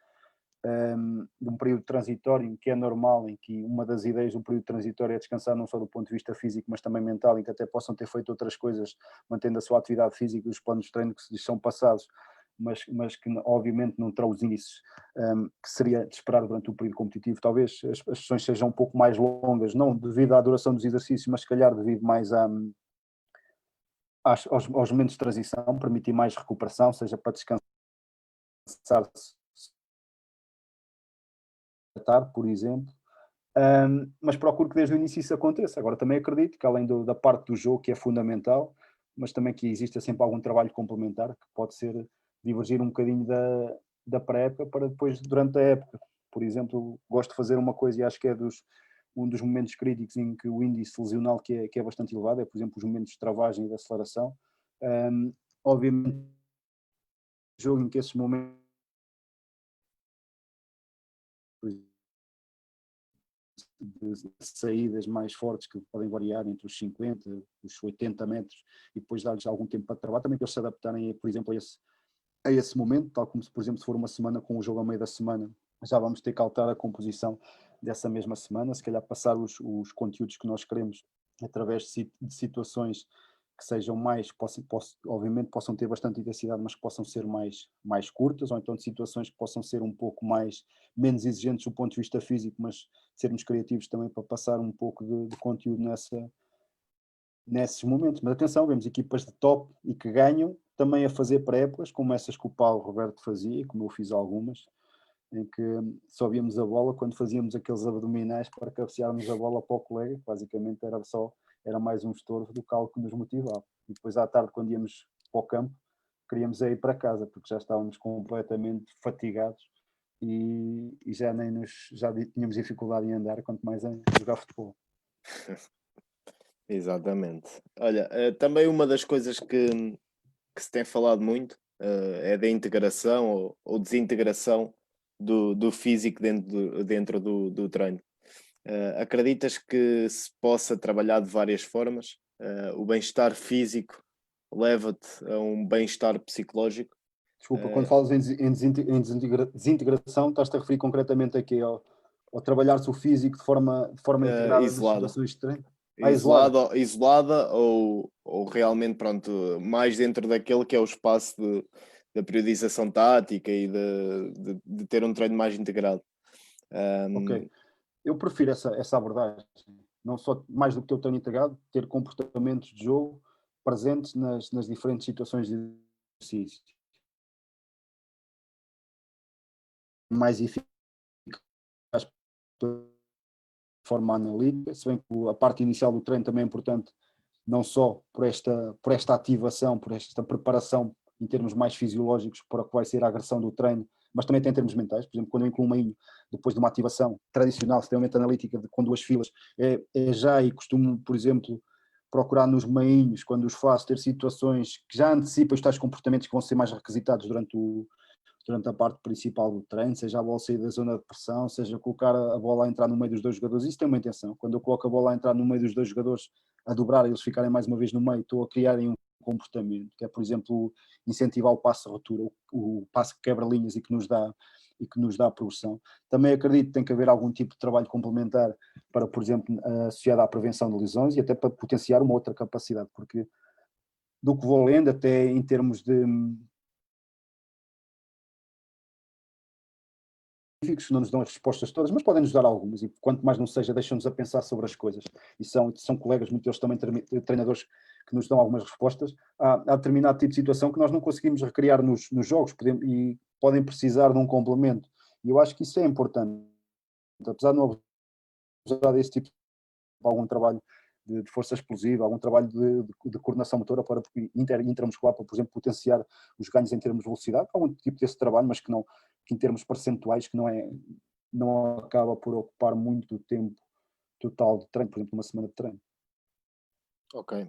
de um período transitório, que é normal, em que uma das ideias do período transitório é descansar não só do ponto de vista físico, mas também mental, em que até possam ter feito outras coisas, mantendo a sua atividade física e os planos de treino que lhes são passados, mas que obviamente não terão os índices que seria de esperar durante o período competitivo. Talvez as sessões sejam um pouco mais longas, não devido à duração dos exercícios, mas se calhar devido mais aos momentos de transição, permitir mais recuperação, seja para descansar, por exemplo. Mas procuro que desde o início isso aconteça. Agora também acredito que além da parte do jogo que é fundamental, mas também que exista sempre algum trabalho complementar que pode ser divergir um bocadinho da pré-época para depois durante a época. Por exemplo, gosto de fazer uma coisa e acho que é um dos momentos críticos em que o índice lesional que é bastante elevado, é por exemplo os momentos de travagem e de aceleração. Obviamente jogo em que esses momentos de saídas mais fortes que podem variar entre os 50, os 80 metros e depois dar-lhes algum tempo para trabalhar, também para eles se adaptarem, por exemplo, a esse momento, tal como se, por exemplo, se for uma semana com o jogo ao meio da semana, já vamos ter que alterar a composição dessa mesma semana, se calhar passar os conteúdos que nós queremos através de situações que sejam obviamente possam ter bastante intensidade, mas que possam ser mais curtas, ou então de situações que possam ser um pouco menos exigentes do ponto de vista físico, mas sermos criativos também para passar um pouco de conteúdo nesses momentos. Mas atenção, vemos equipas de top e que ganham também a fazer pré-épocas, como essas que o Paulo Roberto fazia, como eu fiz algumas, em que só víamos a bola quando fazíamos aqueles abdominais para cabecearmos a bola para o colega, que basicamente era mais um estorvo do que algo que nos motivava. E depois à tarde, quando íamos para o campo, queríamos ir para casa, porque já estávamos completamente fatigados e já tínhamos dificuldade em andar, quanto mais em jogar futebol. Exatamente. Olha, também uma das coisas que se tem falado muito é da integração ou desintegração do físico dentro do treino. Acreditas que se possa trabalhar de várias formas? O bem-estar físico leva-te a um bem-estar psicológico? Desculpa, quando falas em desintegração, estás-te a referir concretamente aqui ao trabalhar-se o físico de forma integrada nas Isolada. situações de treino? Isolada. Isolada ou realmente, pronto, mais dentro daquele que é o espaço da periodização tática e de ter um treino mais integrado. Ok. Eu prefiro essa abordagem. Não só, mais do que ter o treino integrado, ter comportamentos de jogo presentes nas diferentes situações de exercício. Mais eficaz de forma analítica, se bem que a parte inicial do treino também é importante, não só por esta ativação, por esta preparação em termos mais fisiológicos para o que vai ser a agressão do treino, mas também tem em termos mentais. Por exemplo, quando eu incluo um mainho depois de uma ativação tradicional, extremamente analítica, com duas filas, é já, e costumo, por exemplo, procurar nos mainhos, quando os faço, ter situações que já antecipam os tais comportamentos que vão ser mais requisitados durante durante a parte principal do treino, seja a bola sair da zona de pressão, seja colocar a bola a entrar no meio dos dois jogadores, isso tem uma intenção. Quando eu coloco a bola a entrar no meio dos dois jogadores, a dobrar, eles ficarem mais uma vez no meio, estou a criarem um comportamento, que é, por exemplo, incentivar o passe de ruptura, o passe que quebra linhas e que nos dá a progressão. Também acredito que tem que haver algum tipo de trabalho complementar para, por exemplo, associado à prevenção de lesões e até para potenciar uma outra capacidade, porque do que vou lendo, até em termos de que não nos dão as respostas todas, mas podem nos dar algumas, e quanto mais não seja, deixam-nos a pensar sobre as coisas. E são colegas, muitos deles também treinadores, que nos dão algumas respostas a determinado tipo de situação que nós não conseguimos recriar nos jogos, e podem precisar de um complemento. E eu acho que isso é importante. Apesar de não abusar desse tipo de algum trabalho de força explosiva, algum trabalho de coordenação motora para intramuscular, para, por exemplo, potenciar os ganhos em termos de velocidade, algum tipo desse trabalho, mas que em termos percentuais, que não acaba por ocupar muito do tempo total de treino, por exemplo, uma semana de treino. Ok.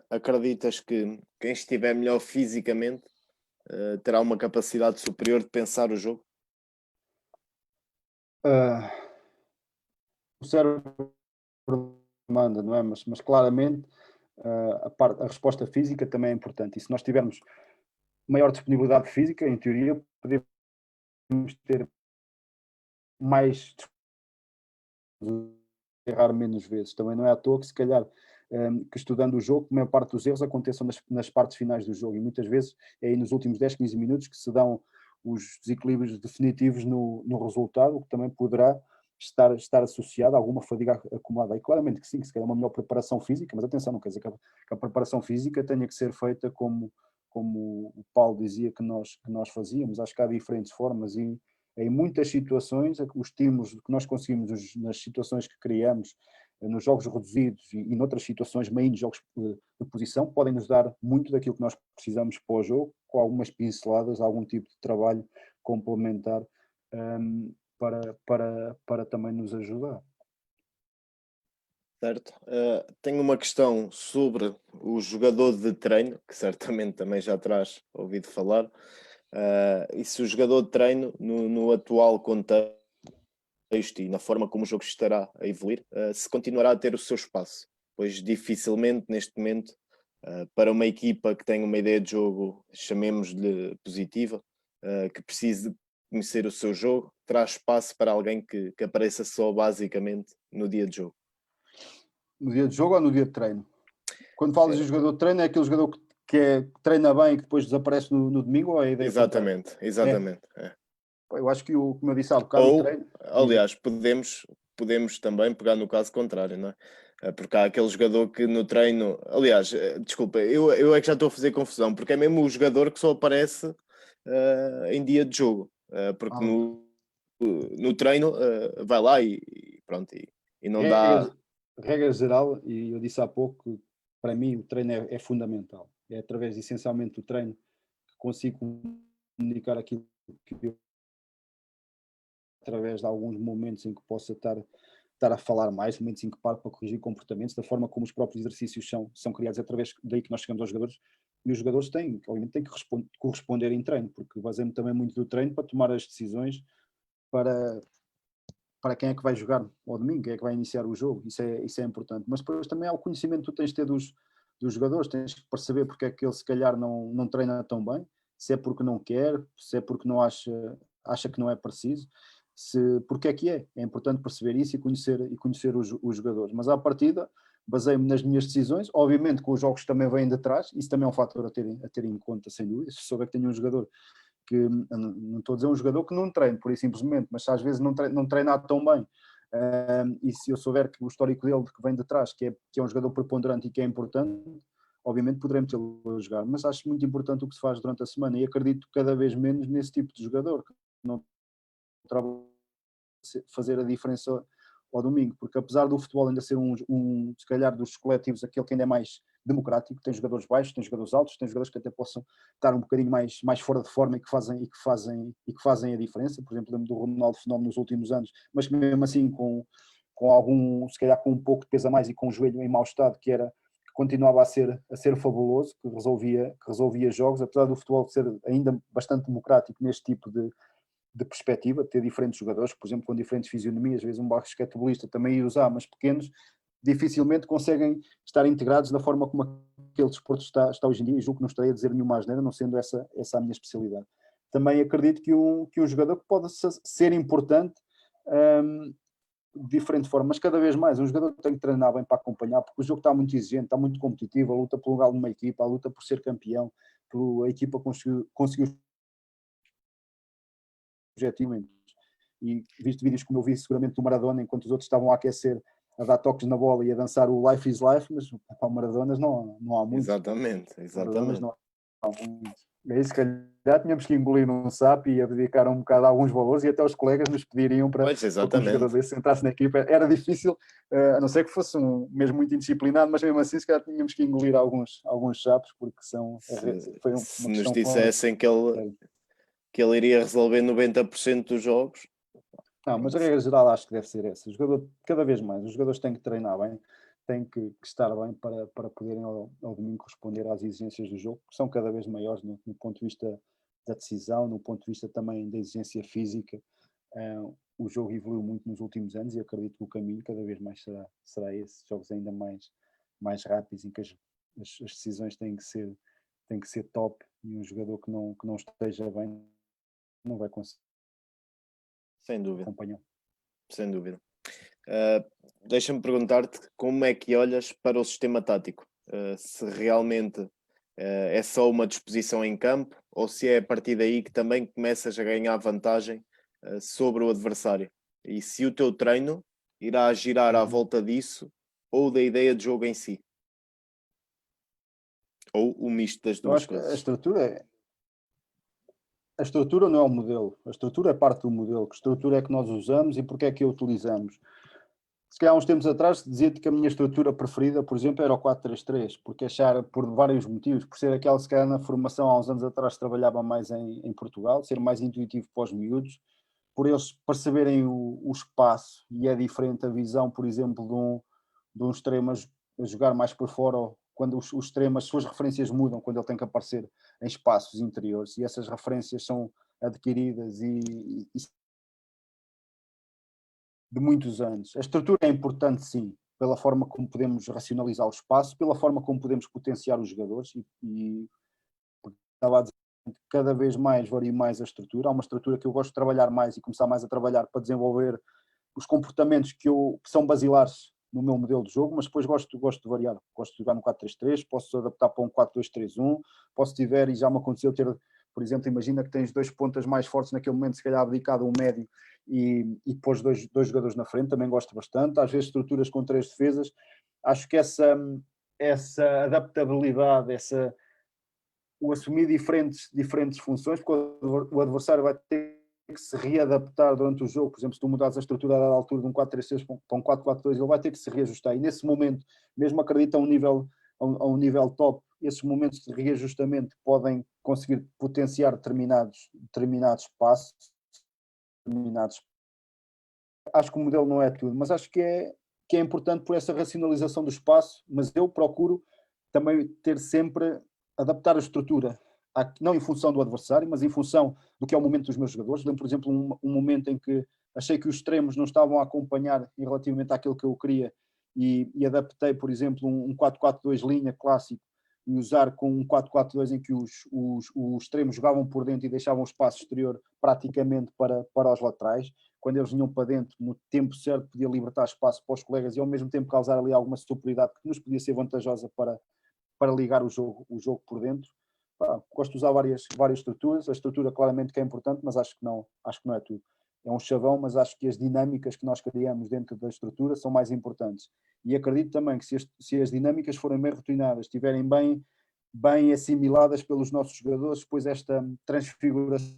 Acreditas que quem estiver melhor fisicamente terá uma capacidade superior de pensar o jogo? O cérebro manda, não é? Mas claramente a resposta física também é importante. E se nós tivermos maior disponibilidade física, em teoria, podemos ter mais errar menos vezes. Também não é à toa que, se calhar, que estudando o jogo, a maior parte dos erros aconteçam nas partes finais do jogo, e muitas vezes é aí nos últimos 10, 15 minutos que se dão os desequilíbrios definitivos no resultado, o que também poderá estar associado a alguma fadiga acumulada. E claramente que sim, que se calhar uma melhor preparação física, mas atenção, não quer dizer que a preparação física tenha que ser feita como o Paulo dizia que nós fazíamos. Acho que há diferentes formas, e em muitas situações, os estímulos que nós conseguimos nas situações que criamos, nos jogos reduzidos e noutras situações, meio jogos de posição, podem nos dar muito daquilo que nós precisamos para o jogo, com algumas pinceladas, algum tipo de trabalho complementar para também nos ajudar. Certo. Tenho uma questão sobre o jogador de treino, que certamente também já terás ouvido falar. E se o jogador de treino, no atual contexto e na forma como o jogo estará a evoluir, se continuará a ter o seu espaço, pois dificilmente neste momento, para uma equipa que tem uma ideia de jogo, chamemos-lhe positiva, que precise de conhecer o seu jogo, terá espaço para alguém que apareça só basicamente no dia de jogo. No dia de jogo ou no dia de treino? Quando falas É, de jogador de treino, é aquele jogador que treina bem e que depois desaparece no domingo, ou é a ideia contrária? exatamente, É. exatamente. É. Eu acho que, como eu disse há bocado, o Ou, treino diz. aliás, podemos também pegar no caso contrário, não é? Porque há aquele jogador que no treino. Aliás, desculpa, eu é que já estou a fazer confusão, porque é mesmo o jogador que só aparece em dia de jogo, porque Ah, no treino vai lá e pronto, e não regra, dá. regra geral, e eu disse há pouco, que para mim o treino é fundamental. É através, essencialmente, do treino que consigo comunicar aquilo que eu, através de alguns momentos em que possa estar a falar mais, momentos em que paro para corrigir comportamentos, da forma como os próprios exercícios são criados, através daí que nós chegamos aos jogadores, e os jogadores obviamente, têm que corresponder em treino, porque baseio-me também muito do treino para tomar as decisões para, para quem é que vai jogar ao domingo, quem é que vai iniciar o jogo, isso é importante. Mas depois também há o conhecimento que tu tens de ter dos jogadores, tens que perceber porque é que ele se calhar não treina tão bem, se é porque não quer, se é porque não acha que não é preciso, porque é que é. É importante perceber isso e conhecer os jogadores. Mas à partida, baseio-me nas minhas decisões, obviamente que os jogos também vêm de trás, isso também é um fator a ter em conta, sem dúvida. Se souber que tenho um jogador que, não estou a dizer um jogador que não treine, por isso simplesmente, mas se às vezes não treinar tão bem, e se eu souber que o histórico dele que vem de trás, que é um jogador preponderante e que é importante, obviamente poderei metê-lo a jogar, mas acho muito importante o que se faz durante a semana, e acredito cada vez menos nesse tipo de jogador, que não trabalha fazer a diferença ao domingo, porque apesar do futebol ainda ser se calhar dos coletivos, aquele que ainda é mais democrático, tem jogadores baixos, tem jogadores altos, tem jogadores que até possam estar um bocadinho mais fora de forma, e que fazem a diferença. Por exemplo, lembro do Ronaldo Fenómeno nos últimos anos, mas que mesmo assim com algum, se calhar com um pouco de peso a mais e com o joelho em mau estado, que continuava a ser fabuloso, que resolvia jogos, apesar do futebol ser ainda bastante democrático neste tipo de perspectiva, de ter diferentes jogadores, por exemplo, com diferentes fisionomias, às vezes um basquetebolista também ia usar, mas pequenos, dificilmente conseguem estar integrados da forma como aquele desporto está hoje em dia, e julgo que não estarei a dizer nenhuma asneira, não sendo essa a minha especialidade. Também acredito que um jogador que pode ser importante de diferente forma, mas cada vez mais um jogador tem que treinar bem para acompanhar, porque o jogo está muito exigente, está muito competitivo, a luta pelo lugar numa equipa, a luta por ser campeão, a equipa conseguiu os objetivos. E visto vídeos como eu vi seguramente do Maradona, enquanto os outros estavam a aquecer, a dar toques na bola e a dançar o Life is Life, mas para o Maradonas não há muitos. Exatamente. Maradonas não há muitos. E aí, se calhar, tínhamos que engolir um sapo e abdicar um bocado a alguns valores, e até os colegas nos pediriam para que um jogador desse entrasse na equipa. Era difícil, a não ser que fosse mesmo muito indisciplinado, mas mesmo assim, se calhar, tínhamos que engolir alguns sapos, porque foi uma se nos dissessem que ele iria resolver 90% dos jogos. Não, mas a regra geral acho que deve ser essa. O jogador, cada vez mais, os jogadores têm que treinar bem, têm que estar bem para poderem ao domingo responder às exigências do jogo, que são cada vez maiores no ponto de vista da decisão, no ponto de vista também da exigência física. O jogo evoluiu muito nos últimos anos e acredito que o caminho cada vez mais será esse, jogos ainda mais rápidos, em que as decisões têm que ser top, e um jogador que não esteja bem não vai conseguir. Sem dúvida. Acompanhar. Sem dúvida. Deixa-me perguntar-te como é que olhas para o sistema tático. Se realmente é só uma disposição em campo ou se é a partir daí que também começas a ganhar vantagem sobre o adversário. E se o teu treino irá girar à volta disso ou da ideia de jogo em si. Ou o misto das duas coisas. A estrutura não é o modelo, a estrutura é parte do modelo. Que estrutura é que nós usamos e porque é que a utilizamos? Se calhar há uns tempos atrás dizia-te que a minha estrutura preferida, por exemplo, era o 4-3-3, porque achar, por vários motivos, por ser aquela, se calhar na formação há uns anos atrás trabalhava mais em Portugal, ser mais intuitivo para os miúdos, por eles perceberem o espaço, e é diferente a visão, por exemplo, de um extremo a jogar mais por fora, ou quando os extremos, as suas referências mudam, quando ele tem que aparecer em espaços interiores, e essas referências são adquiridas e de muitos anos. A estrutura é importante, sim, pela forma como podemos racionalizar o espaço, pela forma como podemos potenciar os jogadores e estava a dizer que cada vez mais vario mais a estrutura. Há uma estrutura que eu gosto de trabalhar mais e começar mais a trabalhar para desenvolver os comportamentos que são basilares no meu modelo de jogo, mas depois gosto de variar. Gosto de jogar no 4-3-3, posso adaptar para um 4-2-3-1, posso tiver, e já me aconteceu ter, por exemplo, imagina que tens dois pontas mais fortes naquele momento, se calhar abdicado um médio e depois dois jogadores na frente, também gosto bastante. Às vezes estruturas com três defesas. Acho que essa adaptabilidade, o assumir diferentes funções, porque o adversário vai ter que se readaptar durante o jogo. Por exemplo, se tu mudares a estrutura da altura de um 4-3-3 para um 4-4-2, ele vai ter que se reajustar. E nesse momento, mesmo acredito a um nível top, esses momentos de reajustamento podem conseguir potenciar determinados passos. Acho que o modelo não é tudo, mas acho que é importante por essa racionalização do espaço, mas eu procuro também ter sempre, adaptar a estrutura, não em função do adversário, mas em função do que é o momento dos meus jogadores. Lembro, por exemplo, um momento em que achei que os extremos não estavam a acompanhar relativamente àquilo que eu queria e adaptei, por exemplo, um 4-4-2 linha clássico e usar com um 4-4-2 em que os extremos jogavam por dentro e deixavam o espaço exterior praticamente para os laterais. Quando eles vinham para dentro, no tempo certo, podia libertar espaço para os colegas e ao mesmo tempo causar ali alguma superioridade que nos podia ser vantajosa para ligar o jogo por dentro. Gosto de usar várias estruturas. A estrutura claramente que é importante, mas acho que não é tudo. É um chavão, mas acho que as dinâmicas que nós criamos dentro da estrutura são mais importantes. E acredito também que se as dinâmicas forem bem rotinadas, estiverem bem assimiladas pelos nossos jogadores, depois esta transfiguração,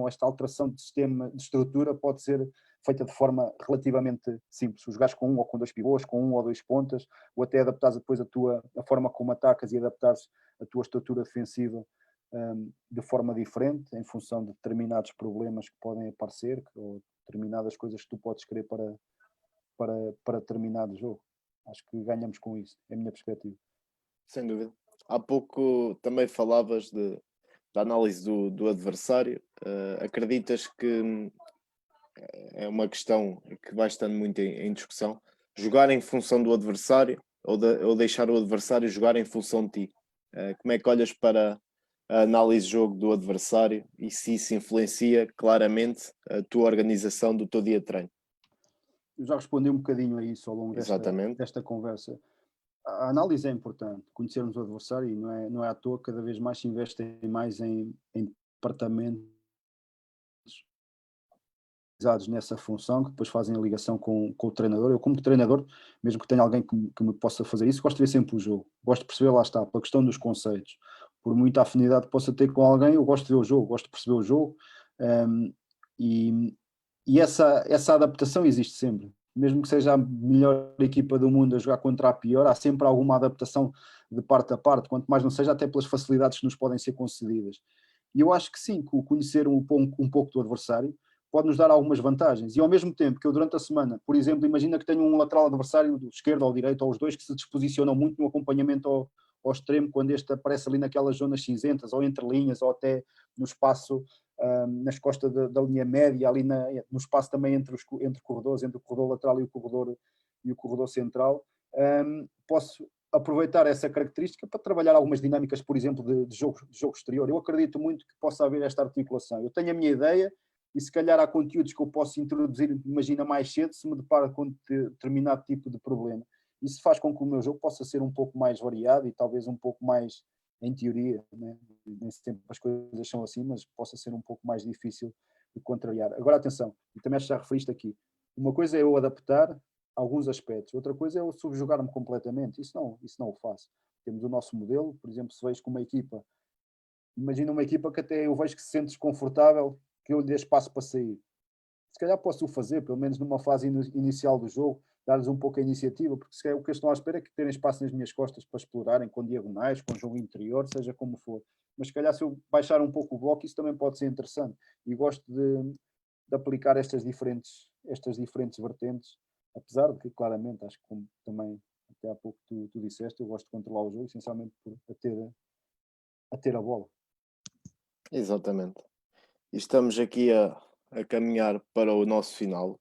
esta alteração de sistema, de estrutura, pode ser feita de forma relativamente simples. Os jogares com um ou com dois pivôs, com um ou dois pontas, ou até adaptares depois a forma como atacas e adaptares a tua estrutura defensiva de forma diferente, em função de determinados problemas que podem aparecer, ou determinadas coisas que tu podes querer para determinado jogo. Acho que ganhamos com isso, é a minha perspectiva. Sem dúvida. Há pouco também falavas da análise do adversário. Acreditas que é uma questão que vai estando muito em discussão? Jogar em função do adversário ou deixar o adversário jogar em função de ti? Como é que olhas para a análise de jogo do adversário e se isso influencia claramente a tua organização do teu dia de treino? Eu já respondi um bocadinho a isso ao longo Exatamente. desta conversa. A análise é importante, conhecermos o adversário, e não é à toa que cada vez mais se investe mais em departamentos nessa função, que depois fazem a ligação com o treinador. Eu, como treinador, mesmo que tenha alguém que me possa fazer isso, gosto de ver sempre o jogo. Gosto de perceber, lá está, pela questão dos conceitos. Por muita afinidade que possa ter com alguém, eu gosto de ver o jogo, gosto de perceber o jogo. um, e e essa adaptação existe sempre. Mesmo que seja a melhor equipa do mundo a jogar contra a pior, há sempre alguma adaptação de parte a parte, quanto mais não seja até pelas facilidades que nos podem ser concedidas. E eu acho que sim, que o conhecer um pouco do adversário pode nos dar algumas vantagens. E ao mesmo tempo que eu durante a semana, por exemplo, imagina que tenho um lateral adversário do esquerdo ou direito, ou os dois que se disposicionam muito no acompanhamento ao extremo, quando este aparece ali naquelas zonas cinzentas, ou entre linhas, ou até no espaço, nas costas da linha média, ali no espaço também entre corredores, entre o corredor lateral e o corredor central, posso aproveitar essa característica para trabalhar algumas dinâmicas, por exemplo, de jogo exterior. Eu acredito muito que possa haver esta articulação. Eu tenho a minha ideia, e se calhar há conteúdos que eu posso introduzir, imagina, mais cedo, se me deparo com determinado tipo de problema. Isso faz com que o meu jogo possa ser um pouco mais variado e talvez um pouco mais, em teoria, né? Nem sempre as coisas são assim, mas possa ser um pouco mais difícil de contrariar. Agora, atenção, e também já referiste aqui, uma coisa é eu adaptar alguns aspectos, outra coisa é eu subjugar-me completamente. Isso não o faço. Temos o nosso modelo, por exemplo, se vejo com uma equipa, imagina uma equipa que até eu vejo que se sente desconfortável, que eu lhe dê espaço para sair. Se calhar posso o fazer, pelo menos numa fase inicial do jogo, dar-lhes um pouco a iniciativa, porque se calhar o que eles estão à espera é que terem espaço nas minhas costas para explorarem com diagonais, com jogo interior, seja como for. Mas se calhar se eu baixar um pouco o bloco, isso também pode ser interessante. E gosto de aplicar estas diferentes vertentes, apesar de que, claramente, acho que como também até há pouco tu disseste, eu gosto de controlar o jogo, essencialmente a ter a bola. Exatamente. E estamos aqui a caminhar para o nosso final,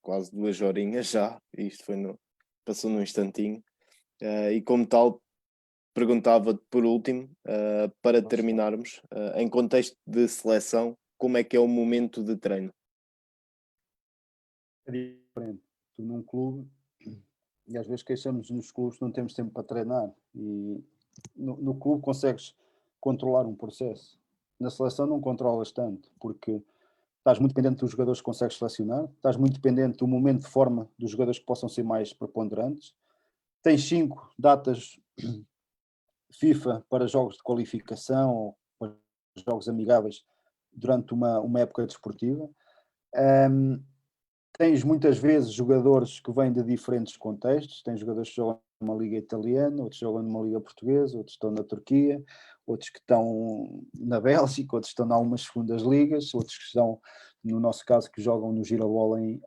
quase 2 horinhas já, isto passou num instantinho, e como tal, perguntava-te por último, para terminarmos, em contexto de seleção, como é que é o momento de treino? É diferente. Tu num clube, e às vezes queixamos nos clubes que não temos tempo para treinar, e no clube consegues controlar um processo. Na seleção não controlas tanto, porque estás muito dependente dos jogadores que consegues selecionar, estás muito dependente do momento de forma dos jogadores que possam ser mais preponderantes. Tens 5 datas FIFA para jogos de qualificação ou para jogos amigáveis durante uma época desportiva. Um, Tens muitas vezes jogadores que vêm de diferentes contextos, tens jogadores que jogam numa liga italiana, outros jogam numa liga portuguesa, outros estão na Turquia, outros que estão na Bélgica, outros estão em algumas segundas ligas, outros que estão, no nosso caso, que jogam no Girabola em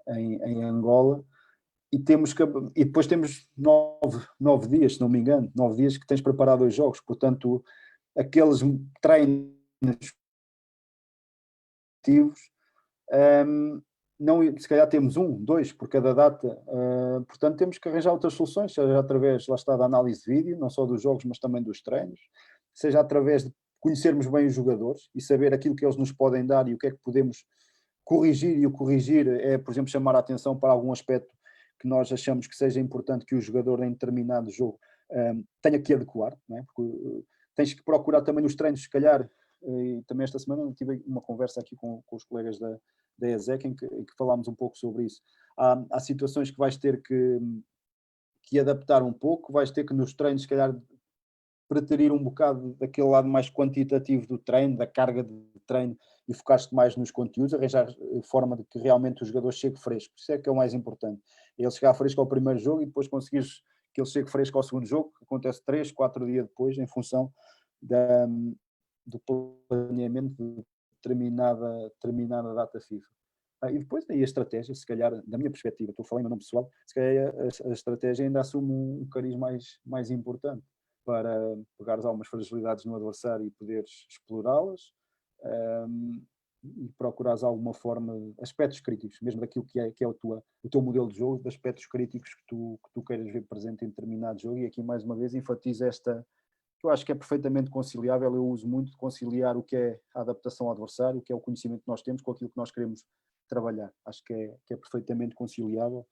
Angola, e depois temos 9 dias, se não me engano, 9 dias que tens preparado os jogos, portanto, aqueles treinos ativos, não, se calhar temos 1, 2 por cada data, portanto temos que arranjar outras soluções, seja através, lá está, da análise de vídeo, não só dos jogos, mas também dos treinos, seja através de conhecermos bem os jogadores e saber aquilo que eles nos podem dar e o que é que podemos corrigir, e o corrigir é, por exemplo, chamar a atenção para algum aspecto que nós achamos que seja importante que o jogador em determinado jogo tenha que adequar, não é? Porque tens que procurar também nos treinos, se calhar, e também esta semana tive uma conversa aqui com os colegas da ESEC em que falámos um pouco sobre isso. Há situações que vais ter que adaptar um pouco, vais ter que nos treinos, se calhar, preterir um bocado daquele lado mais quantitativo do treino, da carga de treino, e focar-te mais nos conteúdos, arranjar forma de que realmente o jogador chegue fresco. Isso é que é o mais importante. Ele chegar fresco ao primeiro jogo e depois conseguires que ele chegue fresco ao segundo jogo, que acontece 3, 4 dias depois, em função do planeamento de determinada data FIFA. E depois aí a estratégia, se calhar, da minha perspectiva, estou a falar em meu nome pessoal, se calhar a estratégia ainda assume um cariz mais importante para pegares algumas fragilidades no adversário e poderes explorá-las, e procurares alguma forma, aspectos críticos, mesmo daquilo que é o teu modelo de jogo, de aspectos críticos que tu queiras ver presente em determinado jogo. E aqui mais uma vez enfatizo esta, que eu acho que é perfeitamente conciliável. Eu uso muito de conciliar o que é a adaptação ao adversário, o que é o conhecimento que nós temos, com aquilo que nós queremos trabalhar. Acho que é perfeitamente conciliável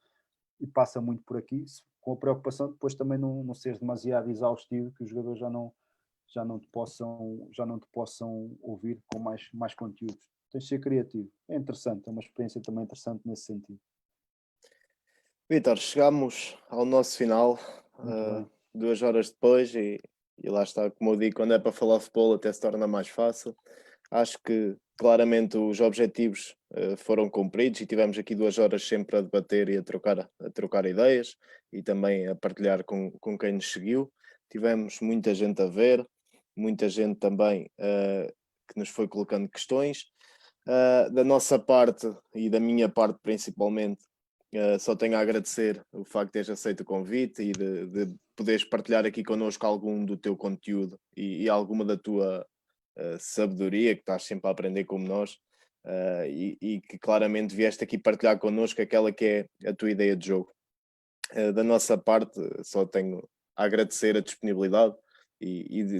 e passa muito por aqui, com a preocupação de depois também não seres demasiado exaustivo, que os jogadores já não te possam ouvir com mais conteúdos. Tens de ser criativo. É interessante, é uma experiência também interessante nesse sentido. Vítor, chegamos ao nosso final, Muito bem. 2 horas depois, e lá está, como eu digo, quando é para falar futebol até se torna mais fácil. Acho que claramente os objetivos foram cumpridos e tivemos aqui 2 horas sempre a debater e a trocar ideias e também a partilhar com quem nos seguiu. Tivemos muita gente a ver, muita gente também que nos foi colocando questões. Da nossa parte e da minha parte principalmente, só tenho a agradecer o facto de teres aceito o convite e de poderes partilhar aqui connosco algum do teu conteúdo e alguma da tua sabedoria, que estás sempre a aprender como nós, e que claramente vieste aqui partilhar connosco aquela que é a tua ideia de jogo. Da nossa parte, só tenho a agradecer a disponibilidade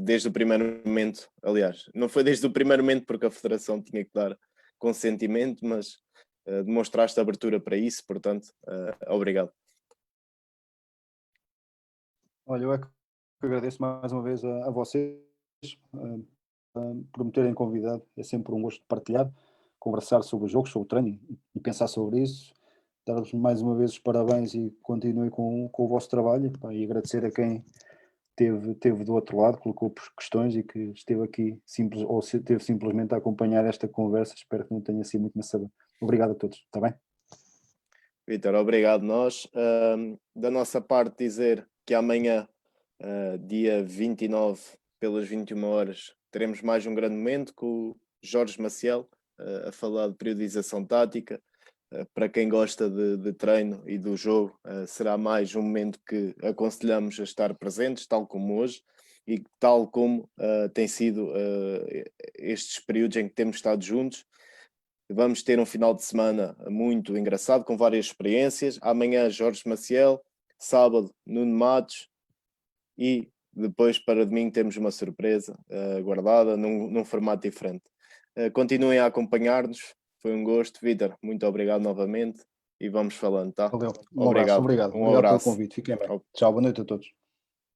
desde o primeiro momento, aliás, não foi desde o primeiro momento porque a Federação tinha que dar consentimento, mas demonstraste abertura para isso, portanto, obrigado. Olha, eu é que agradeço mais uma vez a vocês por me terem convidado. É sempre um gosto de partilhar, conversar sobre o jogo, sobre o treino e pensar sobre isso. Dar-vos mais uma vez os parabéns e continuem com o vosso trabalho, pá, e agradecer a quem teve do outro lado, colocou questões e que esteve aqui esteve simplesmente a acompanhar esta conversa. Espero que não tenha sido muito maçador. Obrigado a todos, está bem? Vítor, obrigado nós. Da nossa parte dizer que amanhã, dia 29, pelas 21 horas, teremos mais um grande momento com o Jorge Maciel, a falar de periodização tática. Para quem gosta de treino e do jogo, será mais um momento que aconselhamos a estar presentes, tal como hoje, e tal como tem sido estes períodos em que temos estado juntos. Vamos ter um final de semana muito engraçado, com várias experiências. Amanhã, Jorge Maciel, sábado, Nuno Matos, e depois para domingo temos uma surpresa guardada num formato diferente. Continuem a acompanhar-nos, foi um gosto. Vítor, muito obrigado novamente e vamos falando, tá? Valeu. Um abraço, Obrigado. obrigado. Um Obrigado pelo abraço. convite. Fiquem bem. Tchau, boa noite a todos.